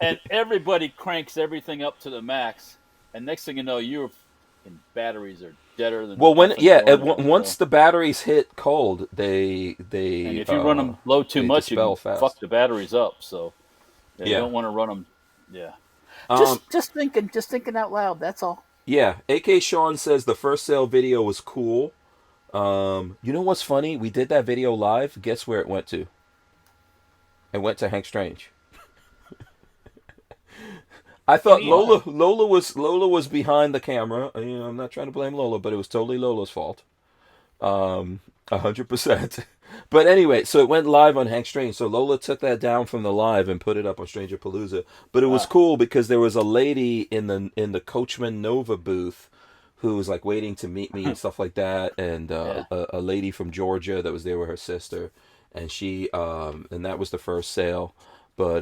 And everybody cranks everything up to the max. And next thing you know, your batteries are deader than. Well, once so. the batteries hit cold, they And if you run them low too much, you can fast. fuck the batteries up. So you don't want to run them. Yeah. Just thinking out loud. That's all. Yeah. AK Sean says the first sale video was cool. You know what's funny? We did that video live. Guess where it went to? It went to Hank Strange. I thought Lola was behind the camera. I'm not trying to blame Lola, but it was totally Lola's fault. 100%. But anyway, so it went live on Hank Strange. So Lola took that down from the live and put it up on Stranger Palooza. But it was cool because there was a lady in the Coachman Nova booth who was like waiting to meet me and stuff like that, and a lady from Georgia that was there with her sister, and she and that was the first sale. But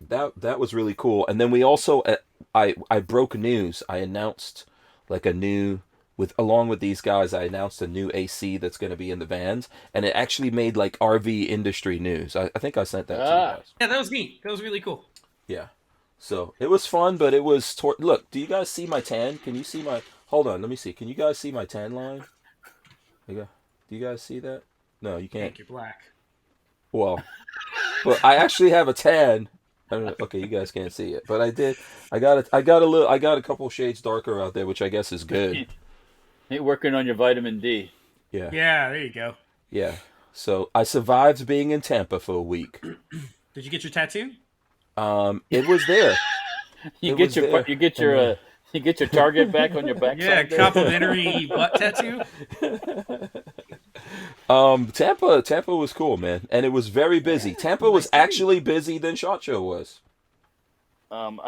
that was really cool. And then we also I broke news. I announced like a new along with these guys. I announced a new AC that's going to be in the vans, and it actually made like RV industry news. I think I sent that to you guys. Yeah, that was neat. That was really cool. Yeah. So it was fun, but it was look. Do you guys see my tan? Can you see my? Hold on, let me see. Can you guys see my tan line? Do you guys see that? No, you can't. You're black. Well, but I actually have a tan. I don't know. Okay, you guys can't see it, but I did. I got a couple shades darker out there, which I guess is good. You're working on your vitamin D. Yeah. Yeah, there you go. Yeah. So I survived being in Tampa for a week. Did you get your tattoo? It was there. You get your target back on your back. Yeah, complimentary butt tattoo. Tampa was cool, man, and it was very busy. Tampa was actually busy than SHOT Show was. Those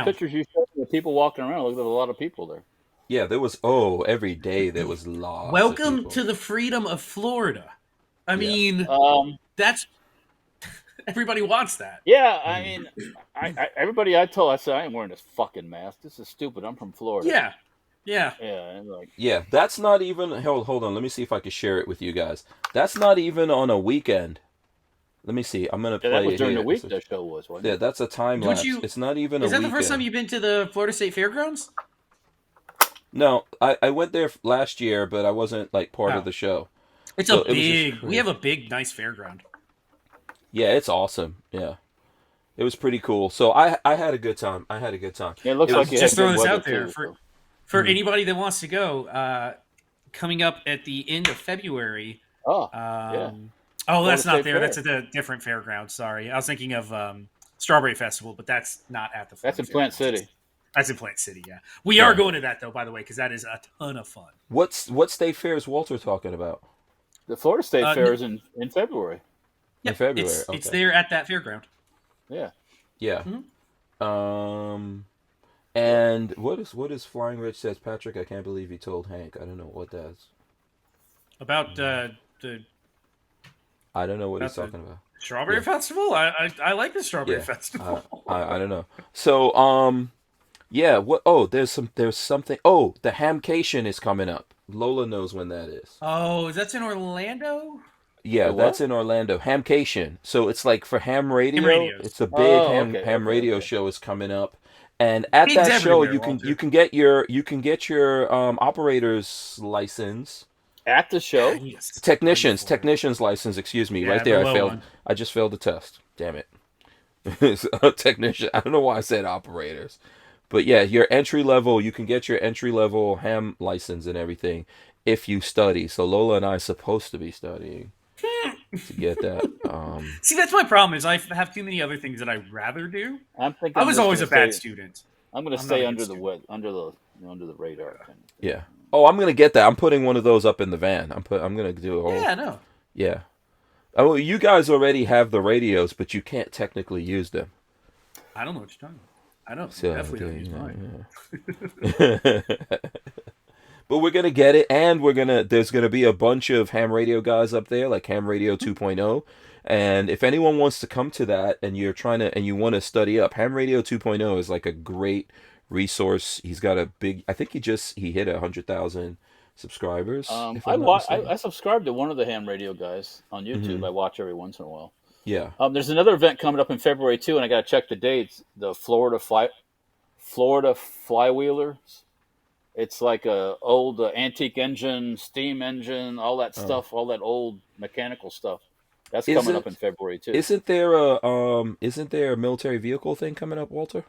pictures you showed me of people walking around. Looked at a lot of people there. Yeah, there was every day there was lots. Welcome to the freedom of Florida. I mean, that's everybody wants that. Yeah, I mean, everybody I told, I said, I ain't wearing this fucking mask. This is stupid. I'm from Florida. Yeah. And that's not even. Hold on. Let me see if I can share it with you guys. That's not even on a weekend. Let me see. I'm gonna play that was it during here. the week. That show was. Wasn't it? Yeah, that's a time lapse. It's not even a weekend. Is that the first time you've been to the Florida State Fairgrounds? No, I went there last year, but I wasn't like part of the show. We have a big, nice fairground. Yeah, it's awesome. Yeah, it was pretty cool. So I had a good time. Yeah, it looks like you just had throwing good this weather out there too, for anybody that wants to go. Coming up at the end of February. Yeah. Oh, that's not there. Fair. That's at a different fairground. Sorry, I was thinking of Strawberry Festival, but that's not at the. That's in Plant City. That's in Plant City. Yeah, we are going to that though, by the way, because that is a ton of fun. What state fair is Walter talking about? The Florida State Fair is in February. Yeah, in February. It's there at that fairground. Yeah. Yeah. Mm-hmm. And what is Flying Rich says, Patrick? I can't believe you told Hank. I don't know what that's about. I don't know what he's talking about. Strawberry Festival. I like the Strawberry Festival. I don't know. So yeah. What? Oh, there's something. Oh, the Hamcation is coming up. Lola knows when that is. Oh, that's in Orlando. Yeah, that's in Orlando. Hamcation. So it's like for ham radio. It's a big ham radio show is coming up, and at that show you can get your operator's license. At the show, yes. Technician's license. Excuse me, right there. I failed. I just failed the test. Damn it. Technician. I don't know why I said operators. But yeah, your entry level, you can get your entry level ham license and everything if you study. So Lola and I are supposed to be studying to get that. See, that's my problem. Is I have too many other things that I'd rather do. I was always a bad student. I'm going to stay under the radar. Kind of yeah. Oh, I'm going to get that. I'm putting one of those up in the van. I'm going to do a whole. Yeah, I know. Yeah. Oh, you guys already have the radios, but you can't technically use them. I don't know what you're talking about. I don't definitely don't use mine. Yeah. But we're gonna get it, and there's gonna be a bunch of ham radio guys up there, like Ham Radio 2.0. And if anyone wants to come to that, and you want to study up, Ham Radio 2.0 is like a great resource. He's got a big. I think he hit 100,000 subscribers. If I'm not mistaken. I subscribe to one of the ham radio guys on YouTube. Mhm. I watch every once in a while. Yeah. There's another event coming up in February too, and I got to check the dates. The Florida Flywheelers. It's like a old antique engine, steam engine, all that stuff, all that old mechanical stuff. That's coming up in February too. Isn't there a military vehicle thing coming up, Walter?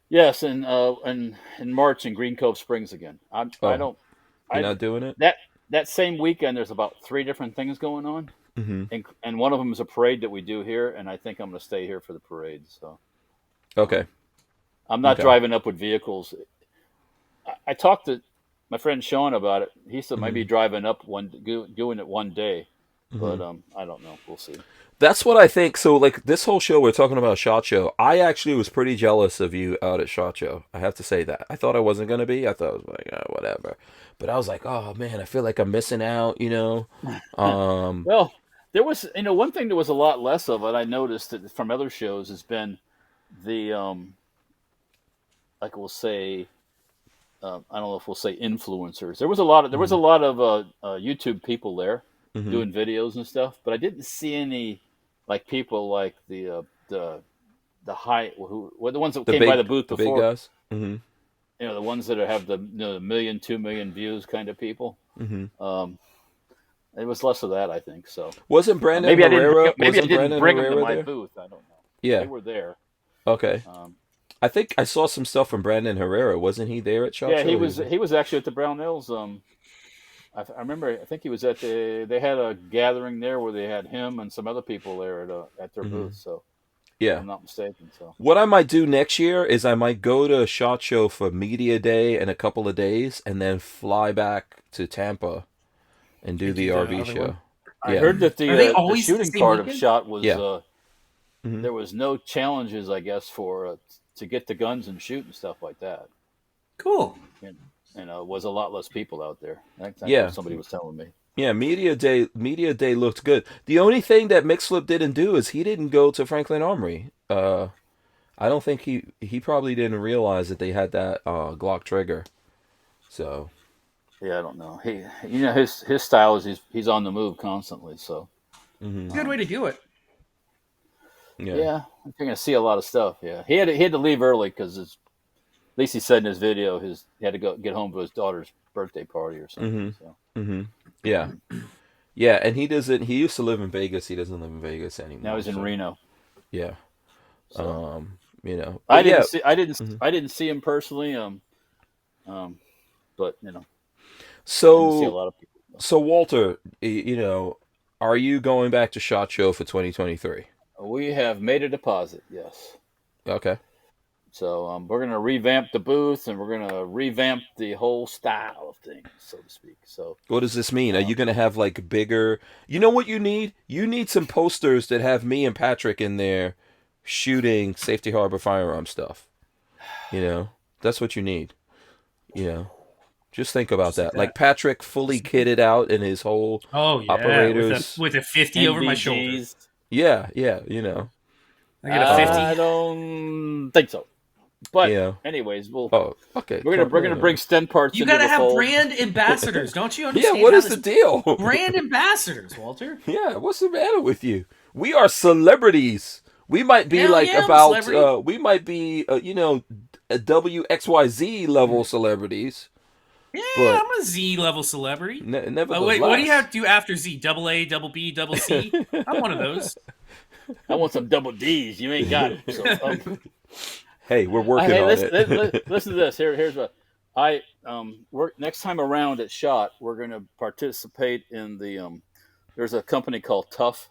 Yes, and in March in Green Cove Springs again. You're not doing it? That same weekend. There's about 3 different things going on, and one of them is a parade that we do here, and I think I'm going to stay here for the parade. So, okay, I'm not driving up with vehicles. I talked to my friend Sean about it. He said maybe driving up doing it one day, but I don't know. We'll see. That's what I think. So, like, this whole show, we're talking about SHOT Show. I actually was pretty jealous of you out at SHOT Show. I have to say that. I thought I wasn't going to be. I thought I was like, whatever. But I was like, oh, man, I feel like I'm missing out, Well, there was, one thing there was a lot less of it. I noticed that from other shows has been the, like we'll say, I don't know if we'll say influencers. There was a lot of YouTube people there doing videos and stuff, but I didn't see any like people like the high the ones that came by the booth before. The big guys. Mm-hmm. The ones that have the 1 million, 2 million views kind of people. Mm-hmm. It was less of that, I think. So wasn't Brandon Herrera? Maybe I didn't bring them to my booth. I don't know. Yeah, they were there. Okay. I think I saw some stuff from Brandon Herrera. Wasn't he there at SHOT Show? Yeah, he was actually at the Barnauls. I remember. I think he was at they had a gathering there where they had him and some other people there at their booth. So yeah, if I'm not mistaken. So what I might do next year is I might go to SHOT Show for media day and a couple of days, and then fly back to Tampa and do the RV show. I heard that the shooting part of SHOT was there was no challenges, I guess, for to get the guns and shoot and stuff like that. Cool. And was a lot less people out there. That's what somebody was telling me. Yeah, media day looked good. The only thing that Mixlip didn't do is he didn't go to Franklin Armory. I don't think he probably didn't realize that they had that Glock trigger. So yeah, I don't know. His style is he's on the move constantly. So good way to do it. Yeah, you're gonna see a lot of stuff. Yeah, he had to leave early because at least he said in his video he had to get home for his daughter's birthday party or something. So. Yeah, yeah, and he doesn't. He used to live in Vegas. He doesn't live in Vegas anymore. Now he's in Reno. Yeah. So, I didn't see him personally. But So I see a lot of people. So Walter, are you going back to SHOT Show for 2023? We have made a deposit. Yes. Okay. So we're going to revamp the booth, and we're going to revamp the whole style of things, so to speak. So what does this mean? Are you going to have like bigger? You know what you need? You need some posters that have me and Patrick in there shooting Safety Harbor firearm stuff. That's what you need. Just think about that. Like Patrick fully kitted out in his whole operators with a 50 over my shoulder. Yeah. I get a 50. I don't think so. But anyways, we're gonna bring stem parts. You gotta have brand ambassadors, don't you understand? Yeah, what is the deal? Brand ambassadors, Walter. Yeah, what's the matter with you? We are celebrities. We might be we might be a WXYZ level celebrities. Yeah, I'm a Z level celebrity. Nevertheless. Wait, what do you have to do after Z? Double A, double B, double C? I'm one of those. I want some double D's. You ain't got it. So, hey, we're working on it. Listen to this. Here's what next time around at SHOT, we're going to participate in the. There's a company called TUSC,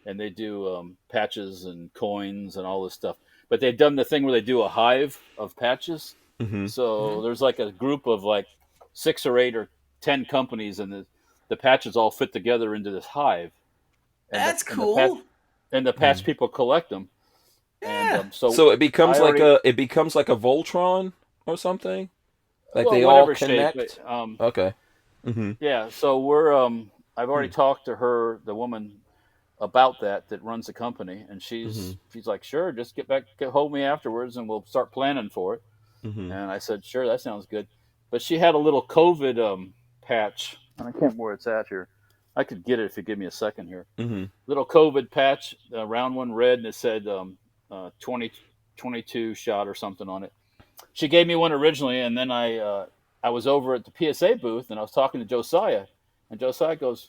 and they do patches and coins and all this stuff. But they've done the thing where they do a hive of patches. Mm-hmm. So there's like a group of like 6 or 8 or 10 companies, and the patches all fit together into this hive. And that's cool. And the patch people collect them. Yeah. And, so it becomes like a Voltron or something. Like well, they all whatever shape. connect? But, Okay. Mm-hmm. yeah. So we're I've already talked to her, the woman about that runs the company, and Mm-hmm. she's like, sure, just get hold of me afterwards, and we'll start planning for it. Mm-hmm. And I said, sure, that sounds good. But she had a little COVID patch, and I can't remember where it's at here. I could get it if you give me a second here. Mm-hmm. Little COVID patch, round one, red, and it said 2022 shot or something on it. She gave me one originally, and then I was over at the PSA booth, and I was talking to Josiah, and Josiah goes,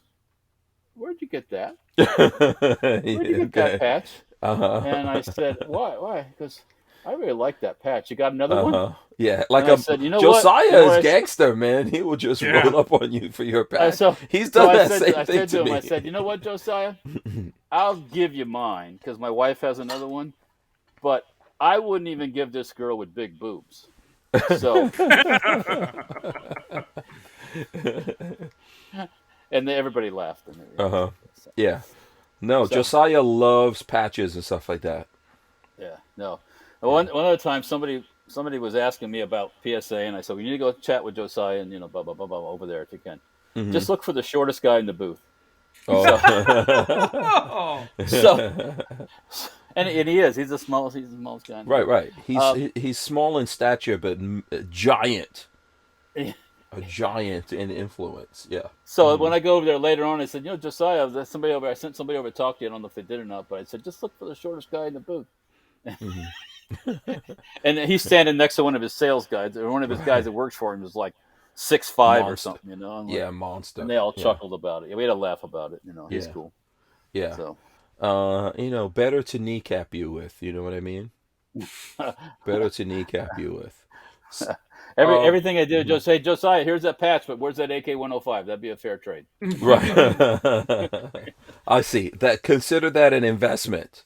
"Where'd you get that? Where'd you get that patch?" Uh-huh. And I said, "Why? Why?" Because I really like that patch. You got another one? Uh-huh. Yeah, And like I said, "You know what? Josiah is I gangster, man. He will just roll up on you for your patch. He's done that same I thing said to him, me. I said, you know what, Josiah? I'll give you mine because my wife has another one, but I wouldn't even give this girl with big boobs." So, and everybody laughed. And Uh-huh. Yeah. No, Josiah loves patches and stuff like that. Yeah, no. One other time, somebody was asking me about PSA, and I said, "We need to go chat with Josiah, and blah blah blah blah over there if you can. Mm-hmm. Just look for the shortest guy in the booth." Oh. So and he is. He's the smallest guy. Right. He's small in stature, but giant. A giant in influence. Yeah. So when I go over there later on, I said, Josiah, there's somebody over. I sent somebody over to talk to you. I don't know if they did or not, but I said, just look for the shortest guy in the booth. Mm-hmm. And he's standing next to one of his sales guys, or one of his guys that works for him is like 6'5" or something, And yeah, monster. And they all chuckled about it. Yeah, we had a laugh about it. He's cool. Yeah. So, better to kneecap you with. You know what I mean? Better to kneecap you with. Everything I do, just say, Josiah, here's that patch, but where's that AK-105? That'd be a fair trade. Right. I see. Consider that an investment.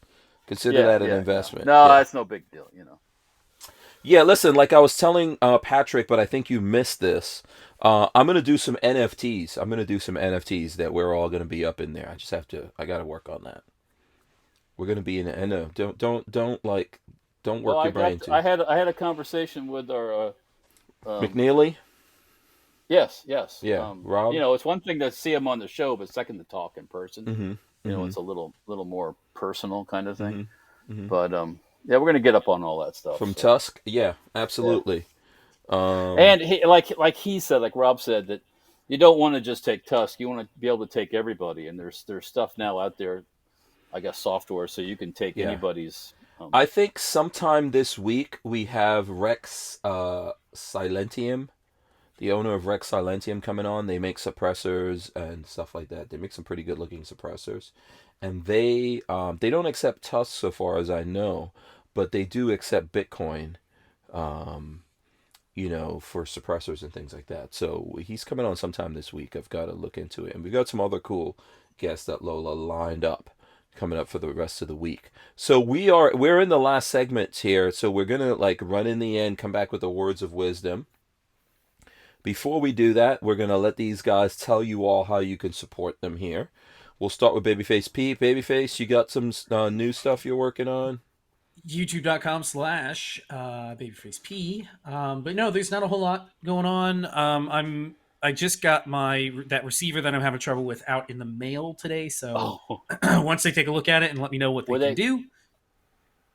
Consider that an investment. No, that's no big deal, Yeah, listen, like I was telling Patrick, but I think you missed this. I'm going to do some NFTs. I'm going to do some NFTs that we're all going to be up in there. I got to work on that. We're going to be in the don't work your brain too. I had a conversation with our McNeely? Yes. Yeah, Rob? It's one thing to see him on the show, but second to talk in person. Mm-hmm. It's a little more personal kind of thing. Mm-hmm. But we're going to get up on all that stuff. From TUSC? Yeah, absolutely. Yeah. And he, like he said, like Rob said, that you don't want to just take TUSC. You want to be able to take everybody. And there's stuff now out there, I guess software, so you can take anybody's. I think sometime this week we have Rex Silentium, the owner of Rex Silentium, coming on. They make suppressors and stuff like that. They make some pretty good looking suppressors, and they don't accept TUSC so far as I know, but they do accept Bitcoin, for suppressors and things like that. So he's coming on sometime this week. I've got to look into it, and we've got some other cool guests that Lola lined up coming up for the rest of the week. So we're in the last segment here, so we're gonna run in the end, come back with the words of wisdom. Before we do that, we're gonna let these guys tell you all how you can support them here. We'll start with Babyface P. Babyface, you got some new stuff you're working on? YouTube.com/BabyfaceP. But no, there's not a whole lot going on. I just got that receiver that I'm having trouble with out in the mail today. So once they take a look at it and let me know what they can do.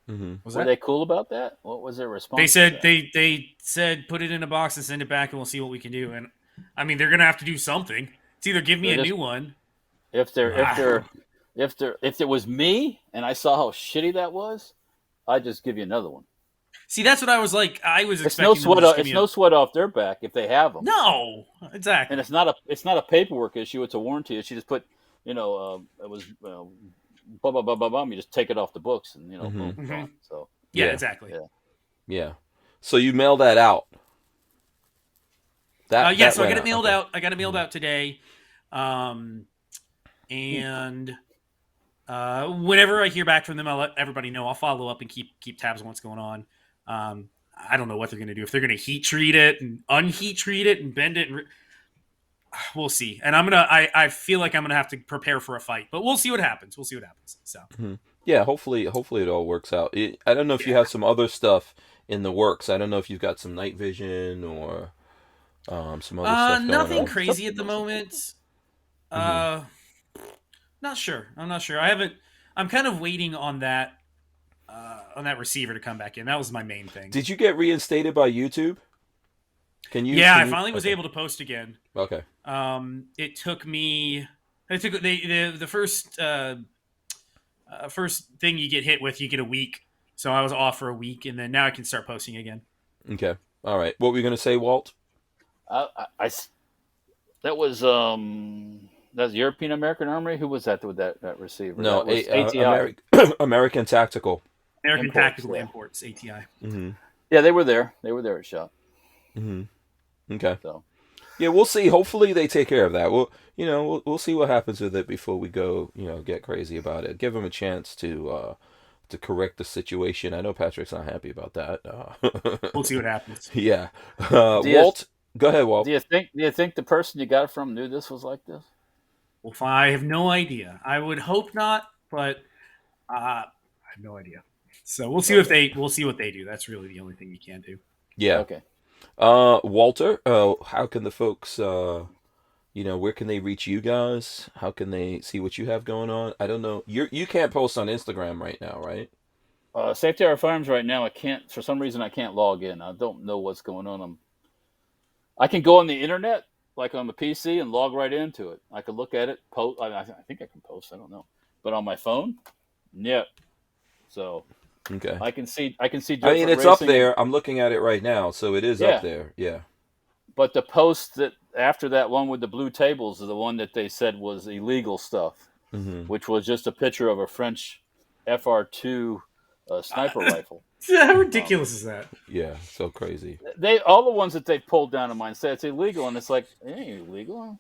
Mm-hmm. Were they cool about that? What was their response? They said they said put it in a box and send it back, and we'll see what we can do. And I mean, they're gonna have to do something. It's either give me a new one. If it was me and I saw how shitty that was, I'd just give you another one. See, that's what I was like. I was expecting. It's no sweat off their back if they have them. No, exactly. And it's not a paperwork issue. It's a warranty issue. Just put, it was blah blah blah blah blah. You just take it off the books and boom, gone. So yeah, exactly. Yeah. So you mail that out. So I got it mailed out. I got it mailed out today, and whenever I hear back from them, I'll let everybody know. I'll follow up and keep tabs on what's going on. I don't know what they're going to do. If they're going to heat treat it and unheat treat it and bend it, we'll see. And I feel like I'm going to have to prepare for a fight, but we'll see what happens. So yeah, hopefully it all works out. I don't know if you have some other stuff in the works. I don't know if you've got some night vision or Some other stuff going nothing on? crazy at the moment. Not sure. I'm not sure. I'm kind of waiting on that receiver to come back in. That was my main thing. Did you get reinstated by YouTube? I finally was able to post again. Okay. It took me. The first thing you get hit with, you get a week. So I was off for a week, and then now I can start posting again. Okay. All right. What were you going to say, Walt? That was that's European American Armory. Who was that with that receiver? No, ATI. American Tactical. American Imports, Tactical yeah. Imports, ATI. Mm-hmm. Yeah, they were there. They were there at shop. Mm-hmm. Okay. So, yeah, we'll see. Hopefully they take care of that. We'll see what happens with it before we go, get crazy about it. Give them a chance to correct the situation. I know Patrick's not happy about that. We'll see what happens. Yeah. Walt, go ahead, Walt. do you think the person you got it from knew this was like this? Well, I have no idea. I would hope not, but I have no idea. So we'll see what they do. That's really the only thing you can do. Yeah. Okay. Walter, how can the folks, where can they reach you guys? How can they see what you have going on? I don't know. You can't post on Instagram right now, right? Safety Hour Farms right now. I can't, for some reason, I can't log in. I don't know what's going on. I can go on the internet, like on the PC, and log right into it. I can look at it, post. I think I can post. I don't know, but on my phone, yeah. So okay, I can see. I mean, it's up there. I'm looking at it right now, so it is up there. Yeah. But the post that after that one with the blue tables is the one that they said was illegal stuff, which was just a picture of a French FR2 sniper rifle. How ridiculous is that? Yeah, so crazy. All the ones that they pulled down of mine say it's illegal, and it's like, it ain't illegal.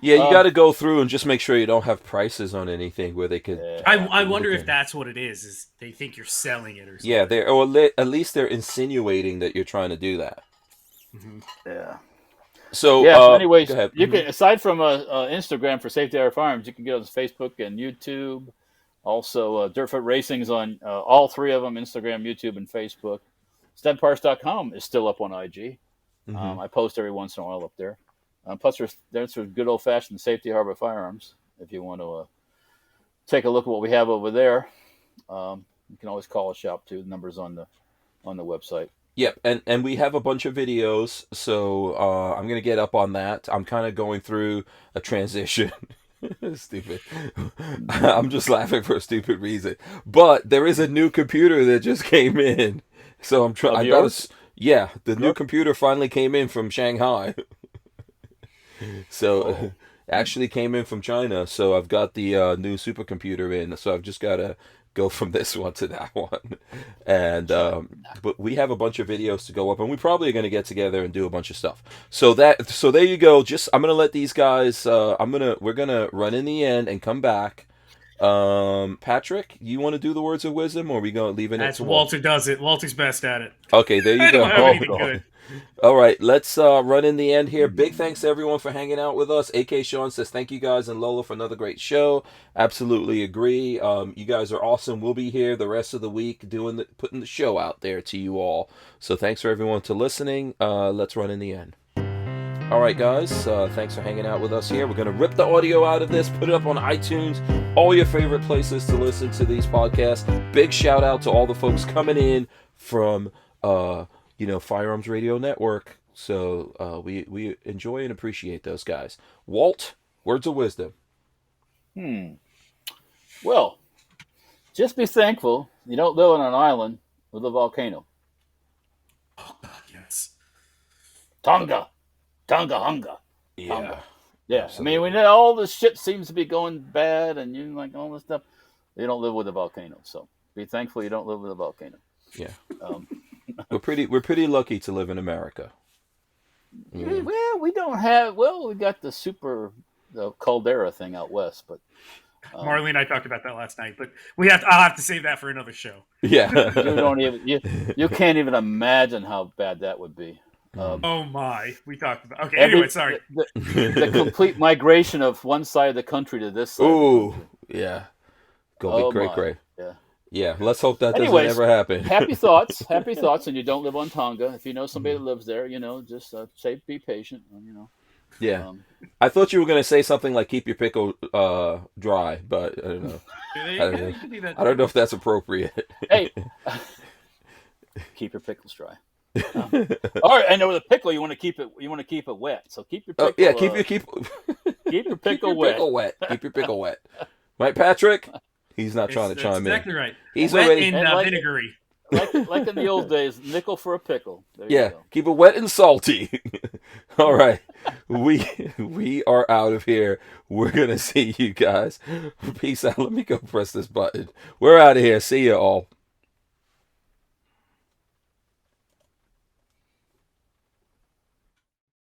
Yeah, you got to go through and just make sure you don't have prices on anything where they could. I wonder if that's what it is. Is they think you're selling it or something? Yeah, at least they're insinuating that you're trying to do that. Yeah. So anyways, go ahead. You can, aside from Instagram for Safety Hour Farms, you can get on Facebook and YouTube. Also, Dirtfoot Racing's on all three of them: Instagram, YouTube, and Facebook. StedParts.com is still up on IG. I post every once in a while up there. Plus, there's good old-fashioned Safety Harbor Firearms. If you want to take a look at what we have over there, you can always call a shop too. The number's on the website. Yep, and we have a bunch of videos, so I'm gonna get up on that. I'm kind of going through a transition. Stupid. I'm just laughing for a stupid reason. But there is a new computer that just came in, so I'm trying. Yeah, the new computer finally came in from Shanghai. So actually came in from China. So I've got the new supercomputer in. So I've just got to go from this one to that one. And but we have a bunch of videos to go up, and we probably are going to get together and do a bunch of stuff. So there you go. Just I'm going to let these guys. We're going to run in the end and come back. Patrick, you want to do the words of wisdom, or are we going to leave it? That's Walter does it. Walter's best at it. Okay, there you go. I don't have anything good. All right, let's run in the end here. Big thanks to everyone for hanging out with us. AK Sean says thank you guys and Lola for another great show. Absolutely agree. You guys are awesome. We'll be here the rest of the week putting the show out there to you all. So thanks for everyone to listening. Let's run in the end. All right, guys. Thanks for hanging out with us here. We're going to rip the audio out of this, put it up on iTunes, all your favorite places to listen to these podcasts. Big shout out to all the folks coming in from Firearms Radio Network. So we enjoy and appreciate those guys. Walt, words of wisdom. Well, just be thankful you don't live on an island with a volcano. Oh God, yes. Tonga, hunga. Yeah. Tonga. Yeah. Absolutely. I mean, we know all this shit seems to be going bad, and you like all this stuff. You don't live with a volcano, so be thankful you don't live with a volcano. Yeah. We're pretty lucky to live in America. Yeah. Well, we don't have. Well, we got the caldera thing out west, but Marley and I talked about that last night. But I'll have to save that for another show. Yeah. you can't even imagine how bad that would be. Oh my, we talked about. Okay, anyway, sorry. The complete migration of one side of the country to this side. Ooh, yeah. Gonna be great. Yeah. Yeah, let's hope that Anyways, doesn't ever happen. happy thoughts, and you don't live on Tonga. If you know somebody that lives there, just say be patient. Yeah, I thought you were gonna say something like keep your pickle dry, but I don't know. I don't know if that's appropriate. Hey, keep your pickles dry. All right, I know with a pickle you want to keep it. You want to keep it wet, so keep your pickle. Keep your pickle wet. Keep your pickle wet. Right, Patrick? He's not trying to chime in. Exactly right. He's wet already and vinegary. Like in the old days, nickel for a pickle. There you go. Keep it wet and salty. All right, we are out of here. We're gonna see you guys. Peace out. Let me go press this button. We're out of here. See you all.